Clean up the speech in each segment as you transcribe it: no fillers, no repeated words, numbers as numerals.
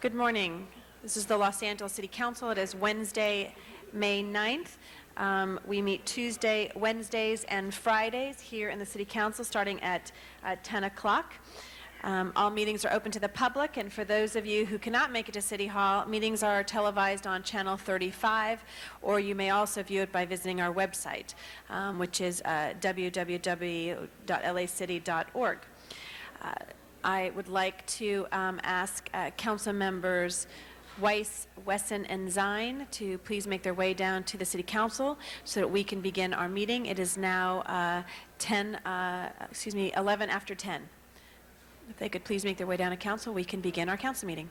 Good morning. This is the Los Angeles City Council. It is Wednesday, May 9th. We meet Tuesday, Wednesdays, and Fridays here in the City Council starting at 10 o'clock. All meetings are open to the public, and for those of you who cannot make it to City Hall, meetings are televised on Channel 35, or you may also view it by visiting our website, which is www.lacity.org. I would like to ask Council members Weiss, Wesson, and Zine to please make their way down to the City Council so that we can begin our meeting. It is now 11 after 10. If they could please make their way down to Council, we can begin our Council meeting.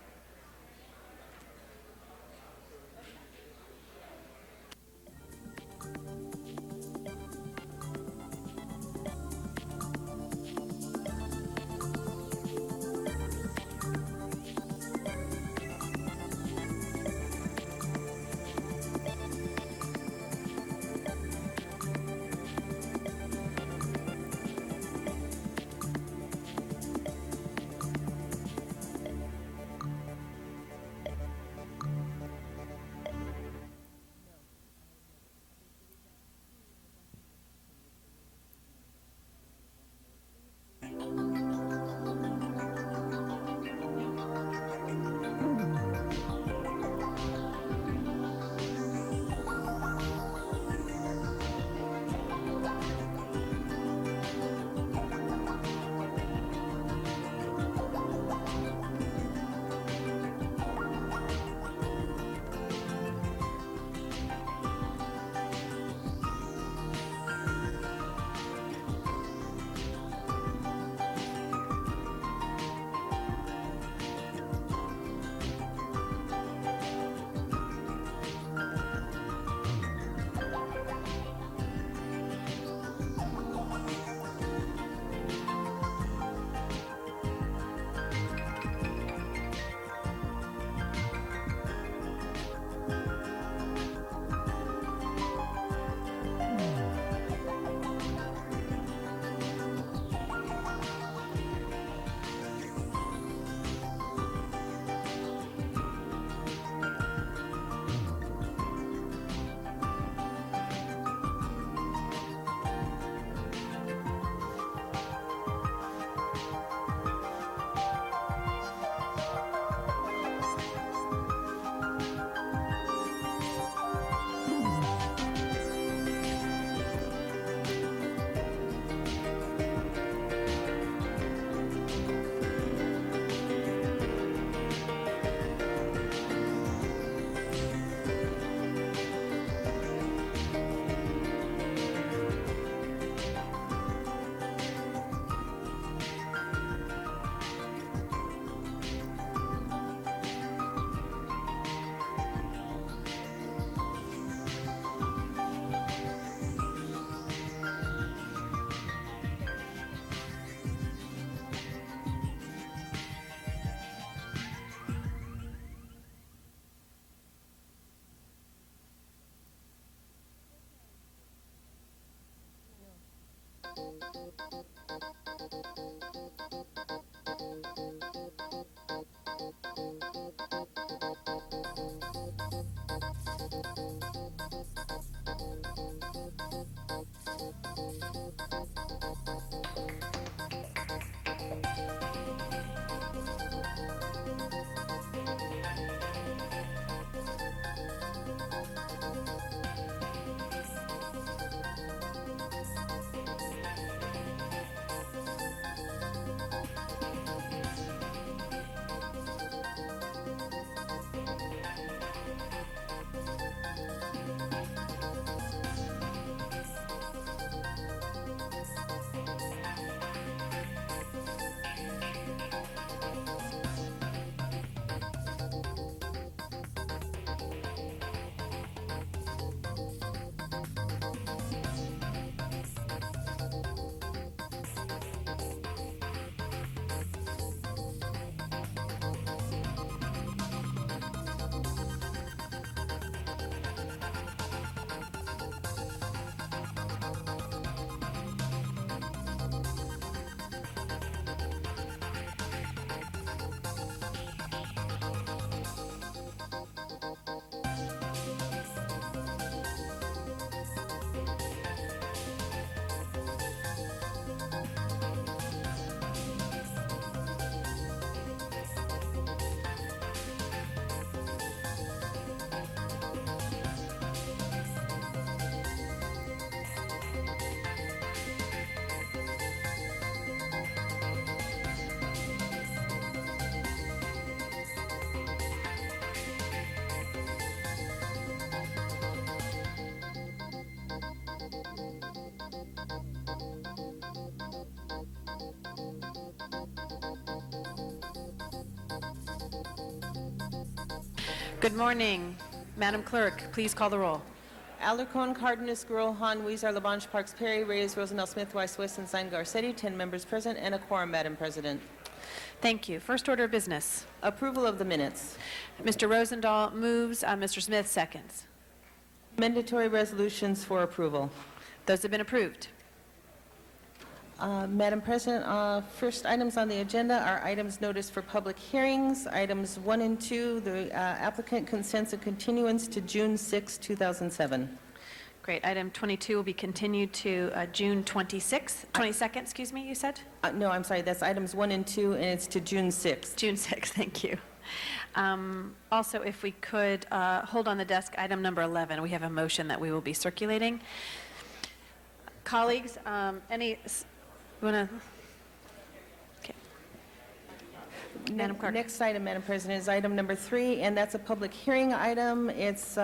Good morning. Madam Clerk, please call the roll. Alarcon, Cardenas, Gruel, Han, Weezer, Labange, Parks, Perry, Reyes, Rosendahl, Smith, Weiss, West, and Sine Garcetti. 10 members present and a quorum, Madam President. Thank you. First order of business. Approval of the minutes. Mr. Rosendahl moves, Mr. Smith seconds. Mandatory resolutions for approval. Those have been approved. Madam President, first items on the agenda are items noticed for public hearings. Items 1 and 2, the applicant consents a continuance to June 6, 2007. Great. Item 22 will be continued to June 22nd, excuse me, you said? No, I'm sorry, that's items 1 and 2, and it's to June 6. June 6th, thank you. Also, if we could hold on the desk item number 11, we have a motion that we will be circulating. Colleagues, you want to? Okay. Madam Clerk. Next item, Madam President, is item number 3, and that's a public hearing item. It's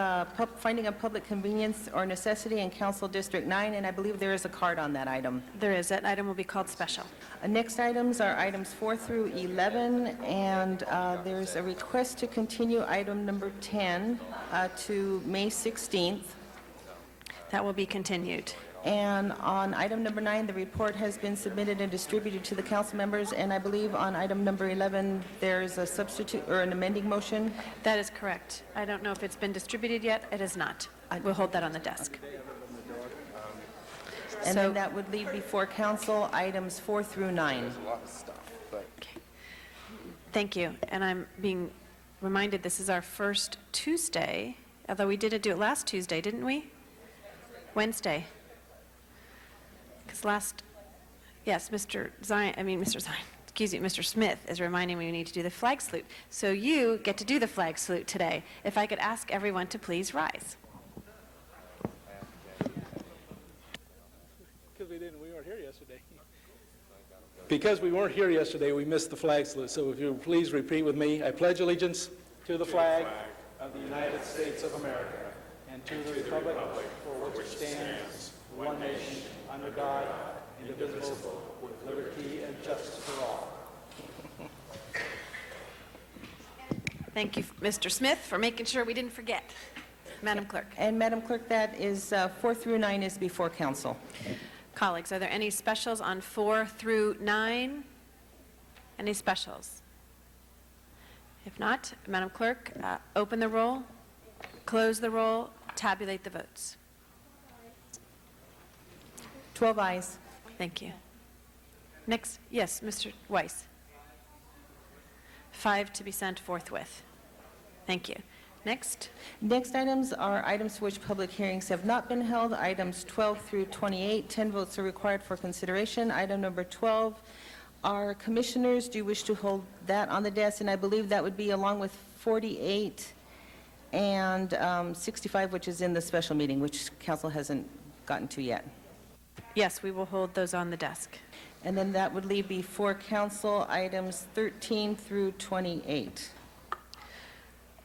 finding a public convenience or necessity in Council District 9, and I believe there is a card on that item. There is. That item will be called special. Next items are items 4 through 11, and there's a request to continue item number 10 to May 16th. That will be continued. And on item number 9, the report has been submitted and distributed to the council members, and I believe on item number 11, there's a substitute or an amending motion. That is correct. I don't know if it's been distributed yet. It is not. We'll hold that on the desk. And then that would leave before council items 4 through 9. Okay. Thank you. And I'm being reminded this is our first Tuesday, although we did do it last Tuesday, didn't we? Wednesday. Because Mr. Smith is reminding me we need to do the flag salute. So you get to do the flag salute today. If I could ask everyone to please rise. Because we weren't here yesterday. Because we weren't here yesterday, we missed the flag salute. So if you would please repeat with me, I pledge allegiance to the flag of the United States of America and to the republic for which it stands, one nation, under God, indivisible, with liberty and justice for all. Thank you, Mr. Smith, for making sure we didn't forget. Madam Clerk. And Madam Clerk, that is 4 through 9 is before council. Colleagues, are there any specials on 4 through 9? Any specials? If not, Madam Clerk, open the roll, close the roll, tabulate the votes. 12 ayes. Thank you. Next, yes, Mr. Weiss. 5 to be sent forthwith. Thank you. Next. Next items are items for which public hearings have not been held. Items 12 through 28. 10 votes are required for consideration. Item number 12 are commissioners. Do you wish to hold that on the desk? And I believe that would be along with 48 and 65, which is in the special meeting, which council hasn't gotten to yet. Yes, we will hold those on the desk. And then that would leave before council items 13 through 28.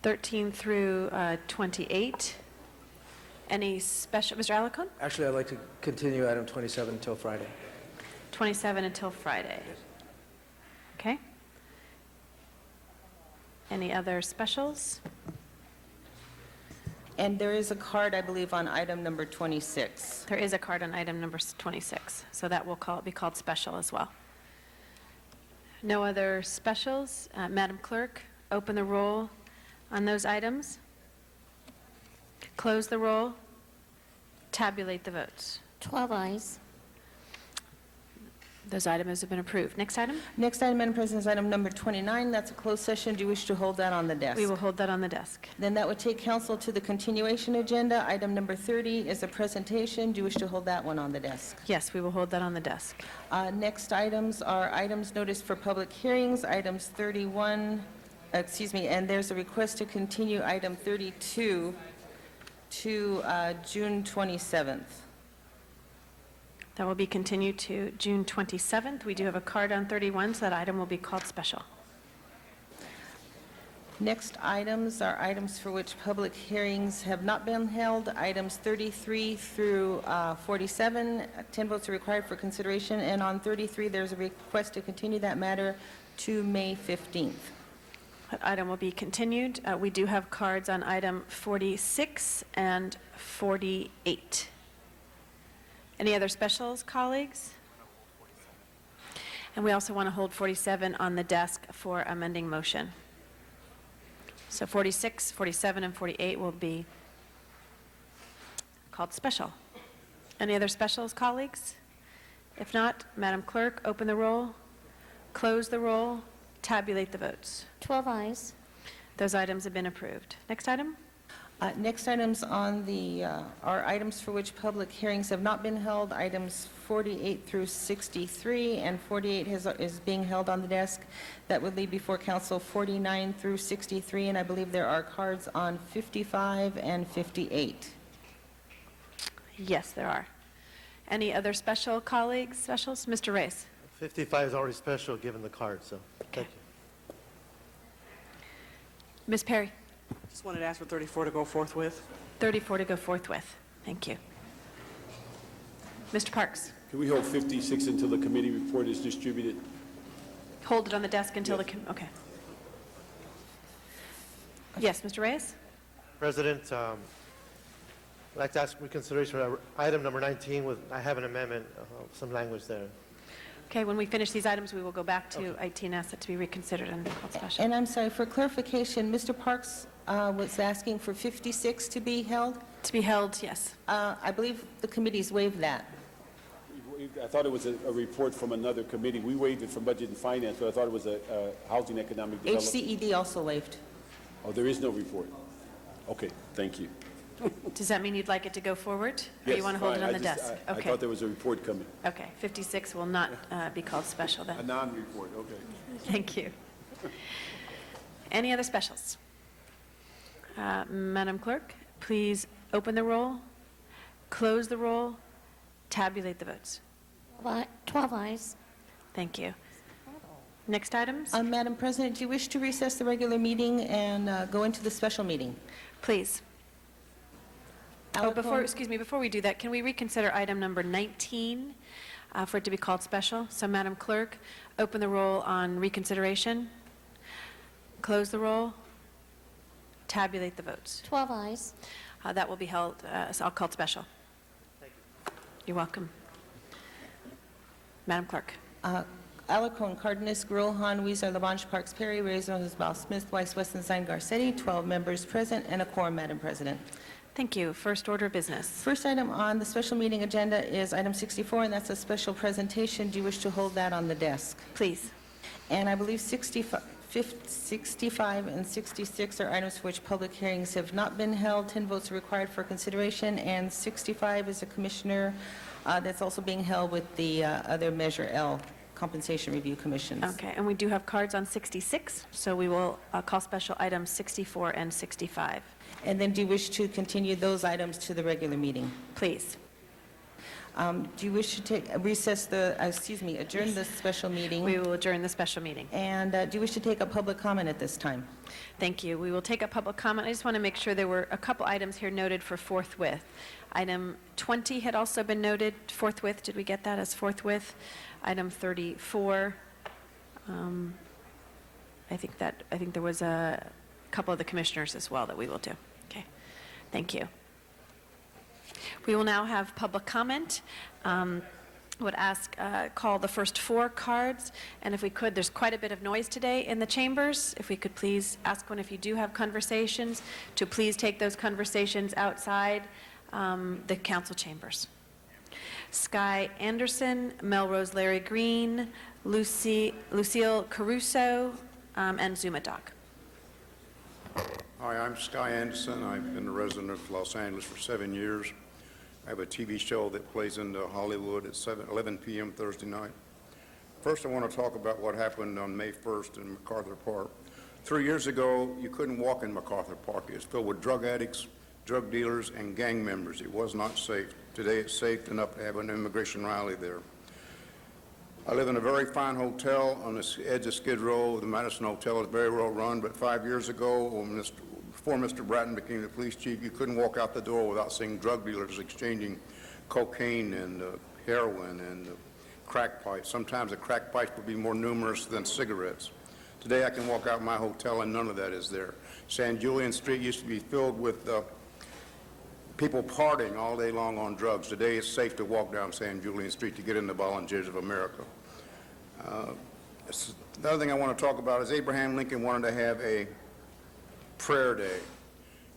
13 through 28. Any special, Mr. Alarcon? Actually, I'd like to continue item 27 until Friday. 27 until Friday. Okay. Any other specials? And there is a card, I believe, on item number 26. There is a card on item number 26, so that will be called special as well. No other specials. Madam Clerk, open the roll on those items. Close the roll. Tabulate the votes. 12 ayes. Those items have been approved. Next item? Next item, Madam President, is item number 29. That's a closed session. Do you wish to hold that on the desk? We will hold that on the desk. Then that would take council to the continuation agenda. Item number 30 is a presentation. Do you wish to hold that one on the desk? Yes, we will hold that on the desk. Next items are items noticed for public hearings, items 31, and there's a request to continue item 32 to June 27th. That will be continued to June 27th. We do have a card on 31, so that item will be called special. Next items are items for which public hearings have not been held. Items 33 through 47, 10 votes are required for consideration. And on 33, there's a request to continue that matter to May 15th. That item will be continued. We do have cards on item 46 and 48. Any other specials, colleagues? And we also want to hold 47 on the desk for amending motion. So 46, 47, and 48 will be called special. Any other specials, colleagues? If not, Madam Clerk, open the roll, close the roll, tabulate the votes. 12 ayes. Those items have been approved. Next item? Next items on the, are items for which public hearings have not been held, items 48 through 63, and 48 is being held on the desk. That would leave before council 49 through 63, and I believe there are cards on 55 and 58. Yes, there are. Any other special colleagues, specials? Mr. Reyes? 55 is already special, given the card, so thank you. Ms. Perry? Just wanted to ask for 34 to go forthwith. 34 to go forthwith. Thank you. Mr. Parks? Can we hold 56 until the committee report is distributed? Hold it on the desk until okay. Yes, Mr. Reyes? President, I'd like to ask reconsideration of item number 19 with, I have an amendment, some language there. Okay, when we finish these items, we will go back to IT and ask it to be reconsidered and called special. And I'm sorry, for clarification, Mr. Parks was asking for 56 to be held. To be held, yes. I believe the committee's waived that. I thought it was a report from another committee. We waived it from Budget and Finance, but I thought it was a Housing Economic Development. HCED also waived. Oh, there is no report. Okay, thank you. Does that mean you'd like it to go forward? Or Yes, you want to hold it fine. on the desk? I Okay. thought there was a report coming. Okay, 56 will not be called special A then. non-report, okay. Thank you. Any other specials? Madam Clerk, please open the roll, close the roll, tabulate the votes. 12 ayes. Thank you. Next items? Madam President, do you wish to recess the regular meeting and go into the special meeting? Please. Oh, Alacon- before we do that, can we reconsider item number 19 for it to be called special? So, Madam Clerk, open the roll on reconsideration, close the roll, tabulate the votes. 12 ayes. That will be held, so I'll call it special. You're welcome. Madam Clerk. Alarcon, Cardenas, Gruel, Han, Weezer, Labange, Parks, Perry, Reyes, Rosenzweig, Smith, Weiss, Westenstein, Garcetti, 12 members present and a quorum, Madam President. Thank you. First order of business. First item on the special meeting agenda is item 64, and that's a special presentation. Do you wish to hold that on the desk? Please. And I believe 65 and 66 are items for which public hearings have not been held. 10 votes are required for consideration, and 65 is a commissioner that's also being held with the other Measure L compensation review commissions. Okay, and we do have cards on 66, so we will call special items 64 and 65. And then do you wish to continue those items to the regular meeting? Please. Do you wish to adjourn the special meeting? We will adjourn the special meeting. And do you wish to take a public comment at this time? Thank you. We will take a public comment. I just want to make sure there were a couple items here noted for forthwith. Item 20 had also been noted forthwith. Did we get that as forthwith? Item 34. I think there was a couple of the commissioners as well that we will do. Okay. Thank you. We will now have public comment. Would ask, call the first four cards, and if we could, there's quite a bit of noise today in the chambers. If we could please ask one, if you do have conversations, to please take those conversations outside the council chambers. Sky Anderson, Melrose Larry Green, Lucille Caruso, and Zuma Doc. Hi, I'm Sky Anderson. I've been a resident of Los Angeles for 7 years. I have a TV show that plays into Hollywood at 11 p.m. Thursday night. First, I want to talk about what happened on May 1st in MacArthur Park. 3 years ago, you couldn't walk in MacArthur Park. It was filled with drug addicts, drug dealers, and gang members. It was not safe. Today, it's safe enough to have an immigration rally there. I live in a very fine hotel on the edge of Skid Row. The Madison Hotel is very well run, but 5 years ago, before Mr. Bratton became the police chief, you couldn't walk out the door without seeing drug dealers exchanging cocaine and heroin and crack pipes. Sometimes the crack pipes would be more numerous than cigarettes. Today, I can walk out my hotel and none of that is there. San Julian Street used to be filled with people partying all day long on drugs. Today, it's safe to walk down San Julian Street to get into Volunteers of America. The other thing I want to talk about is Abraham Lincoln wanted to have a prayer day.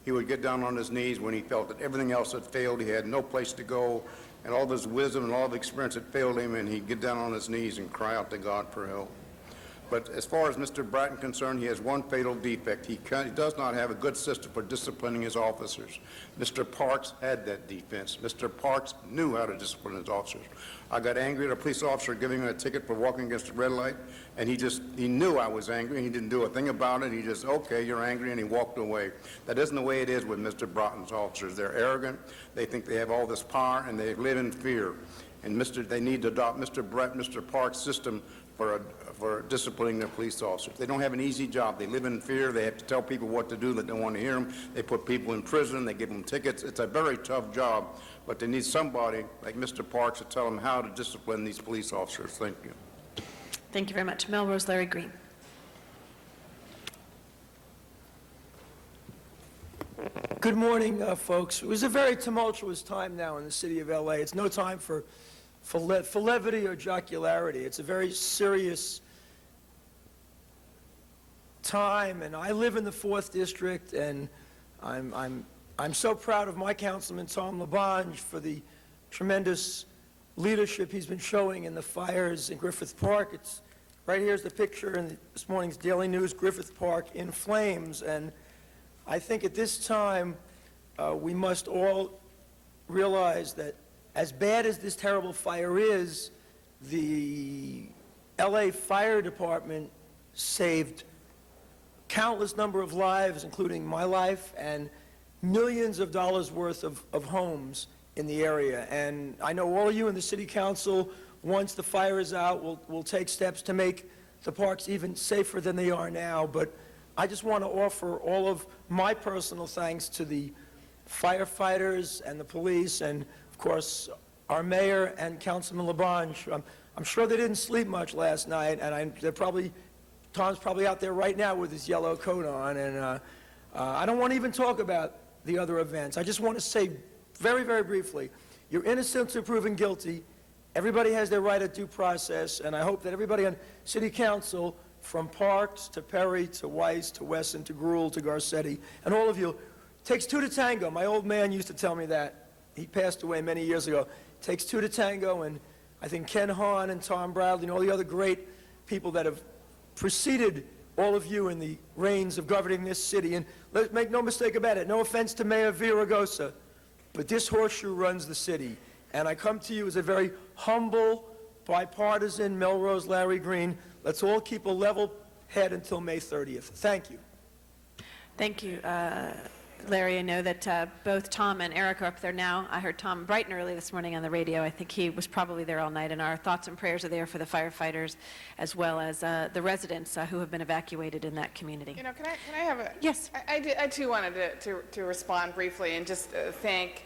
He would get down on his knees when he felt that everything else had failed. He had no place to go, and all of his wisdom and all of the experience had failed him, and he'd get down on his knees and cry out to God for help. But as far as Mr. Bratton is concerned, he has one fatal defect. He does not have a good system for disciplining his officers. Mr. Parks had that defense. Mr. Parks knew how to discipline his officers. I got angry at a police officer giving him a ticket for walking against a red light, and he knew I was angry, and he didn't do a thing about it. He just, okay, you're angry, and he walked away. That isn't the way it is with Mr. Bratton's officers. They're arrogant, they think they have all this power, and they live in fear. And they need to adopt Mr. Parks' system for disciplining their police officers. They don't have an easy job. They live in fear. They have to tell people what to do that don't want to hear them. They put people in prison. They give them tickets. It's a very tough job, but they need somebody like Mr. Parks to tell them how to discipline these police officers. Thank you. Thank you very much. Melrose Larry Green. Good morning, folks. It was a very tumultuous time now in the city of L.A. It's no time for levity or jocularity. It's a very serious time, and I live in the 4th District, and I'm so proud of my councilman, Tom LaBonge, for the tremendous leadership he's been showing in the fires in Griffith Park. It's right here's the picture in this morning's Daily News, Griffith Park in flames, and I think at this time we must all realize that as bad as this terrible fire is, the LA Fire Department saved countless number of lives, including my life, and millions of dollars worth of homes in the area. And I know all of you in the City Council, once the fire is out, will take steps to make the parks even safer than they are now. But I just want to offer all of my personal thanks to the firefighters and the police, and of course our mayor and Councilman LaBonge. I'm sure they didn't sleep much last night, and Tom's probably out there right now with his yellow coat on, and I don't want to even talk about the other events. I just want to say very, very briefly, you're innocent until proven guilty. Everybody has their right at due process, and I hope that everybody on City Council, from Parks to Perry to Weiss to Wesson to Gruhl to Garcetti, and all of you, takes two to tango. My old man used to tell me that. He passed away many years ago. It takes two to tango, and I think Ken Hahn and Tom Bradley and all the other great people that have preceded all of you in the reins of governing this city. And let's make no mistake about it, no offense to Mayor Villaraigosa, but this horseshoe runs the city. And I come to you as a very humble, bipartisan Melrose Larry Green. Let's all keep a level head until May 30th. Thank you. Thank you, Larry. I know that both Tom and Eric are up there now. I heard Tom bright and early this morning on the radio. I think he was probably there all night, and our thoughts and prayers are there for the firefighters as well as the residents who have been evacuated in that community. You know, can I have a... Yes. I too wanted to respond briefly and just thank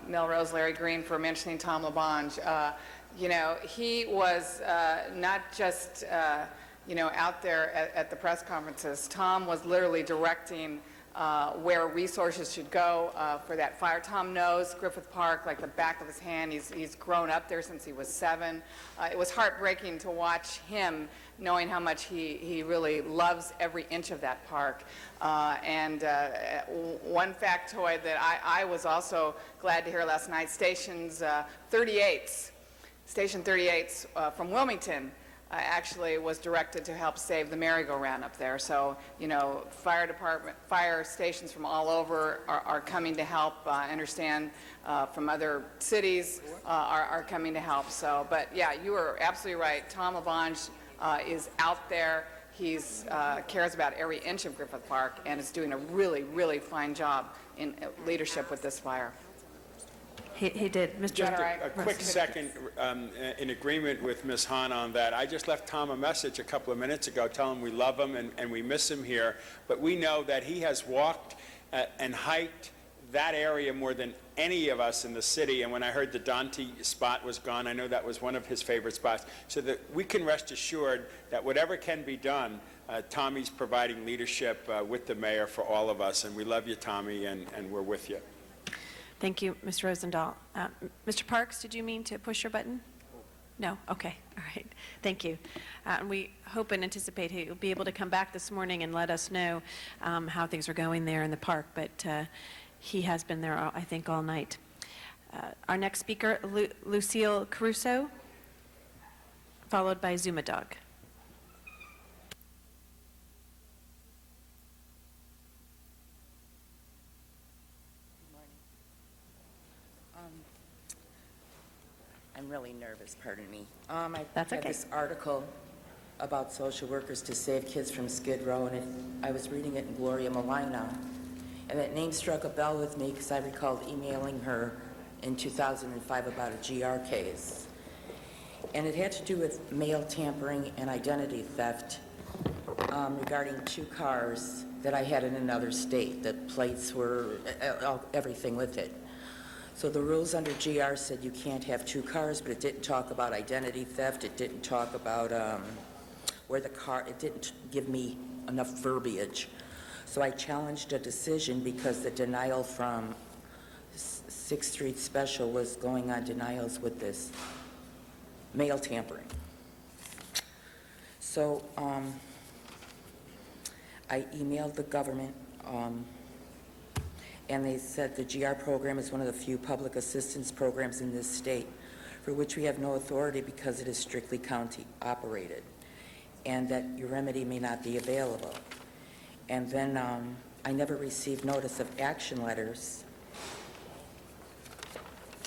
Melrose Larry Green for mentioning Tom LaBonge. You know, he was not just, you know, out there at the press conferences. Tom was literally directing where resources should go for that fire. Tom knows Griffith Park like the back of his hand. He's grown up there since he was 7. It was heartbreaking to watch him, knowing how much he really loves every inch of that park. And one factoid that I was also glad to hear last night, Station 38's from Wilmington actually was directed to help save the merry-go-round up there. So, you know, fire stations from all over are coming to help. I understand from other cities are coming to help. So, but yeah, you are absolutely right. Tom LaBonge is out there. He's cares about every inch of Griffith Park and is doing a really, really fine job in leadership with this fire. He did. Mr. Just a quick second, in agreement with Ms. Hahn on that. I just left Tom a message a couple of minutes ago telling him we love him and we miss him here, but we know that he has walked and hiked that area more than any of us in the city. And when I heard the Dante spot was gone, I know that was one of his favorite spots. So that we can rest assured that whatever can be done Tommy's providing leadership with the mayor for all of us, and we love you, Tommy, and we're with you. Thank you, Mr. Rosendahl. Mr. Parks, did you mean to push your button? No? Okay, all right. Thank you. And we hope and anticipate he'll be able to come back this morning and let us know how things are going there in the park, but he has been there, I think, all night. Our next speaker, Lucille Caruso, followed by Zumadog. I'm really nervous, pardon me. That's I okay. read this article about social workers to save kids from Skid Row, and I was reading it in Gloria Malina, and that name struck a bell with me because I recalled emailing her in 2005 about a GR case. And it had to do with mail tampering and identity theft regarding 2 cars that I had in another state. The plates were, everything with it. So the rules under GR said you can't have 2 cars, but it didn't talk about identity theft. It didn't talk about where the car, it didn't give me enough verbiage. So I challenged a decision because the denial from 6th Street Special was going on denials with this mail tampering. So I emailed the government, and they said the GR program is one of the few public assistance programs in this state for which we have no authority because it is strictly county operated, and that your remedy may not be available. And then I never received notice of action letters.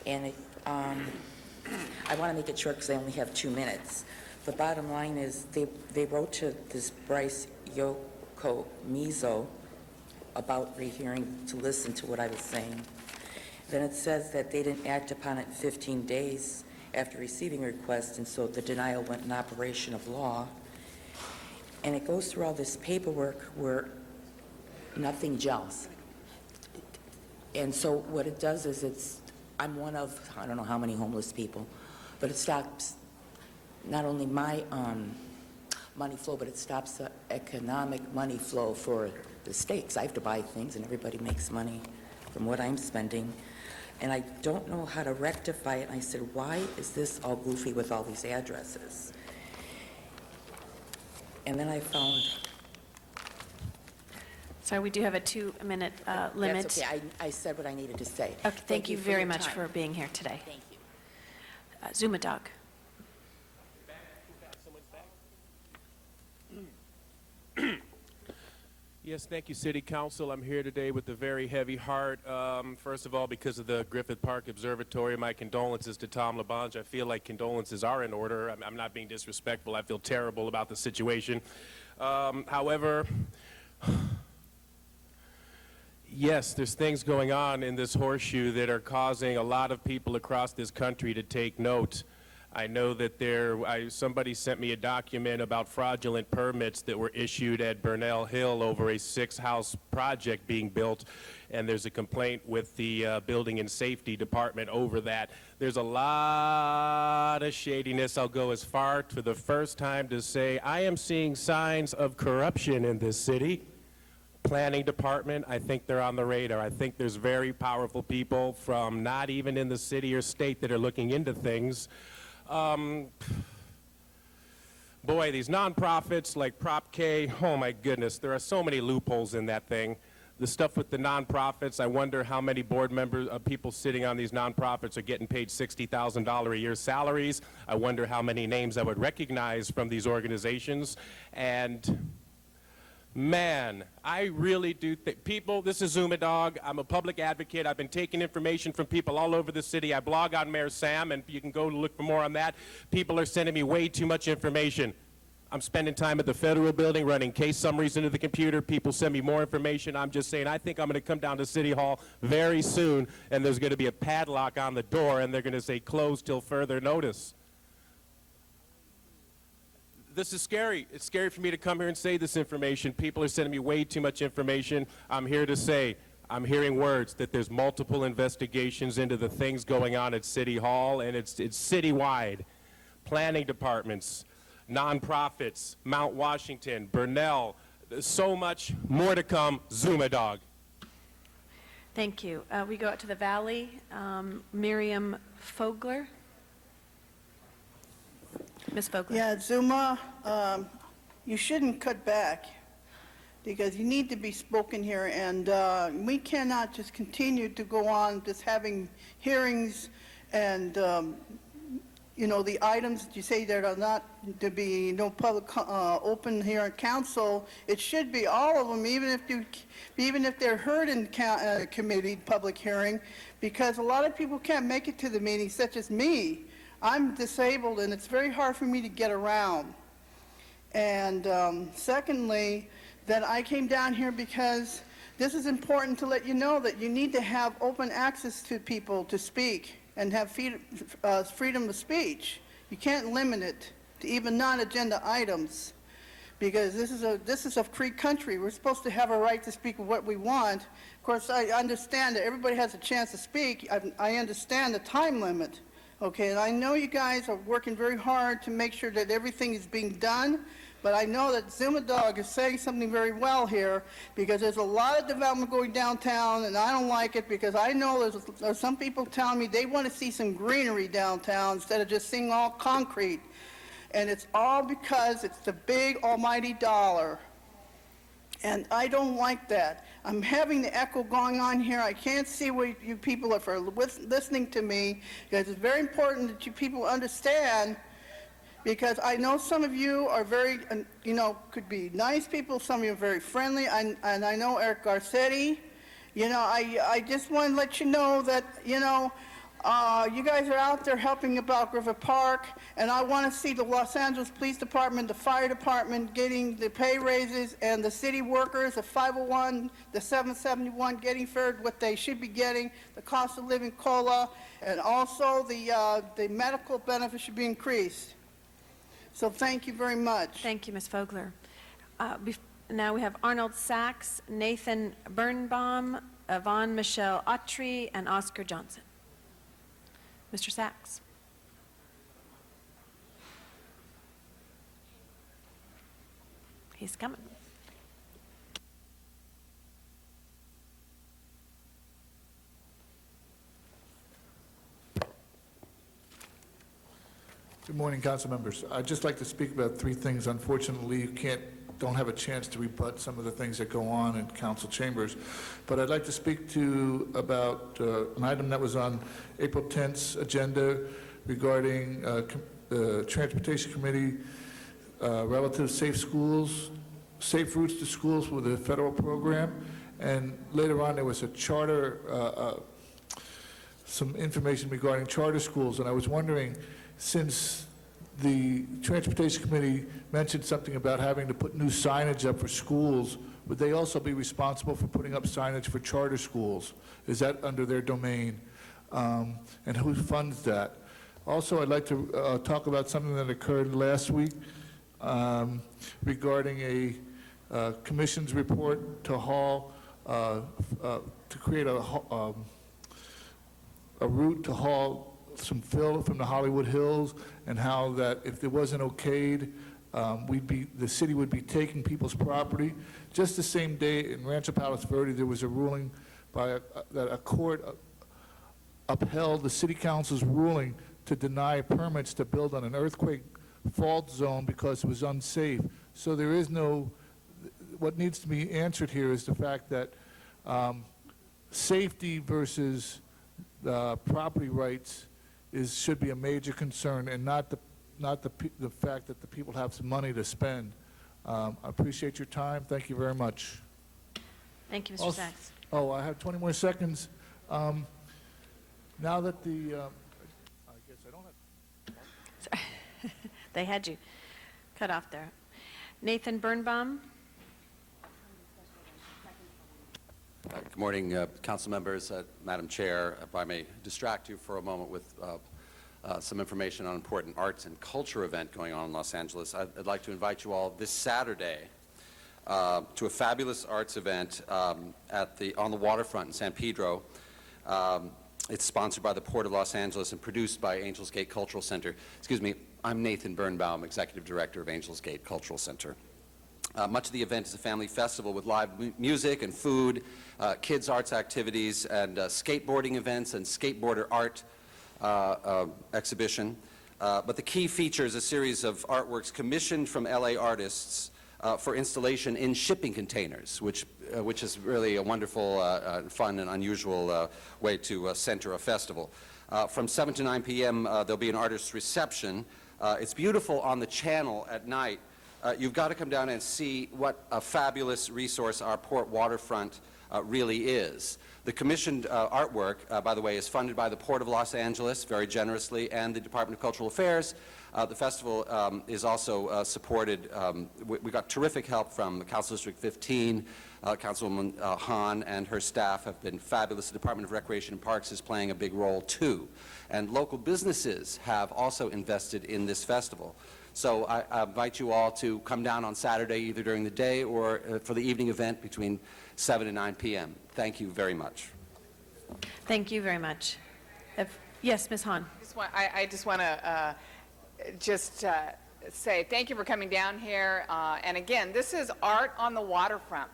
And I want to make it short because I only have 2 minutes. The bottom line is they wrote to this Bryce Yokomizo about rehearing to listen to what I was saying. Then it says that they didn't act upon it 15 days after receiving a request, and so the denial went in operation of law. And it goes through all this paperwork where nothing gels. And so what it does is I'm one of, I don't know how many homeless people, but it stops not only my money flow, but it stops the economic money flow for the states. I have to buy things, and everybody makes money from what I'm spending. And I don't know how to rectify it. And I said, why is this all goofy with all these addresses? And then I found... Sorry, we do have a 2-minute limit. That's okay. I said what I needed to say. Okay, thank you very your much time. for being here today. Thank you. Zumadog. Yes, thank you, City Council. I'm here today with a very heavy heart. First of all, because of the Griffith Park Observatory, my condolences to Tom LaBonge. I feel like condolences are in order. I'm not being disrespectful. I feel terrible about the situation. However, yes, there's things going on in this horseshoe that are causing a lot of people across this country to take note. I know that somebody sent me a document about fraudulent permits that were issued at Burnell Hill over a 6-house project being built, and there's a complaint with the Building and Safety Department over that. There's a lot of shadiness. I'll go as far for the first time to say I am seeing signs of corruption in this city. Planning department, I think they're on the radar. I think there's very powerful people from not even in the city or state that are looking into things. Boy, these nonprofits like Prop K, oh my goodness, there are so many loopholes in that thing. The stuff with the nonprofits, I wonder how many board members, people sitting on these nonprofits are getting paid $60,000 a year salaries. I wonder how many names I would recognize from these organizations. And man, I really do think people, this is Zumadog. I'm a public advocate. I've been taking information from people all over the city. I blog on Mayor Sam, and you can go look for more on that. People are sending me way too much information. I'm spending time at the Federal Building running case summaries into the computer. People send me more information. I'm just saying, I think I'm going to come down to City Hall very soon, and there's going to be a padlock on the door, and they're going to say closed till further notice. This is scary. It's scary for me to come here and say this information. People are sending me way too much information. I'm here to say, I'm hearing words that there's multiple investigations into the things going on at City Hall, and it's citywide. Planning departments. nonprofits, Mount Washington, Burnell. There's so much more to come. Zuma Dog. Thank you. We go out to the Valley. Miriam Fogler. Ms. Fogler. Yeah, Zuma, you shouldn't cut back because you need to be spoken here, and we cannot just continue to go on just having hearings and, you know, the items that you say that are not to be no public open here in council. It should be all of them, even if they're heard in committee public hearing, because a lot of people can't make it to the meetings, such as me. I'm disabled, and it's very hard for me to get around. And secondly, that I came down here because this is important to let you know that you need to have open access to people to speak and have freedom of speech. You can't limit it to even non-agenda items, because this is a free country. We're supposed to have a right to speak what we want. Of course, I understand that everybody has a chance to speak. I understand the time limit. Okay, and I know you guys are working very hard to make sure that everything is being done, but I know that Zuma Dog is saying something very well here, because there's a lot of development going downtown, and I don't like it, because I know there's some people telling me they want to see some greenery downtown instead of just seeing all concrete. And it's all because it's the big almighty dollar. And I don't like that. I'm having the echo going on here. I can't see what you people are for listening to me, because it's very important that you people understand, because I know some of you are very, you know, could be nice people. Some of you are very friendly. And I know Eric Garcetti. You know, I just want to let you know that, you know, you guys are out there helping about Griffith Park, and I want to see the Los Angeles Police Department, the Fire Department getting the pay raises, and the city workers, the 501, the 771 getting fared what they should be getting, the cost of living COLA, and also the medical benefits should be increased. So thank you very much. Thank you, Ms. Fogler. Now we have Arnold Sachs, Nathan Birnbaum, Yvonne Michelle Autry, and Oscar Johnson. Mr. Sachs. He's coming. Good morning, council members. I'd just like to speak about three things. Unfortunately, you don't have a chance to rebut some of the things that go on in council chambers. But I'd like to speak about an item that was on April 10th's agenda regarding the Transportation Committee relative safe routes to schools with a federal program. And later on, there was a charter, some information regarding charter schools. And I was wondering, since the Transportation Committee mentioned something about having to put new signage up for schools, would they also be responsible for putting up signage for charter schools? Is that under their domain? And who funds that? Also, I'd like to talk about something that occurred last week regarding a commission's report to haul, to create a route to haul some fill from the Hollywood Hills, and how that if it wasn't okayed, the city would be taking people's property. Just the same day in Rancho Palos Verde, there was a ruling by that a court upheld the city council's ruling to deny permits to build on an earthquake fault zone because it was unsafe. So there is no, what needs to be answered here is the fact that safety versus property rights should be a major concern, and not the fact that the people have some money to spend. I appreciate your time. Thank you very much. Thank you, Mr. Sachs. Oh, I have 20 more seconds. Now that the, I guess I don't have. Sorry. They had you cut off there. Nathan Birnbaum. Good morning, council members, Madam Chair. If I may distract you for a moment with some information on an important arts and culture event going on in Los Angeles. I'd like to invite you all this Saturday to a fabulous arts event on the waterfront in San Pedro. It's sponsored by the Port of Los Angeles and produced by Angels Gate Cultural Center. Excuse me. I'm Nathan Birnbaum, Executive Director of Angels Gate Cultural Center. Much of the event is a family festival with live music and food, kids' arts activities, and skateboarding events and skateboarder art exhibition. But the key features a series of artworks commissioned from LA artists for installation in shipping containers, which is really a wonderful, fun, and unusual way to center a festival. From 7 to 9 p.m., there'll be an artist's reception. It's beautiful on the channel at night. You've got to come down and see what a fabulous resource our port waterfront really is. The commissioned artwork, by the way, is funded by the Port of Los Angeles very generously and the Department of Cultural Affairs. The festival is also supported. We got terrific help from Council District 15. Councilwoman Hahn and her staff have been fabulous. The Department of Recreation and Parks is playing a big role, too. And local businesses have also invested in this festival. So I invite you all to come down on Saturday, either during the day or for the evening event between 7 and 9 p.m. Thank you very much. Thank you very much. Yes, Ms. Hahn. I just want to say thank you for coming down here. And again, this is art on the waterfront.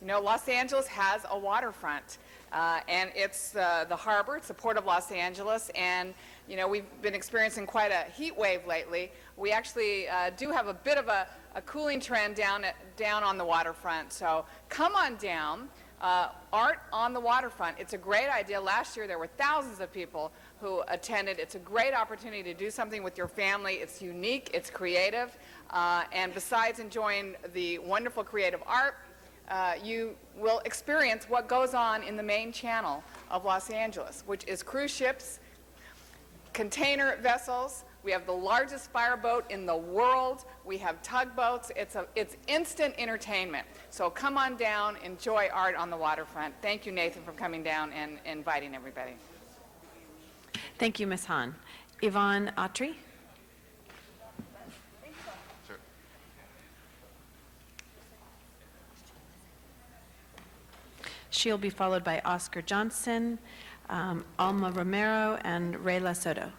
You know, Los Angeles has a waterfront, and it's the harbor, it's the Port of Los Angeles, and you know, we've been experiencing quite a heat wave lately. We actually do have a bit of a cooling trend down on the waterfront, so come on down. Art on the waterfront, it's a great idea. Last year there were thousands of people who attended. It's a great opportunity to do something with your family. It's unique, it's creative, and besides enjoying the wonderful creative art, you will experience what goes on in the main channel of Los Angeles, which is cruise ships, container vessels. We have the largest fireboat in the world. We have tugboats. It's instant entertainment. So come on down, enjoy art on the waterfront. Thank you, Nathan, for coming down and inviting everybody. Thank you, Ms. Hahn. Yvonne Autry. She'll be followed by Oscar Johnson, Alma Romero, and Rayla Soto.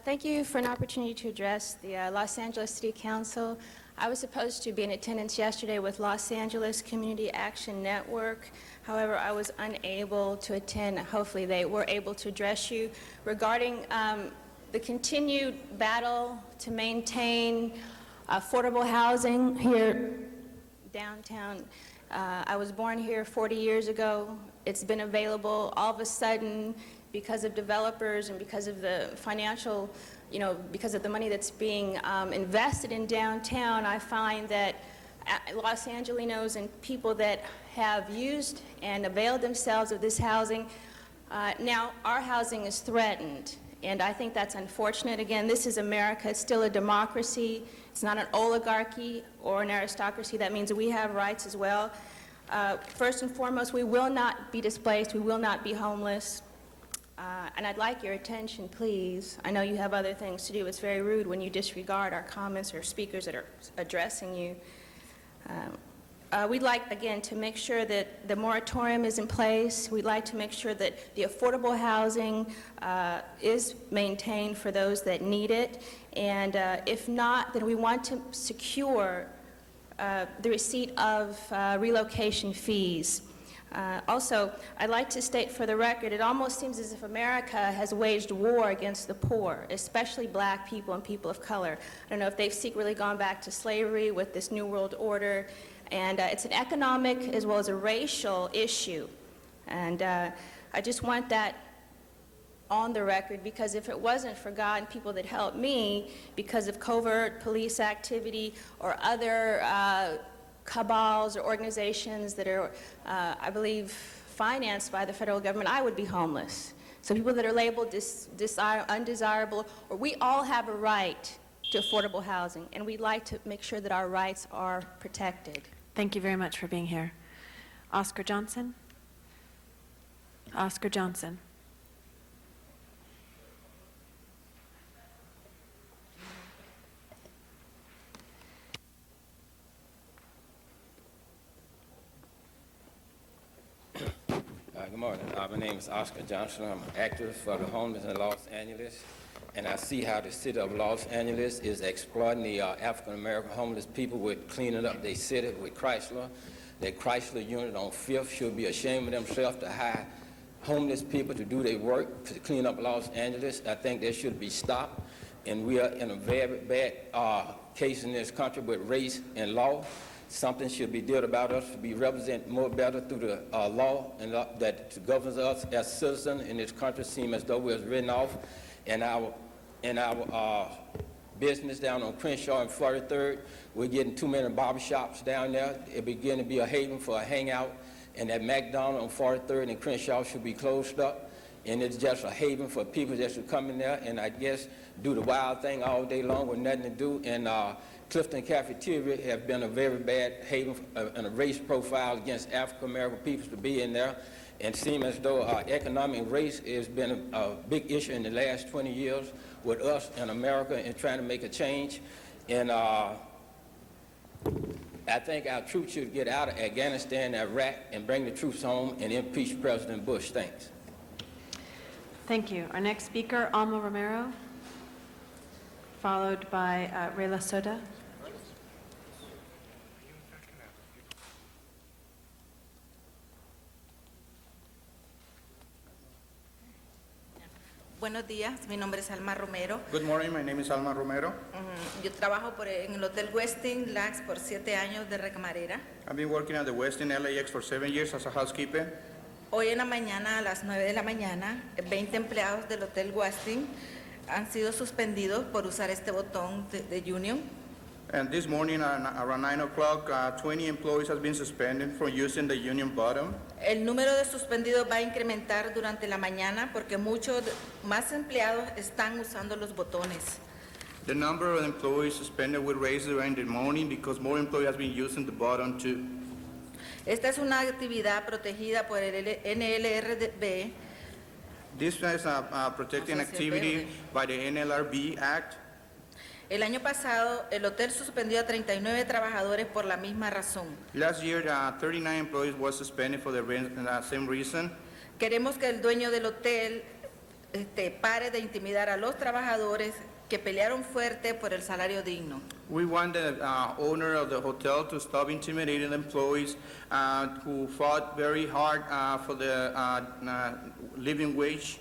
Thank you for an opportunity to address the Los Angeles City Council. I was supposed to be in attendance yesterday with Los Angeles Community Action Network. However, I was unable to attend. Hopefully they were able to address you regarding the continued battle to maintain affordable housing here downtown. I was born here 40 years ago. It's been available all of a sudden because of developers and because of the financial, because of the money that's being invested in downtown. I find that Los Angelinos and people that have used and availed themselves of this housing, now our housing is threatened. And I think that's unfortunate. Again, this is America. It's still a democracy. It's not an oligarchy or an aristocracy. That means that we have rights as well. First and foremost, we will not be displaced. We will not be homeless. And I'd like your attention, please. I know you have other things to do. It's very rude when you disregard our comments or speakers that are addressing you. We'd like, again, to make sure that the moratorium is in place. We'd like to make sure that the affordable housing is maintained for those that need it. And if not, then we want to secure the receipt of relocation fees. Also, I'd like to state for the record, it almost seems as if America has waged war against the poor, especially black people and people of color. I don't know if they've secretly gone back to slavery with this New World Order. And it's an economic as well as a racial issue. And I just want that on the record, because if it wasn't for God and people that helped me because of covert police activity or other cabals or organizations that are, I believe, financed by the federal government, I would be homeless. So people that are labeled undesirable, or we all have a right to affordable housing, and we'd like to make sure that our rights are protected. Thank you very much for being here. Oscar Johnson? Oscar Johnson. Good morning. My name is Oscar Johnson. I'm an activist for the homeless in Los Angeles. and I see how the city of Los Angeles is exploiting the African-American homeless people with cleaning up their city with Chrysler. That Chrysler unit on 5th should be ashamed of themselves to hire homeless people to do their work, to clean up Los Angeles. I think that should be stopped. And we are in a very bad case in this country with race and law. Something should be done about us to be represented more better through the law and that governs us as citizens in this country. Seem as though we're written off. And our business down on Crenshaw and 43rd, we're getting too many barbershops down there. It begin to be a haven for a hangout. And that McDonald's on 43rd and Crenshaw should be closed up. And it's just a haven for people that should come in there and I guess do the wild thing all day long with nothing to do. And Clifton Cafeteria have been a very bad haven and a race profile against African-American people to be in there. And seem as though economic race has been a big issue in the last 20 years with us in America and trying to make a change. And I think our troops should get out of Afghanistan, Iraq, and bring the troops home and impeach President Bush. Thanks. Thank you. Our next speaker, Alma Romero, followed by Reyla Soda. Buenos días, mi nombre es Alma Romero. Good morning, my name is Alma Romero. Yo trabajo en el Hotel Westin LAX por 7 años de recamarera. I've been working at the Westin LAX for 7 years as a housekeeper. Hoy en la mañana, a las 9 de la mañana, 20 empleados del Hotel Westin han sido suspendidos por usar este botón de Union. And this morning, around 9 o'clock, 20 employees have been suspended for using the union button. El número de suspendidos va a incrementar durante la mañana porque muchos más empleados están usando los botones. The number of employees suspended will raise during the morning because more employees have been using the button too. Esta es una actividad protegida por el NLRB. This is a protecting activity by the NLRB Act. El año pasado, el hotel suspendió a 39 trabajadores por la misma razón. Last year, 39 employees were suspended for the same reason. Queremos que el dueño del hotel pare de intimidar a los trabajadores que pelearon fuerte por el salario digno. We want the owner of the hotel to stop intimidating employees who fought very hard for the living wage.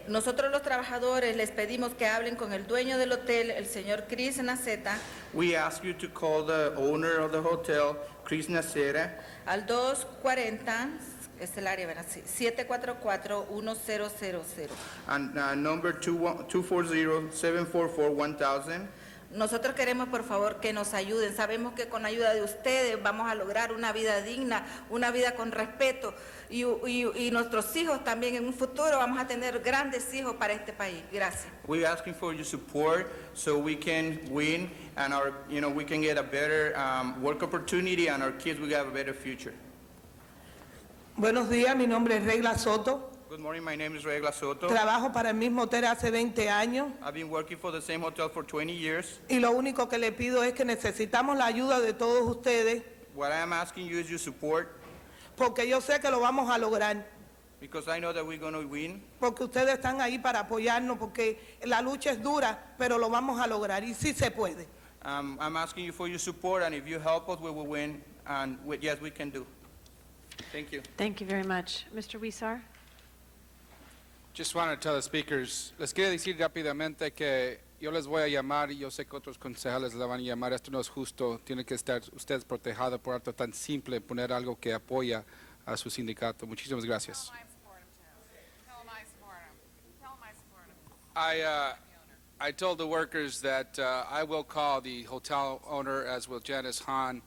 Nosotros los trabajadores les pedimos que hablen con el dueño del hotel, el señor Chris Naceta. We ask you to call the owner of the hotel, Chris Naceta. Al 240, es el área, ¿verdad? Sí, 744-1000. And number 240-744-1000. Nosotros queremos, por favor, que nos ayuden. Sabemos que con ayuda de ustedes vamos a lograr una vida digna, una vida con respeto. Y nuestros hijos también en un futuro vamos a tener grandes hijos para este país. Gracias. We're asking for your support so we can win and we can get a better work opportunity and our kids will have a better future. Buenos días, mi nombre es Regla Soto. Good morning, my name is Regla Soto. Trabajo para el mismo hotel hace 20 años. I've been working for the same hotel for 20 years. Y lo único que le pido es que necesitamos la ayuda de todos ustedes. What I am asking you is your support. Porque yo sé que lo vamos a lograr. Because I know that we're going to win. Porque ustedes están ahí para apoyarnos, porque la lucha es dura, pero lo vamos a lograr y sí se puede. I'm asking you for your support, and if you help us, we will win. And yes, we can do. Thank you. Thank you very much. Mr. Wisar? Just want to tell the speakers, les quiero decir rápidamente que yo les voy a llamar y yo sé que otros concejales les van a llamar. Esto no es justo. Tienen que estar ustedes protegidos por algo tan simple, poner algo que apoya a su sindicato. Muchísimas gracias. I told the workers that I will call the hotel owner, as will Janice Hahn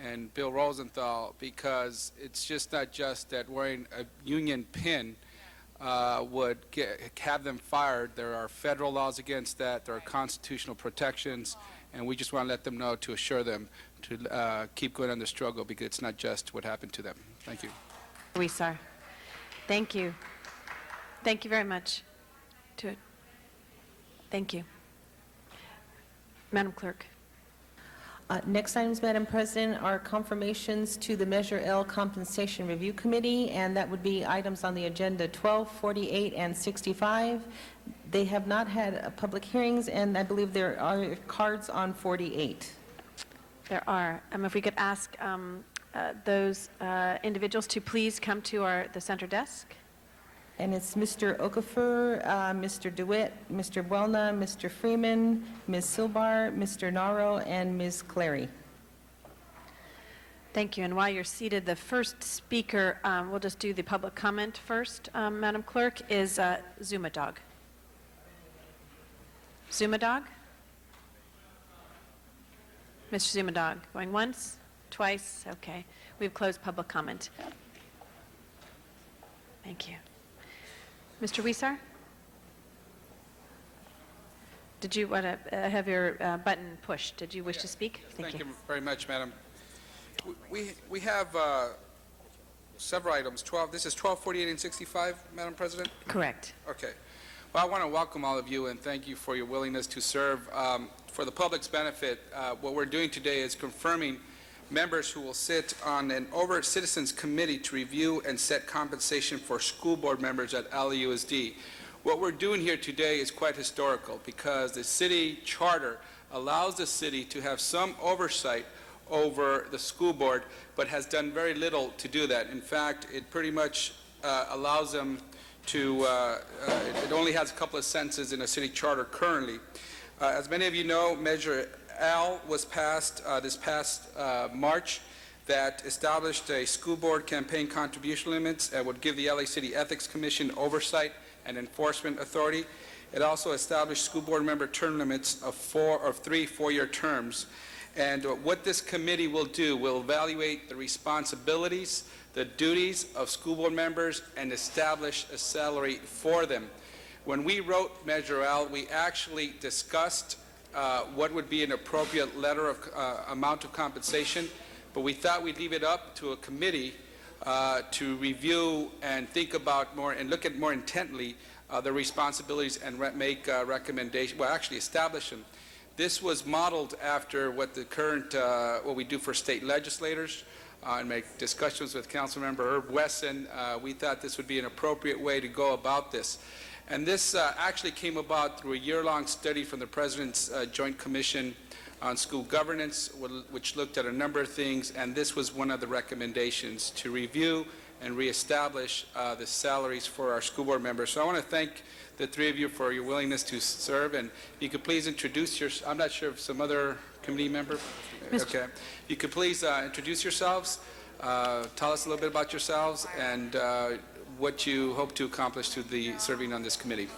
and Bill Rosenthal, because it's just not just that wearing a union pin would have them fired. There are federal laws against that. There are constitutional protections, and we just want to let them know, to assure them to keep going on the struggle, because it's not just what happened to them. Thank you. Wisar. Thank you. Thank you very much. Thank you. Madam Clerk. Next items, Madam President, are confirmations to the Measure L Compensation Review Committee, and that would be items on the agenda 12, 48, and 65. They have not had public hearings, and I believe there are cards on 48. There are. If we could ask those individuals to please come to the center desk. And it's Mr. Okafor, Mr. DeWitt, Mr. Buelna, Mr. Freeman, Ms. Silbar, Mr. Naro, and Ms. Clary. Thank you. And while you're seated, the first speaker, we'll just do the public comment first, Madam Clerk, is Zumadog. Zumadog? Mr. Zumadog, going once, twice? Okay. We've closed public comment. Thank you. Mr. Weisar? Did you want to have your button pushed? Did you wish to speak? Thank you very much, Madam. We have several items. This is 12, 48, and 65, Madam President? Correct. Okay. Well, I want to welcome all of you and thank you for your willingness to serve. For the public's benefit, what we're doing today is confirming members who will sit on an Citizens Committee to review and set compensation for school board members at LAUSD. What we're doing here today is quite historical because the city charter allows the city to have some oversight over the school board, but has done very little to do that. In fact, it pretty much allows them to, it only has a couple of sentences in a city charter currently. As many of you know, Measure L was passed this past March that established a school board campaign contribution limits and would give the LA City Ethics Commission oversight and enforcement authority. It also established school board member term limits of 3 4-year terms. And what this committee will do will evaluate the responsibilities, the duties of school board members, and establish a salary for them. When we wrote Measure L, we actually discussed what would be an appropriate letter of amount of compensation, but we thought we'd leave it up to a committee to review and think about more and look at more intently the responsibilities and make recommendations, well, actually establish them. This was modeled after what the current, what we do for state legislators and make discussions with Councilmember Herb Wesson. We thought this would be an appropriate way to go about this. And this actually came about through a year-long study from the President's Joint Commission on School Governance, which looked at a number of things, and this was one of the recommendations, to review and reestablish the salaries for our school board members. So I want to thank the three of you for your willingness to serve, and if you could please introduce I'm not sure if some other committee member, okay. If you could please introduce yourselves, tell us a little bit about yourselves, and what you hope to accomplish to the serving on this committee.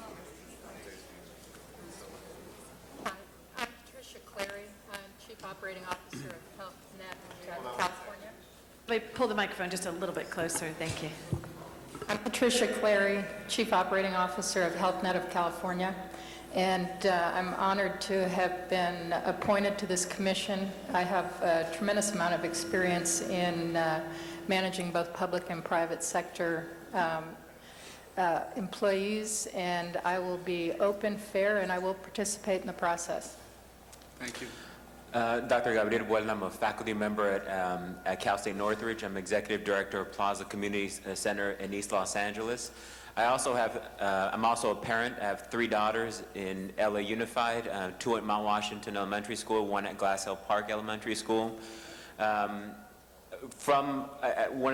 Hi, I'm Patricia Clary. I'm Chief Operating Officer of HealthNet California. Wait, pull the microphone just a little bit closer. Thank you. I'm Patricia Clary, Chief Operating Officer of HealthNet of California, and I'm honored to have been appointed to this commission. I have a tremendous amount of experience in managing both public and private sector employees, and I will be open, fair, and I will participate in the process. Thank you. Dr. Gabriel Buelna, I'm a faculty member at Cal State Northridge. I'm Executive Director of Plaza Community Center in East Los Angeles. I also have, I'm also a parent. I have 3 daughters in LA Unified, 2 at Mount Washington Elementary School, 1 at Glass Hill Park Elementary School. One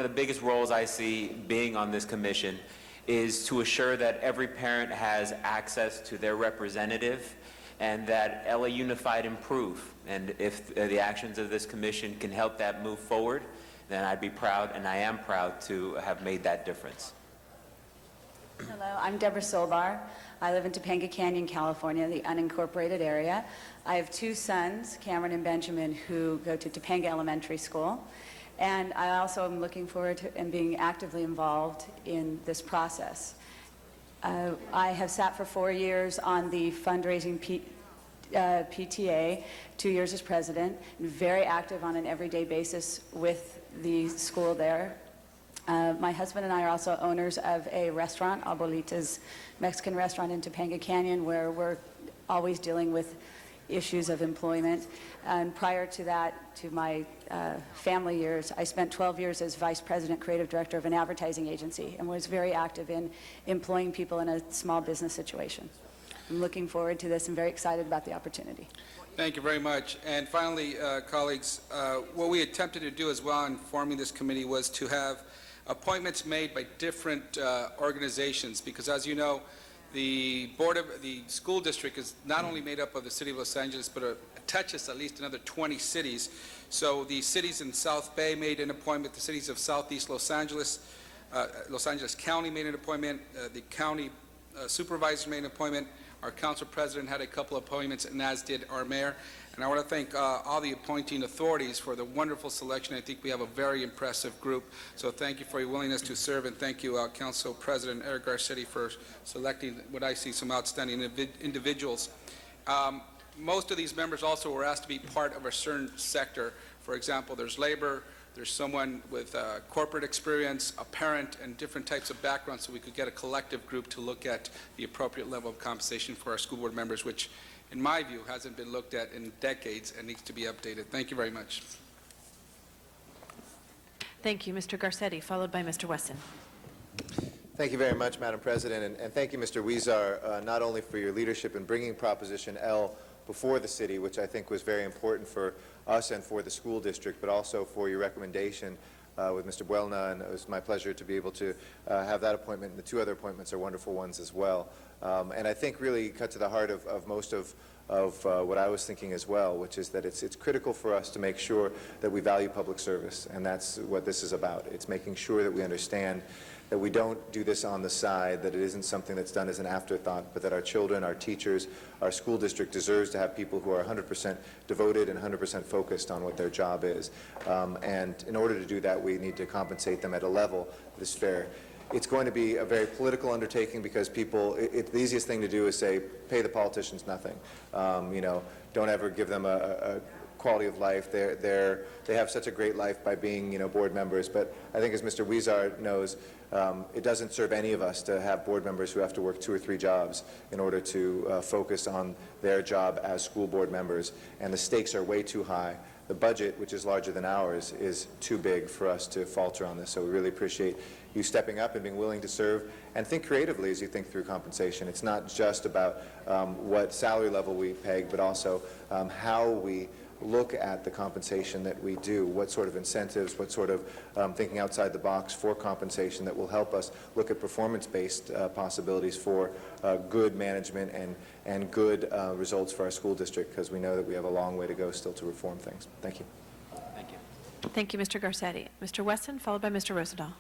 of the biggest roles I see being on this commission is to assure that every parent has access to their representative and that LA Unified improve. And if the actions of this commission can help that move forward, then I'd be proud, and I am proud, to have made that difference. Hello, I'm Deborah Solbar. I live in Topanga Canyon, California, the unincorporated area. I have 2 sons, Cameron and Benjamin, who go to Topanga Elementary School. And I also am looking forward to and being actively involved in this process. I have sat for 4 years on the fundraising PTA, 2 years as president, and very active on an everyday basis with the school there. My husband and I are also owners of a restaurant, Abuelita's Mexican restaurant in Topanga Canyon, where we're always dealing with issues of employment. And prior to that, to my family years, I spent 12 years as vice president, creative director of an advertising agency, and was very active in employing people in a small business situation. I'm looking forward to this and very excited about the opportunity. Thank you very much. And finally, colleagues, what we attempted to do as well in forming this committee was to have appointments made by different organizations, because as you know, the school district is not only made up of the city of Los Angeles, but touches at least another 20 cities. So the cities in South Bay made an appointment, the cities of Southeast Los Angeles County made an appointment, the county supervisor made an appointment, our council president had a couple of appointments, and as did our mayor. And I want to thank all the appointing authorities for the wonderful selection. I think we have a very impressive group. So thank you for your willingness to serve, and thank you, Council President Eric Garcetti, for selecting what I see some outstanding individuals. Most of these members also were asked to be part of a certain sector. For example, there's labor, there's someone with corporate experience, a parent, and different types of backgrounds, so we could get a collective group to look at the appropriate level of compensation for our school board members, which, in my view, hasn't been looked at in decades and needs to be updated. Thank you very much. Thank you, Mr. Garcetti, followed by Mr. Wesson. Thank you very much, Madam President, and thank you, Mr. Huizar, not only for your leadership in bringing Proposition L before the city, which I think was very important for us and for the school district, but also for your recommendation with Mr. Buelna, and it was my pleasure to be able to have that appointment, and the two other appointments are wonderful ones as well. And I think really cut to the heart of most of what I was thinking as well, which is that it's critical for us to make sure that we value public service, and that's what this is about. It's making sure that we understand that we don't do this on the side, that it isn't something that's done as an afterthought, but that our children, our teachers, our school district deserves to have people who are 100% devoted and 100% focused on what their job is. And in order to do that, we need to compensate them at a level that is fair. It's going to be a very political undertaking because people, the easiest thing to do is say, pay the politicians nothing. You know, don't ever give them a quality of life. They have such a great life by being, you know, board members. But I think, as Mr. Huizar knows, it doesn't serve any of us to have board members who have to work 2 or 3 jobs in order to focus on their job as school board members. And the stakes are way too high. The budget, which is larger than ours, is too big for us to falter on this. So we really appreciate you stepping up and being willing to serve, and think creatively as you think through compensation. It's not just about what salary level we peg, but also how we look at the compensation that we do, what sort of incentives, what sort of thinking outside the box for compensation that will help us look at performance-based possibilities for good management and good results for our school district, because we know that we have a long way to go still to reform things. Thank you. Thank you. Thank you, Mr. Garcetti. Mr. Wesson, followed by Mr. Rosendahl.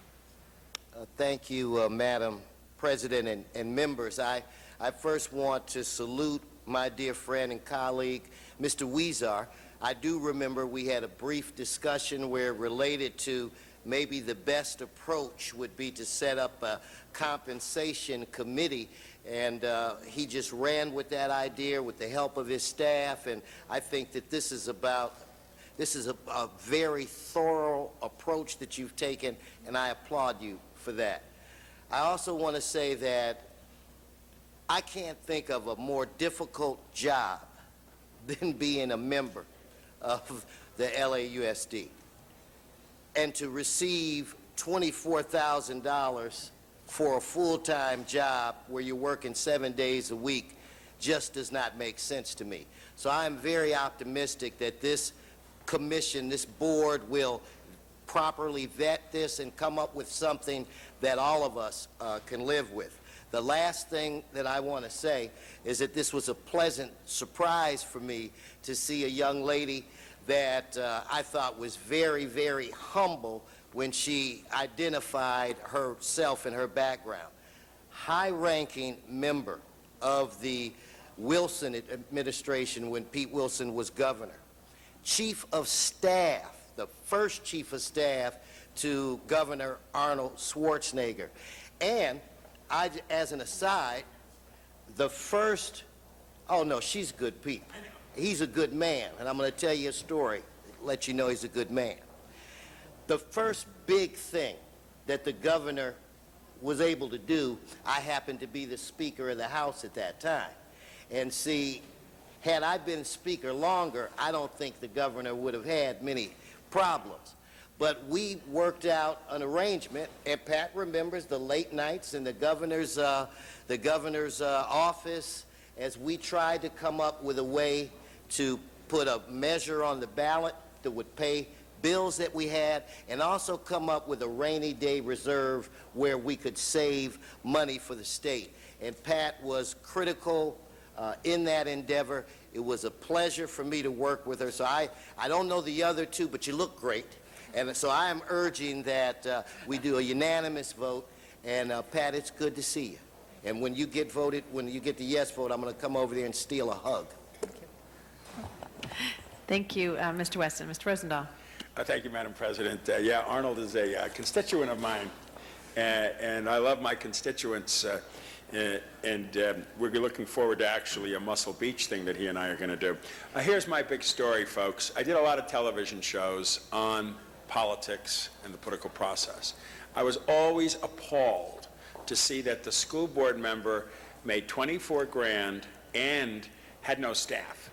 Thank you, Madam President and members. I first want to salute my dear friend and colleague, Mr. Huizar. I do remember we had a brief discussion where related to maybe the best approach would be to set up a compensation committee, and he just ran with that idea with the help of his staff, and I think that this is a very thorough approach that you've taken, and I applaud you for that. I also want to say that I can't think of a more difficult job than being a member of the LAUSD. And to receive $24,000 for a full-time job where you're working 7 days a week just does not make sense to me. So I'm very optimistic that this commission, this board, will properly vet this and come up with something that all of us can live with. The last thing that I want to say is that this was a pleasant surprise for me to see a young lady that I thought was very, very humble when she identified herself and her background. High-ranking member of the Wilson administration when Pete Wilson was governor. Chief of staff, the first chief of staff to Governor Arnold Schwarzenegger. And as an aside, the first, oh no, she's good people. He's a good man, and I'm going to tell you a story, let you know he's a good man. The first big thing that the governor was able to do, I happened to be the Speaker of the House at that time. And see, had I been Speaker longer, I don't think the governor would have had many problems. But we worked out an arrangement, and Pat remembers the late nights in the governor's office, as we tried to come up with a way to put a measure on the ballot that would pay bills that we had, and also come up with a rainy day reserve where we could save money for the state. And Pat was critical in that endeavor. It was a pleasure for me to work with her. So I don't know the other two, but you look great. And so I am urging that we do a unanimous vote. And Pat, it's good to see you. And when you get voted, when you get the yes vote, I'm going to come over there and steal a hug. Thank you, Mr. Weston. Mr. Rosendahl. Thank you, Madam President. Yeah, Arnold is a constituent of mine, and I love my constituents, and we're looking forward to actually a Muscle Beach thing that he and I are going to do. Here's my big story, folks. I did a lot of television shows on politics and the political process. I was always appalled to see that the school board member made 24 grand and had no staff,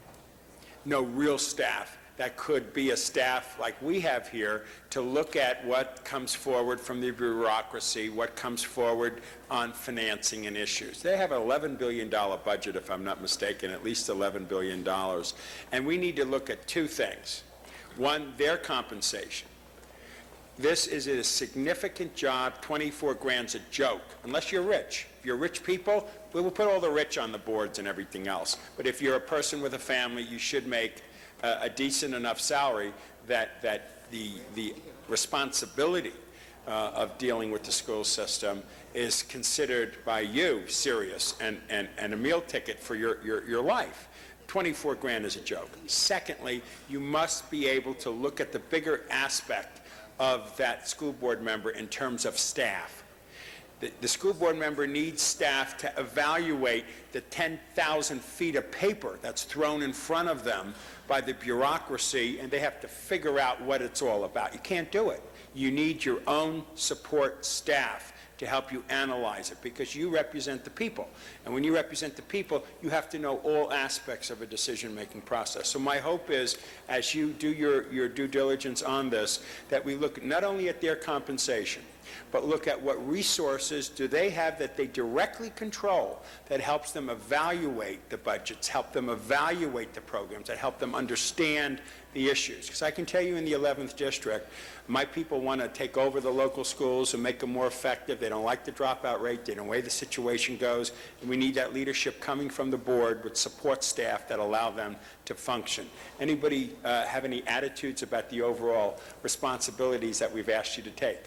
no real staff that could be a staff like we have here to look at what comes forward from the bureaucracy, what comes forward on financing and issues. They have an $11 billion budget, if I'm not mistaken, at least $11 billion. And we need to look at two things. One, their compensation. This is a significant job. 24 grand's a joke, unless you're rich. If you're rich people, we will put all the rich on the boards and everything else. But if you're a person with a family, you should make a decent enough salary that the responsibility of dealing with the school system is considered by you serious and a meal ticket for your life. 24 grand is a joke. Secondly, you must be able to look at the bigger aspect of that school board member in terms of staff. The school board member needs staff to evaluate the 10,000 feet of paper that's thrown in front of them by the bureaucracy, and they have to figure out what it's all about. You can't do it. You need your own support staff to help you analyze it, because you represent the people. And when you represent the people, you have to know all aspects of a decision-making process. So my hope is, as you do your due diligence on this, that we look not only at their compensation, but look at what resources do they have that they directly control that helps them evaluate the budgets, help them evaluate the programs, that help them understand the issues. Because I can tell you in the 11th District, my people want to take over the local schools and make them more effective. They don't like the dropout rate. They don't know the way the situation goes. And we need that leadership coming from the board with support staff that allow them to function. Anybody have any attitudes about the overall responsibilities that we've asked you to take?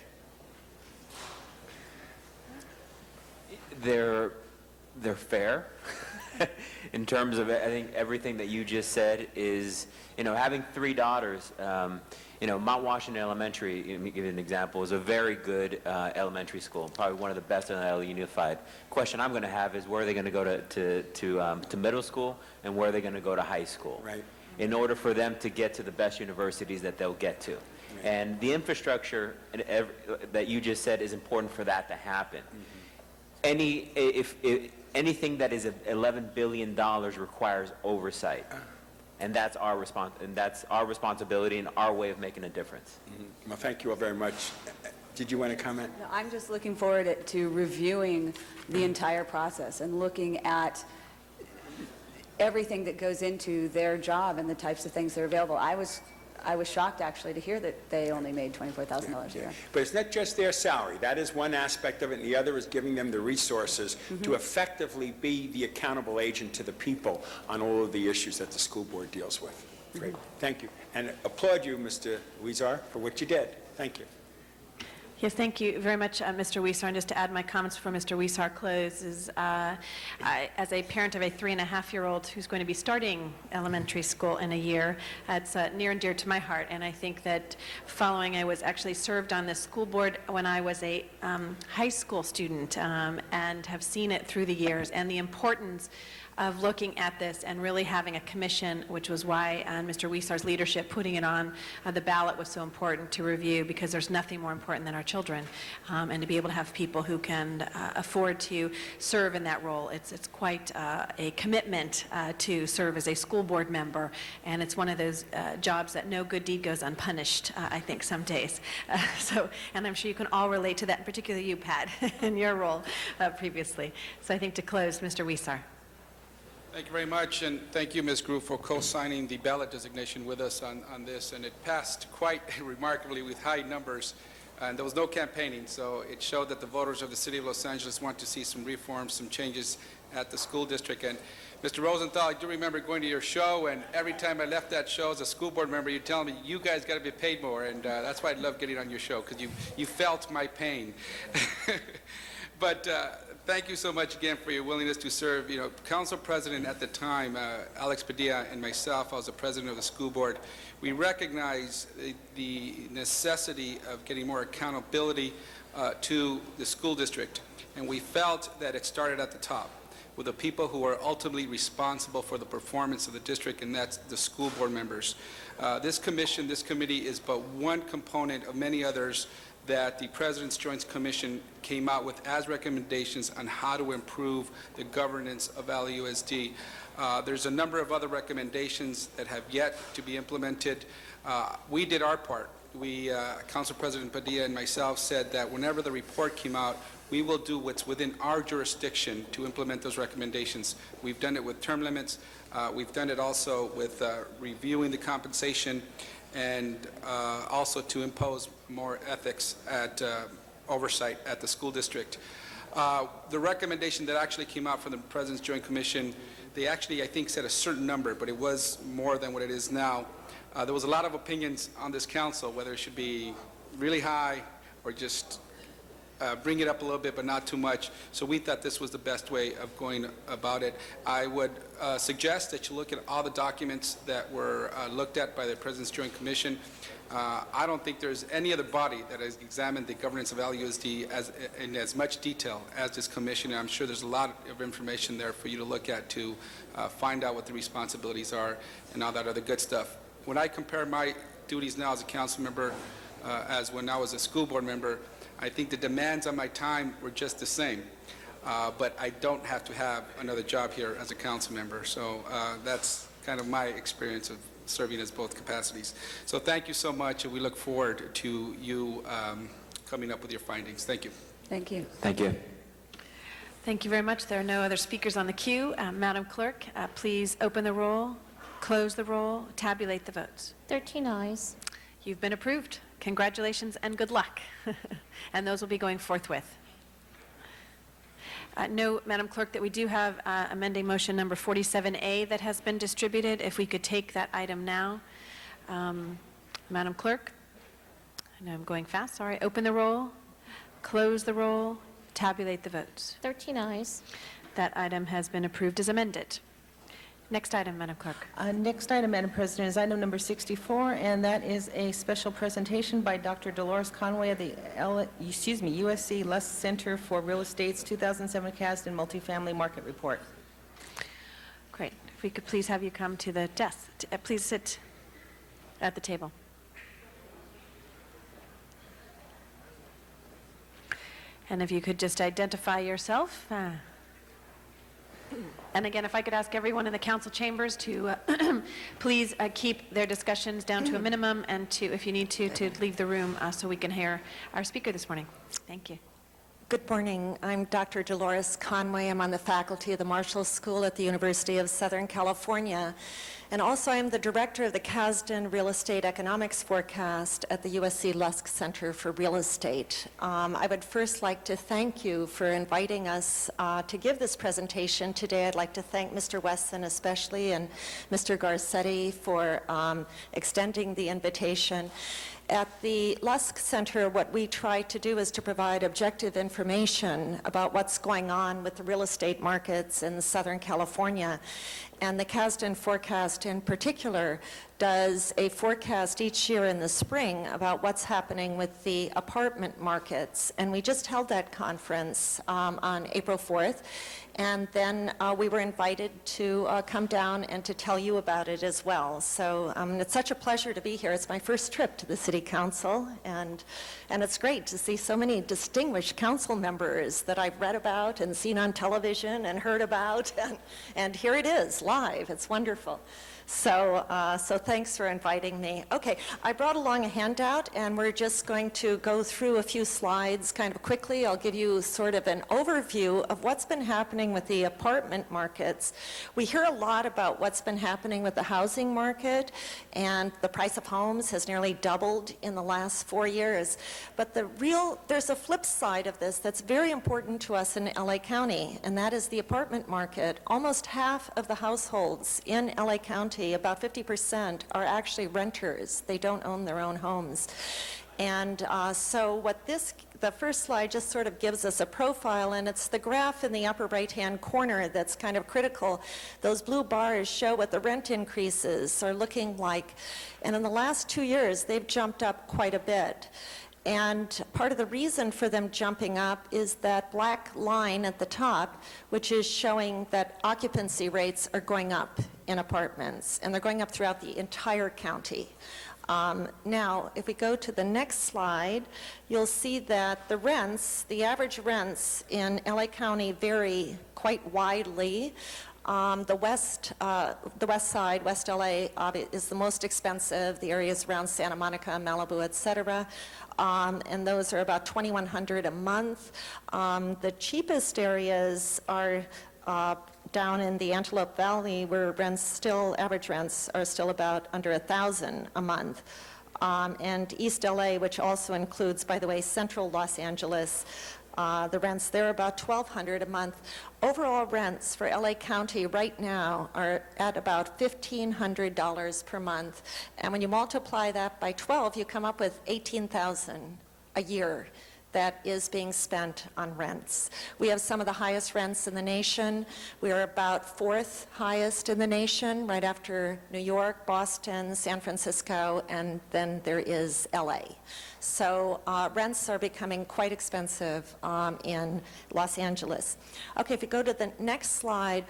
They're fair. In terms of, I think everything that you just said is, having 3 daughters, Mount Washington Elementary, let me give you an example, is a very good elementary school, probably one of the best in LA Unified. Question I'm going to have is where are they going to go to middle school, and where are they going to go to high school? Right. In order for them to get to the best universities that they'll get to. Right. And the infrastructure that you just said is important for that to happen. Mm-hmm. Anything that is $11 billion requires oversight, and that's our responsibility and our way of making a difference. Mm-hmm. Well, thank you all very much. Did you want to comment? No, I'm just looking forward to reviewing the entire process and looking at everything that goes into their job and the types of things that are available. I was shocked, actually, to hear that they only made $24,000 a year. But it's not just their salary. That is one aspect of it, and the other is giving them the resources to effectively be the accountable agent to the people on all of the issues that the school board deals with. Great. Thank you. And applaud you, Mr. Huizar, for what you did. Thank you. Yes, thank you very much, Mr. Huizar. And just to add my comments before Mr. Huizar closes, as a parent of a 3.5-year-old who's going to be starting elementary school in a year, it's near and dear to my heart. And I think that I was actually served on this school board when I was a high school student, and have seen it through the years, and the importance of looking at this and really having a commission, which was why Mr. Huizar's leadership, putting it on the ballot was so important to review, because there's nothing more important than our children, and to be able to have people who can afford to serve in that role. It's quite a commitment to serve as a school board member, and it's one of those jobs that no good deed goes unpunished, I think, some days. And I'm sure you can all relate to that, particularly you, Pat, in your role previously. So I think to close, Mr. Huizar. Thank you very much, and thank you, Ms. Groove, for co-signing the ballot designation with us on this, and it passed quite remarkably with high numbers, and there was no campaigning, so it showed that the voters of the city of Los Angeles want to see some reforms, some changes at the school district. And Mr. Rosenthal, I do remember going to your show, and every time I left that show as a school board member, you'd tell me, you guys got to be paid more, and that's why I love getting on your show, because you felt my pain. But thank you so much again for your willingness to serve. You know, council president at the time, Alex Padilla, and myself, I was the president of the school board. We recognize the necessity of getting more accountability to the school district, and we felt that it started at the top with the people who are ultimately responsible for the performance of the district, and that's the school board members. This commission, this committee is but one component of many others that the President's Joint Commission came out with as recommendations on how to improve the governance of LAUSD. There's a number of other recommendations that have yet to be implemented. We did our part. Council President Padilla and myself said that whenever the report came out, we will do what's within our jurisdiction to implement those recommendations. We've done it with term limits. We've done it also with reviewing the compensation, and also to impose more ethics at oversight at the school district. The recommendation that actually came out from the President's Joint Commission, they actually, I think, said a certain number, but it was more than what it is now. There was a lot of opinions on this council, whether it should be really high or just bring it up a little bit, but not too much. So we thought this was the best way of going about it. I would suggest that you look at all the documents that were looked at by the President's Joint Commission. I don't think there's any other body that has examined the governance of LAUSD in as much detail as this commission. And I'm sure there's a lot of information there for you to look at to find out what the responsibilities are and all that other good stuff. When I compare my duties now as a council member as when I was a school board member, I think the demands on my time were just the same, but I don't have to have another job here as a council member. So that's kind of my experience of serving as both capacities. So thank you so much, and we look forward to you coming up with your findings. Thank you. Thank you. Thank you. Thank you very much. There are no other speakers on the queue. Madam Clerk, please open the roll, close the roll, tabulate the votes. 13 ayes. You've been approved. Congratulations and good luck. And those will be going forthwith. No, Madam Clerk, that we do have amending motion number 47A that has been distributed. If we could take that item now. Madam Clerk, I know I'm going fast, sorry. Open the roll, close the roll, tabulate the votes. 13 ayes. That item has been approved as amended. Next item, Madam Clerk. Next item, Madam President, is item number 64, and that is a special presentation by Dr. Dolores Conway of the USC Lusk Center for Real Estate's 2007 CASD and Multifamily Market Report. Great. If we could please have you come to the desk. Please sit at the table. And if you could just identify yourself. And again, if I could ask everyone in the council chambers to please keep their discussions down to a minimum, and to, if you need to leave the room so we can hear our speaker this morning. Thank you. Good morning. I'm Dr. Dolores Conway. I'm on the faculty of the Marshall School at the University of Southern California. And also I'm the director of the Kasdan Real Estate Economics Forecast at the USC Lusk Center for Real Estate. I would first like to thank you for inviting us to give this presentation today. I'd like to thank Mr. Wesson especially and Mr. Garcetti for extending the invitation. At the Lusk Center, what we try to do is to provide objective information about what's going on with the real estate markets in Southern California. And the Kasdan forecast in particular does a forecast each year in the spring about what's happening with the apartment markets. And we just held that conference on April 4th. And then we were invited to come down and to tell you about it as well. So it's such a pleasure to be here. It's my first trip to the City Council, and it's great to see so many distinguished council members that I've read about and seen on television and heard about, and here it is, live. It's wonderful. So thanks for inviting me. Okay, I brought along a handout, and we're just going to go through a few slides kind of quickly. I'll give you sort of an overview of what's been happening with the apartment markets. We hear a lot about what's been happening with the housing market, and the price of homes has nearly doubled in the last 4 years. But there's a flip side of this that's very important to us in LA County, and that is the apartment market. Almost half of the households in LA County, about 50%, are actually renters. They don't own their own homes. And so the first slide just sort of gives us a profile, and it's the graph in the upper right-hand corner that's kind of critical. Those blue bars show what the rent increases are looking like. And in the last 2 years, they've jumped up quite a bit. And part of the reason for them jumping up is that black line at the top, which is showing that occupancy rates are going up in apartments, and they're going up throughout the entire county. Now, if we go to the next slide, you'll see that the average rents in LA County vary quite widely. The west side, West LA, is the most expensive. The areas around Santa Monica, Malibu, et cetera. And those are about $2,100 a month. The cheapest areas are down in the Antelope Valley, where average rents are still about under $1,000 a month. And East LA, which also includes, by the way, Central Los Angeles, the rents there are about $1,200 a month. Overall rents for LA County right now are at about $1,500 per month. And when you multiply that by 12, you come up with $18,000 a year that is being spent on rents. We have some of the highest rents in the nation. We are about 4th highest in the nation, right after New York, Boston, San Francisco, and then there is LA. So rents are becoming quite expensive in Los Angeles. Okay, if you go to the next slide,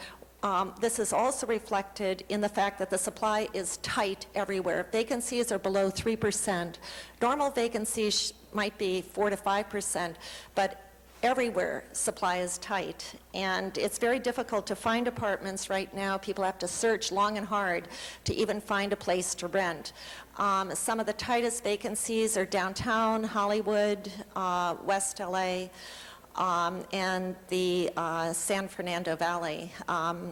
this is also reflected in the fact that the supply is tight everywhere. Vacancies are below 3%. Normal vacancies might be 4 to 5%, but everywhere supply is tight. And it's very difficult to find apartments right now. People have to search long and hard to even find a place to rent. Some of the tightest vacancies are downtown Hollywood, West LA, and the San Fernando Valley. But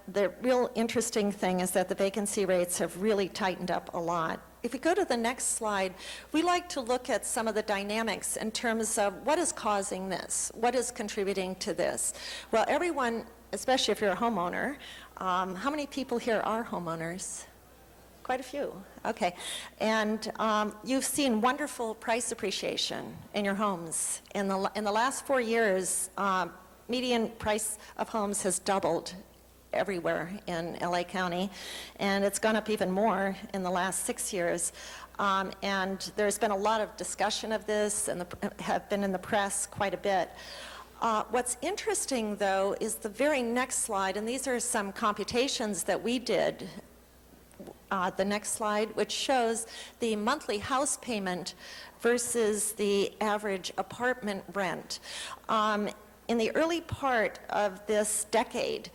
the real interesting thing is that the vacancy rates have really tightened up a lot. If we go to the next slide, we like to look at some of the dynamics in terms of what is causing this, what is contributing to this. Well, everyone, especially if you're a homeowner, how many people here are homeowners? Quite a few. Okay. And you've seen wonderful price appreciation in your homes. In the last 4 years, median price of homes has doubled everywhere in LA County, and it's gone up even more in the last 6 years. And there's been a lot of discussion of this, and have been in the press quite a bit. What's interesting, though, is the very next slide, and these are some computations that we did. The next slide, which shows the monthly house payment versus the average apartment rent. In the early part of this decade,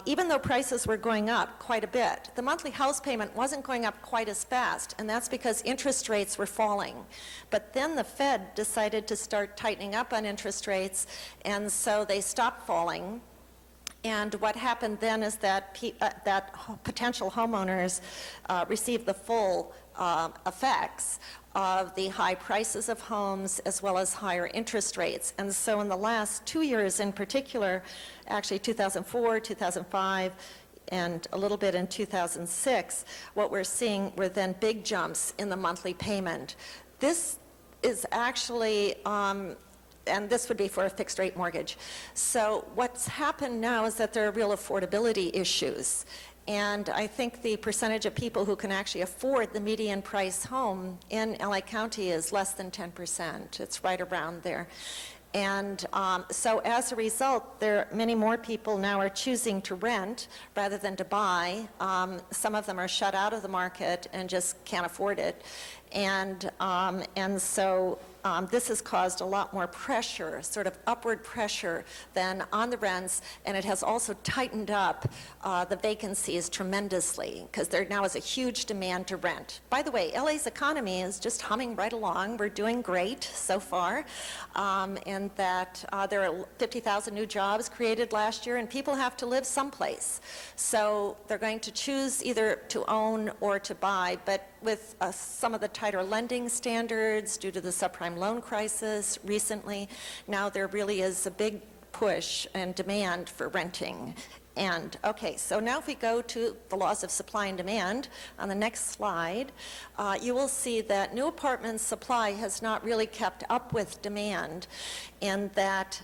even though prices were going up quite a bit, the monthly house payment wasn't going up quite as fast, and that's because interest rates were falling. But then the Fed decided to start tightening up on interest rates, and so they stopped falling. And what happened then is that potential homeowners received the full effects of the high prices of homes as well as higher interest rates. And so in the last 2 years in particular, actually 2004, 2005, and a little bit in 2006, what we're seeing were then big jumps in the monthly payment. This is actually and this would be for a fixed rate mortgage. So what's happened now is that there are real affordability issues. And I think the percentage of people who can actually afford the median price home in LA County is less than 10%. It's right around there. And so as a result, many more people now are choosing to rent rather than to buy. Some of them are shut out of the market and just can't afford it. And so this has caused a lot more pressure, sort of upward pressure than on the rents, and it has also tightened up the vacancies tremendously because there now is a huge demand to rent. By the way, LA's economy is just humming right along. We're doing great so far, and that there are 50,000 new jobs created last year, and people have to live someplace. So they're going to choose either to own or to buy, but with some of the tighter lending standards due to the subprime loan crisis recently, now there really is a big push and demand for renting. And, okay, so now if we go to the laws of supply and demand, on the next slide, you will see that new apartment supply has not really kept up with demand, in that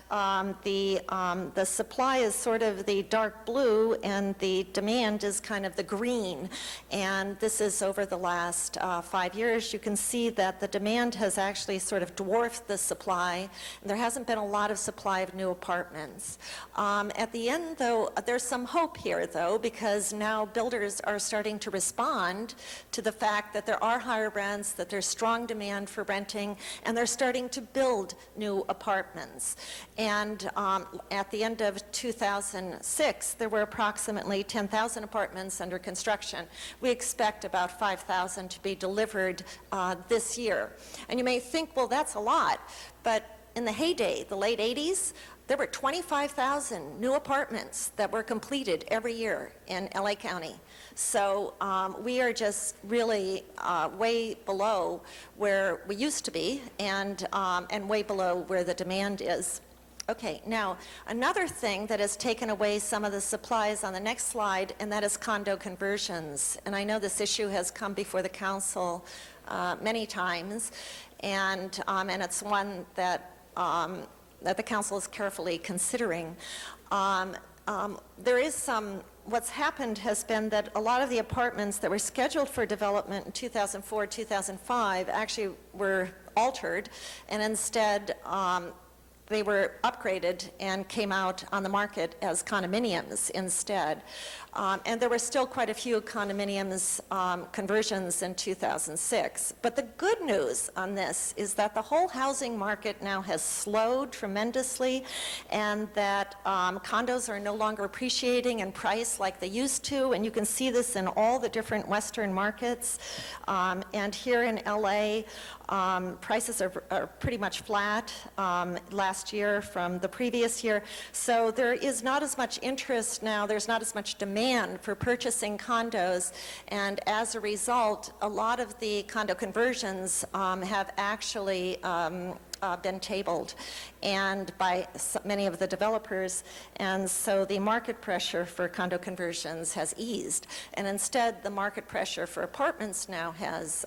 the supply is sort of the dark blue and the demand is kind of the green. And this is over the last 5 years. You can see that the demand has actually sort of dwarfed the supply. There hasn't been a lot of supply of new apartments. At the end, though, there's some hope here, though, because now builders are starting to respond to the fact that there are higher rents, that there's strong demand for renting, and they're starting to build new apartments. And at the end of 2006, there were approximately 10,000 apartments under construction. We expect about 5,000 to be delivered this year. And you may think, well, that's a lot, but in the heyday, the late 80s, there were 25,000 new apartments that were completed every year in LA County. So we are just really way below where we used to be, and way below where the demand is. Okay, now another thing that has taken away some of the supplies on the next slide, and that is condo conversions. And I know this issue has come before the council many times, and it's one that that the council is carefully considering. There is what's happened has been that a lot of the apartments that were scheduled for development in 2004, 2005 actually were altered, and instead they were upgraded and came out on the market as condominiums instead. And there were still quite a few condominiums conversions in 2006. But the good news on this is that the whole housing market now has slowed tremendously, and that condos are no longer appreciating in price like they used to, and you can see this in all the different Western markets. And here in LA, prices are pretty much flat last year from the previous year. So there is not as much interest now, there's not as much demand for purchasing condos, and as a result, a lot of the condo conversions have actually been tabled and by many of the developers, and so the market pressure for condo conversions has eased, and instead the market pressure for apartments now has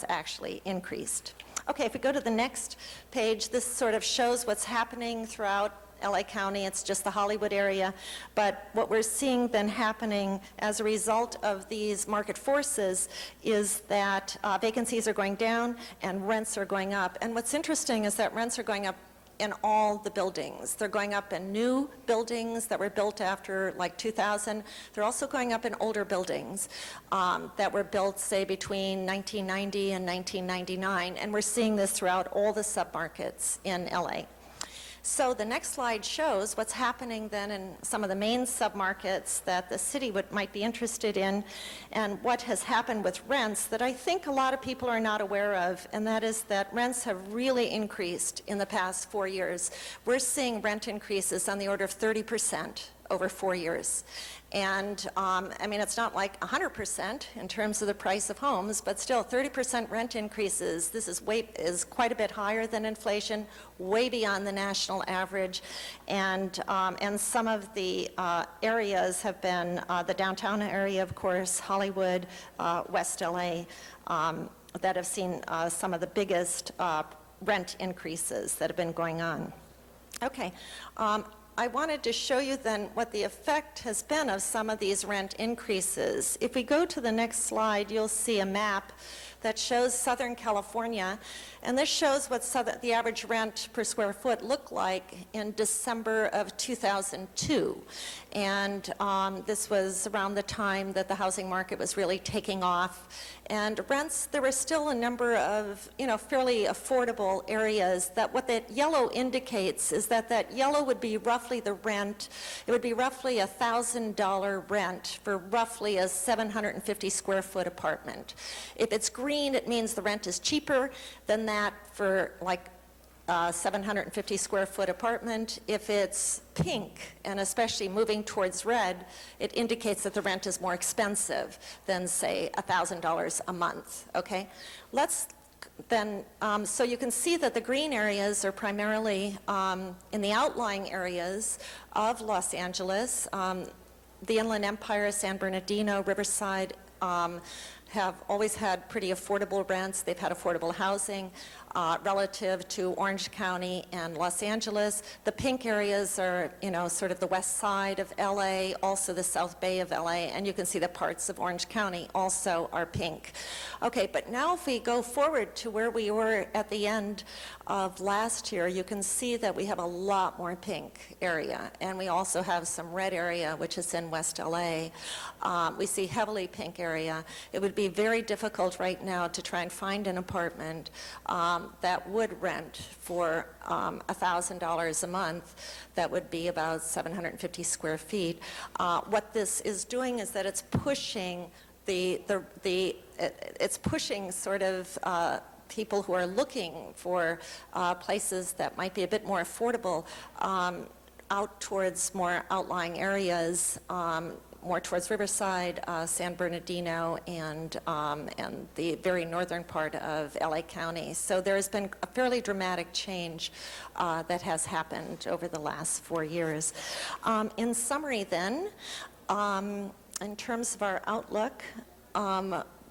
actually increased. Okay, if we go to the next page, this sort of shows what's happening throughout LA County. It's just the Hollywood area, but what we're seeing then happening as a result of these market forces is that vacancies are going down and rents are going up. And what's interesting is that rents are going up in all the buildings. They're going up in new buildings that were built after like 2000. They're also going up in older buildings that were built, say, between 1990 and 1999. And we're seeing this throughout all the submarkets in LA. So the next slide shows what's happening then in some of the main submarkets that the city might be interested in, and what has happened with rents that I think a lot of people are not aware of, and that is that rents have really increased in the past 4 years. We're seeing rent increases on the order of 30% over 4 years. And I mean, it's not like 100% in terms of the price of homes, but still 30% rent increases. This is quite a bit higher than inflation, way beyond the national average. And some of the areas have been the downtown area, of course, Hollywood, West LA, that have seen some of the biggest rent increases that have been going on. Okay. I wanted to show you then what the effect has been of some of these rent increases. If we go to the next slide, you'll see a map that shows Southern California, and this shows what the average rent per square foot looked like in December of 2002. And this was around the time that the housing market was really taking off. And rents, there were still a number of, fairly affordable areas that what that yellow indicates is that yellow would be roughly the rent. It would be roughly a $1,000 rent for roughly a 750 square foot apartment. If it's green, it means the rent is cheaper than that for like a 750 square foot apartment. If it's pink, and especially moving towards red, it indicates that the rent is more expensive than, say, $1,000 a month, okay? Let's then, so you can see that the green areas are primarily in the outlying areas of Los Angeles. The Inland Empire, San Bernardino, Riverside have always had pretty affordable rents. They've had affordable housing relative to Orange County and Los Angeles. The pink areas are, sort of the west side of LA, also the South Bay of LA, and you can see that parts of Orange County also are pink. Okay, but now if we go forward to where we were at the end of last year, you can see that we have a lot more pink area, and we also have some red area, which is in West LA. We see heavily pink area. It would be very difficult right now to try and find an apartment that would rent for $1,000 a month. That would be about 750 square feet. What this is doing is that it's pushing it's pushing sort of people who are looking for places that might be a bit more affordable out towards more outlying areas, more towards Riverside, San Bernardino, and the very northern part of LA County. So there has been a fairly dramatic change that has happened over the last 4 years. In summary then, in terms of our outlook,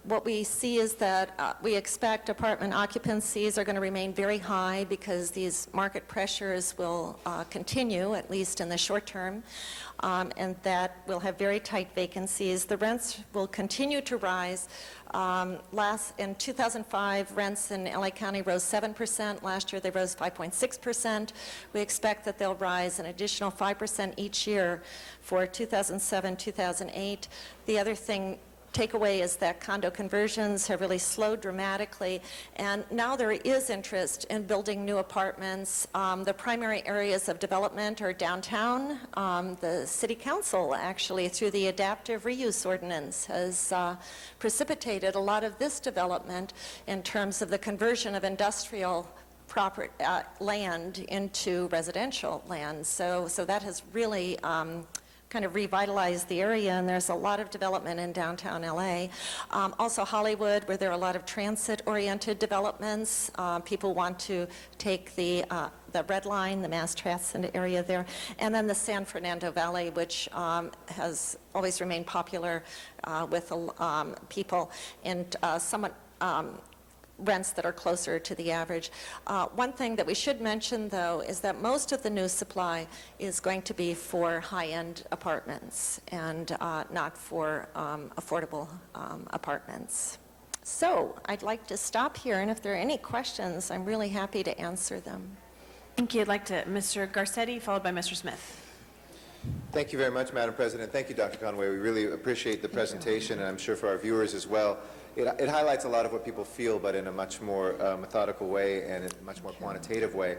what we see is that we expect apartment occupancies are going to remain very high because these market pressures will continue, at least in the short term, and that we'll have very tight vacancies. The rents will continue to rise. In 2005, rents in LA County rose 7%. Last year, they rose 5.6%. We expect that they'll rise an additional 5% each year for 2007, 2008. The other takeaway is that condo conversions have really slowed dramatically, and now there is interest in building new apartments. The primary areas of development are downtown. The City Council, actually, through the Adaptive Reuse Ordinance, has precipitated a lot of this development in terms of the conversion of industrial land into residential land. So that has really kind of revitalize the area, and there's a lot of development in downtown LA. Also Hollywood, where there are a lot of transit-oriented developments. People want to take the Red Line, the mass transit area there, and then the San Fernando Valley, which has always remained popular with people, and somewhat rents that are closer to the average. One thing that we should mention, though, is that most of the new supply is going to be for high-end apartments and not for affordable apartments. So I'd like to stop here, and if there are any questions, I'm really happy to answer them. Thank you. I'd like to, Mr. Garcetti, followed by Mr. Smith. Thank you very much, Madam President. Thank you, Dr. Conway. We really appreciate the presentation, and I'm sure for our viewers as well. It highlights a lot of what people feel, but in a much more methodical way and in a much more quantitative way.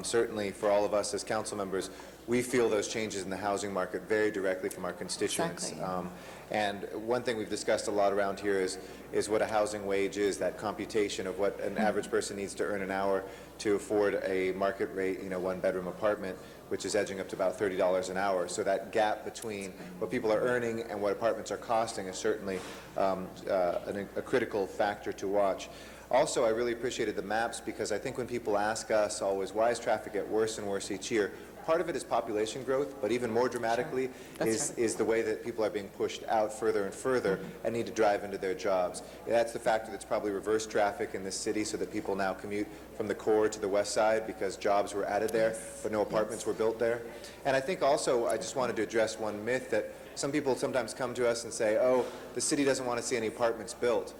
Certainly for all of us as council members, we feel those changes in the housing market very directly from our constituents. Exactly. And one thing we've discussed a lot around here is what a housing wage is, that computation of what an average person needs to earn an hour to afford a market rate, one-bedroom apartment, which is edging up to about $30 an hour. So that gap between what people are earning and what apartments are costing is certainly a critical factor to watch. Also, I really appreciated the maps because I think when people ask us always, why is traffic get worse and worse each year? Part of it is population growth, but even more dramatically is the way that people are being pushed out further and further and need to drive into their jobs. That's the factor that's probably reversed traffic in this city so that people now commute from the core to the west side because jobs were added there, but no apartments were built there. And I think also I just wanted to address one myth that some people sometimes come to us and say, oh, the city doesn't want to see any apartments built.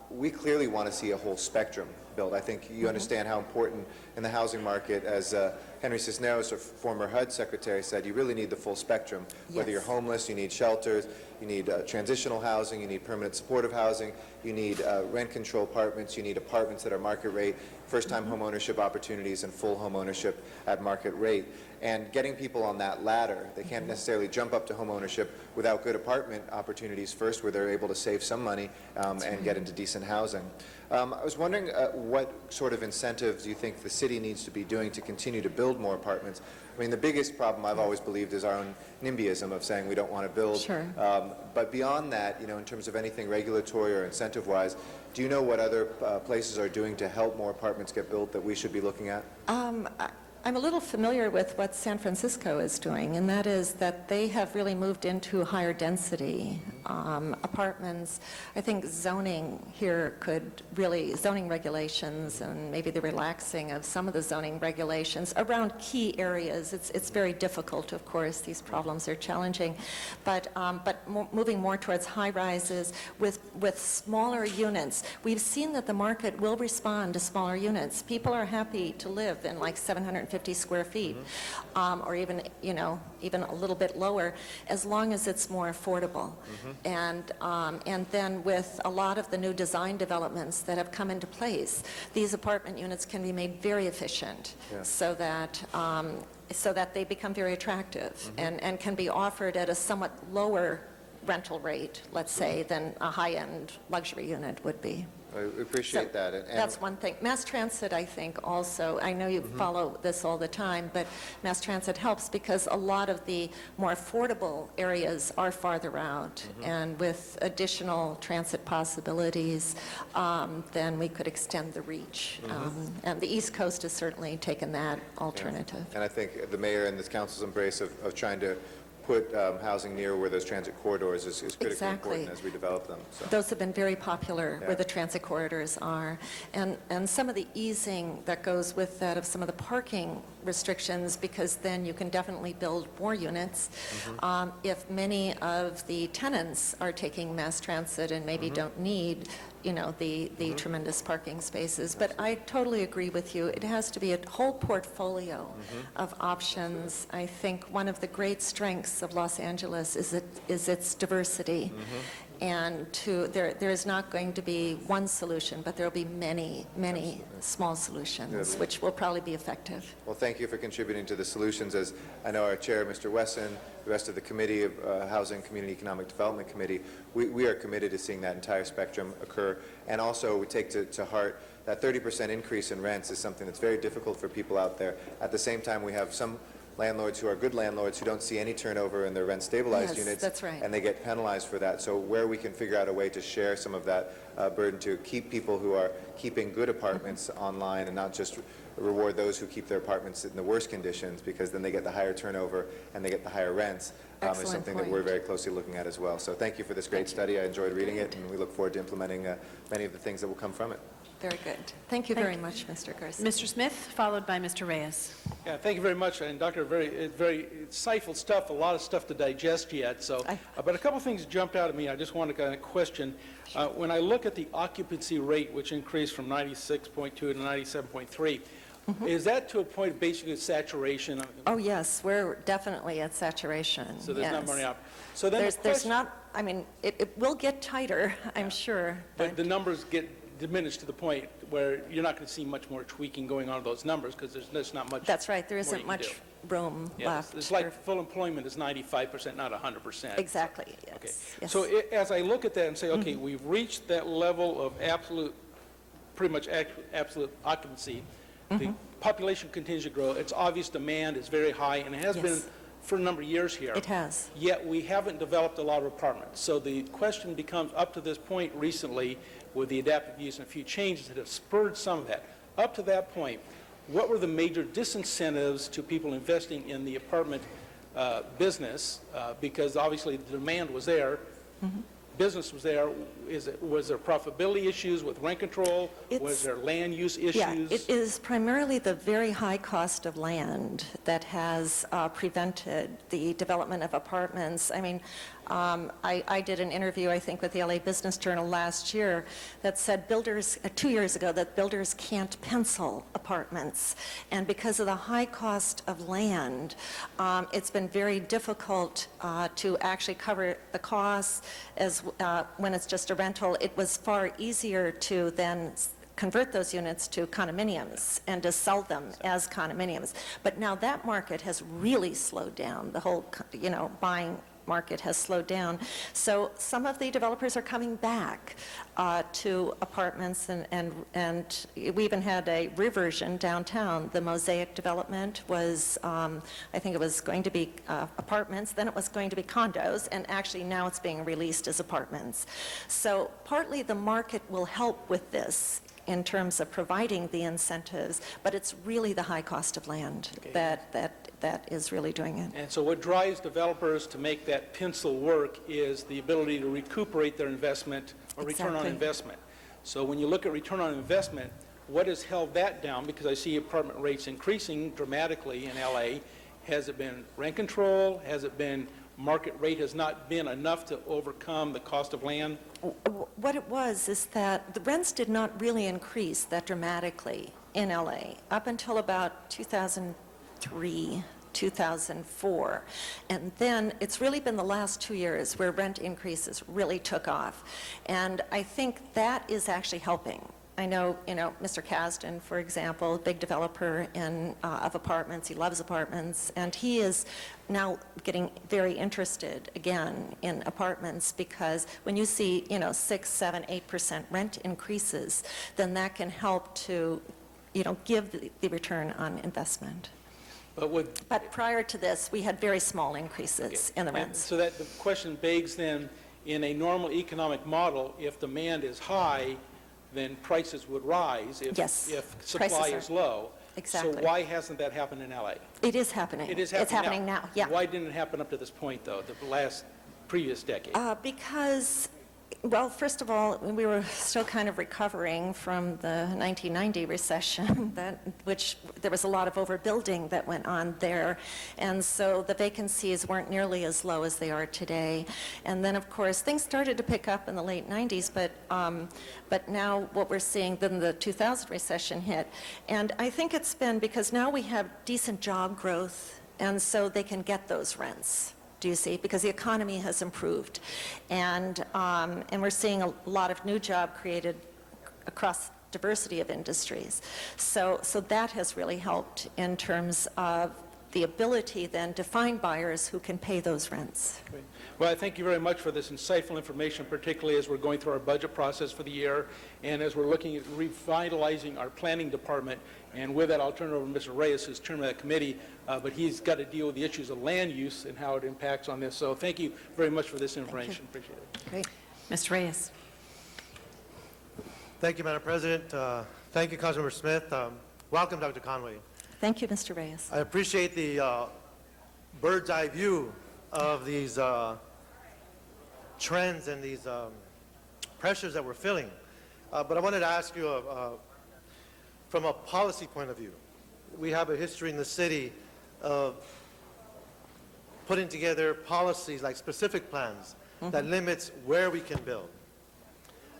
We clearly want to see a whole spectrum built. I think you understand how important in the housing market, as Henry Cisneros, our former HUD secretary, said, you really need the full spectrum. Whether you're homeless, you need shelters, you need transitional housing, you need permanent supportive housing, you need rent control apartments, you need apartments that are market rate, first-time home ownership opportunities, and full home ownership at market rate. And getting people on that ladder, they can't necessarily jump up to home ownership without good apartment opportunities first, where they're able to save some money and get into decent housing. I was wondering what sort of incentives you think the city needs to be doing to continue to build more apartments. I mean, the biggest problem I've always believed is our own NIMBYism of saying we don't want to build. Sure. But beyond that, you know, in terms of anything regulatory or incentive-wise, do you know what other places are doing to help more apartments get built that we should be looking at? I'm a little familiar with what San Francisco is doing, and that is that they have really moved into higher density apartments. I think zoning here could really, zoning regulations and maybe the relaxing of some of the zoning regulations around key areas. It's very difficult, of course. These problems are challenging, but moving more towards high rises with smaller units. We've seen that the market will respond to smaller units. People are happy to live in like 750 square feet, or even, you know, even a little bit lower, as long as it's more affordable. And then with a lot of the new design developments that have come into place, these apartment units can be made very efficient, so that they become very attractive and can be offered at a somewhat lower rental rate, let's say, than a high-end luxury unit would be. I appreciate that. And that's one thing. Mass transit, I think, also, I know you follow this all the time, but mass transit helps because a lot of the more affordable areas are farther out, and with additional transit possibilities, then we could extend the reach. And the East Coast has certainly taken that alternative. And I think the mayor and this council's embrace of trying to put housing near where those transit corridors is critically important as we develop them. So. Those have been very popular where the transit corridors are. And some of the easing that goes with that of some of the parking restrictions, because then you can definitely build more units. If many of the tenants are taking mass transit and maybe don't need, you know, the tremendous parking spaces. But I totally agree with you. It has to be a whole portfolio of options. I think one of the great strengths of Los Angeles is its diversity. And there is not going to be one solution, but there will be many, many small solutions, which will probably be effective. Well, thank you for contributing to the solutions. As I know our chair, Mr. Wesson, the rest of the Committee of Housing Community Economic Development Committee, we are committed to seeing that entire spectrum occur. And also we take to heart that 30% increase in rents is something that's very difficult for people out there. At the same time, we have some landlords who are good landlords who don't see any turnover in their rent-stabilized units, that's right. and they get penalized for that. So where we can figure out a way to share some of that burden to keep people who are keeping good apartments online and not just reward those who keep their apartments in the worst conditions, because then they get the higher turnover and they get the higher rents, is something that we're very closely looking at as well. So thank you for this great study. I enjoyed reading it, and we look forward to implementing many of the things that will come from it. Very good. Thank you very much, Mr. Garcia. Mr. Smith, followed by Mr. Reyes. Yeah, thank you very much. And Dr., very insightful stuff, a lot of stuff to digest yet. So, but a couple things jumped out at me. I just want to kind of question. When I look at the occupancy rate, which increased from 96.2 to 97.3, is that to a point of basically saturation? Oh, yes, we're definitely at saturation. So there's not money out. So then there's not, I mean, it will get tighter, I'm sure. But the numbers get diminished to the point where you're not going to see much more tweaking going on in those numbers, because there's not much. That's right. There isn't much room left. It's like full employment is 95%, not 100%. Exactly. Yes. Okay. Yes. So as I look at that and say, okay, we've reached that level of pretty much absolute occupancy. The population continues to grow. It's obvious demand is very high, and it has been for a number of years here. It has. Yet we haven't developed a lot of apartments. So the question becomes, up to this point recently, with the adaptive use and a few changes that have spurred some of that, up to that point, what were the major disincentives to people investing in the apartment business? Because obviously the demand was there. business was there, was there profitability issues with rent control? Was there land use issues? Yeah, it is primarily the very high cost of land that has prevented the development of apartments. I mean, I did an interview, I think, with the LA Business Journal last year that said builders, 2 years ago, that builders can't pencil apartments. And because of the high cost of land, it's been very difficult to actually cover the costs as when it's just a rental. It was far easier to then convert those units to condominiums and to sell them as condominiums. But now that market has really slowed down. The whole, buying market has slowed down. So some of the developers are coming back to apartments, and we even had a reversion downtown. The Mosaic development was, I think it was going to be apartments, then it was going to be condos, and actually now it's being released as apartments. So partly the market will help with this in terms of providing the incentives, but it's really the high cost of land that is really doing it. And so what drives developers to make that pencil work is the ability to recuperate their investment or return on investment. So when you look at return on investment, what has held that down? Because I see apartment rates increasing dramatically in LA. Has it been rent control? Has it been market rate has not been enough to overcome the cost of land? What it was is that the rents did not really increase that dramatically in LA up until about 2003, 2004. And then it's really been the last 2 years where rent increases really took off. And I think that is actually helping. I know, Mr. Kasdan, for example, big developer of apartments. He loves apartments, and he is now getting very interested again in apartments because when you see, 6, 7, 8% rent increases, then that can help to, give the return on investment. But prior to this, we had very small increases in the rents. So that the question begs then, in a normal economic model, if demand is high, then prices would rise if supply is low. Exactly. So why hasn't that happened in LA? It is happening. It is It's happening now. Yeah. Why didn't it happen up to this point, though, the previous decade? Because, well, first of all, we were still kind of recovering from the 1990 recession, which there was a lot of overbuilding that went on there, and so the vacancies weren't nearly as low as they are today. And then, of course, things started to pick up in the late 90s, but now what we're seeing, then the 2000 recession hit. And I think it's been because now we have decent job growth, and so they can get those rents. Do you see? Because the economy has improved, and we're seeing a lot of new job created across diversity of industries. So that has really helped in terms of the ability then to find buyers who can pay those rents. Great. Well, I thank you very much for this insightful information, particularly as we're going through our budget process for the year and as we're looking at revitalizing our planning department. And with that, I'll turn it over to Mr. Reyes, who's chairman of that committee, but he's got to deal with the issues of land use and how it impacts on this. So thank you very much for this information. Appreciate it. Great. Mr. Reyes. Thank you, Madam President. Thank you, Councilmember Smith. Welcome, Dr. Conway. Thank you, Mr. Reyes. I appreciate the bird's eye view of these trends and these pressures that we're feeling. But I wanted to ask you, from a policy point of view, we have a history in the city of putting together policies like specific plans that limits where we can build.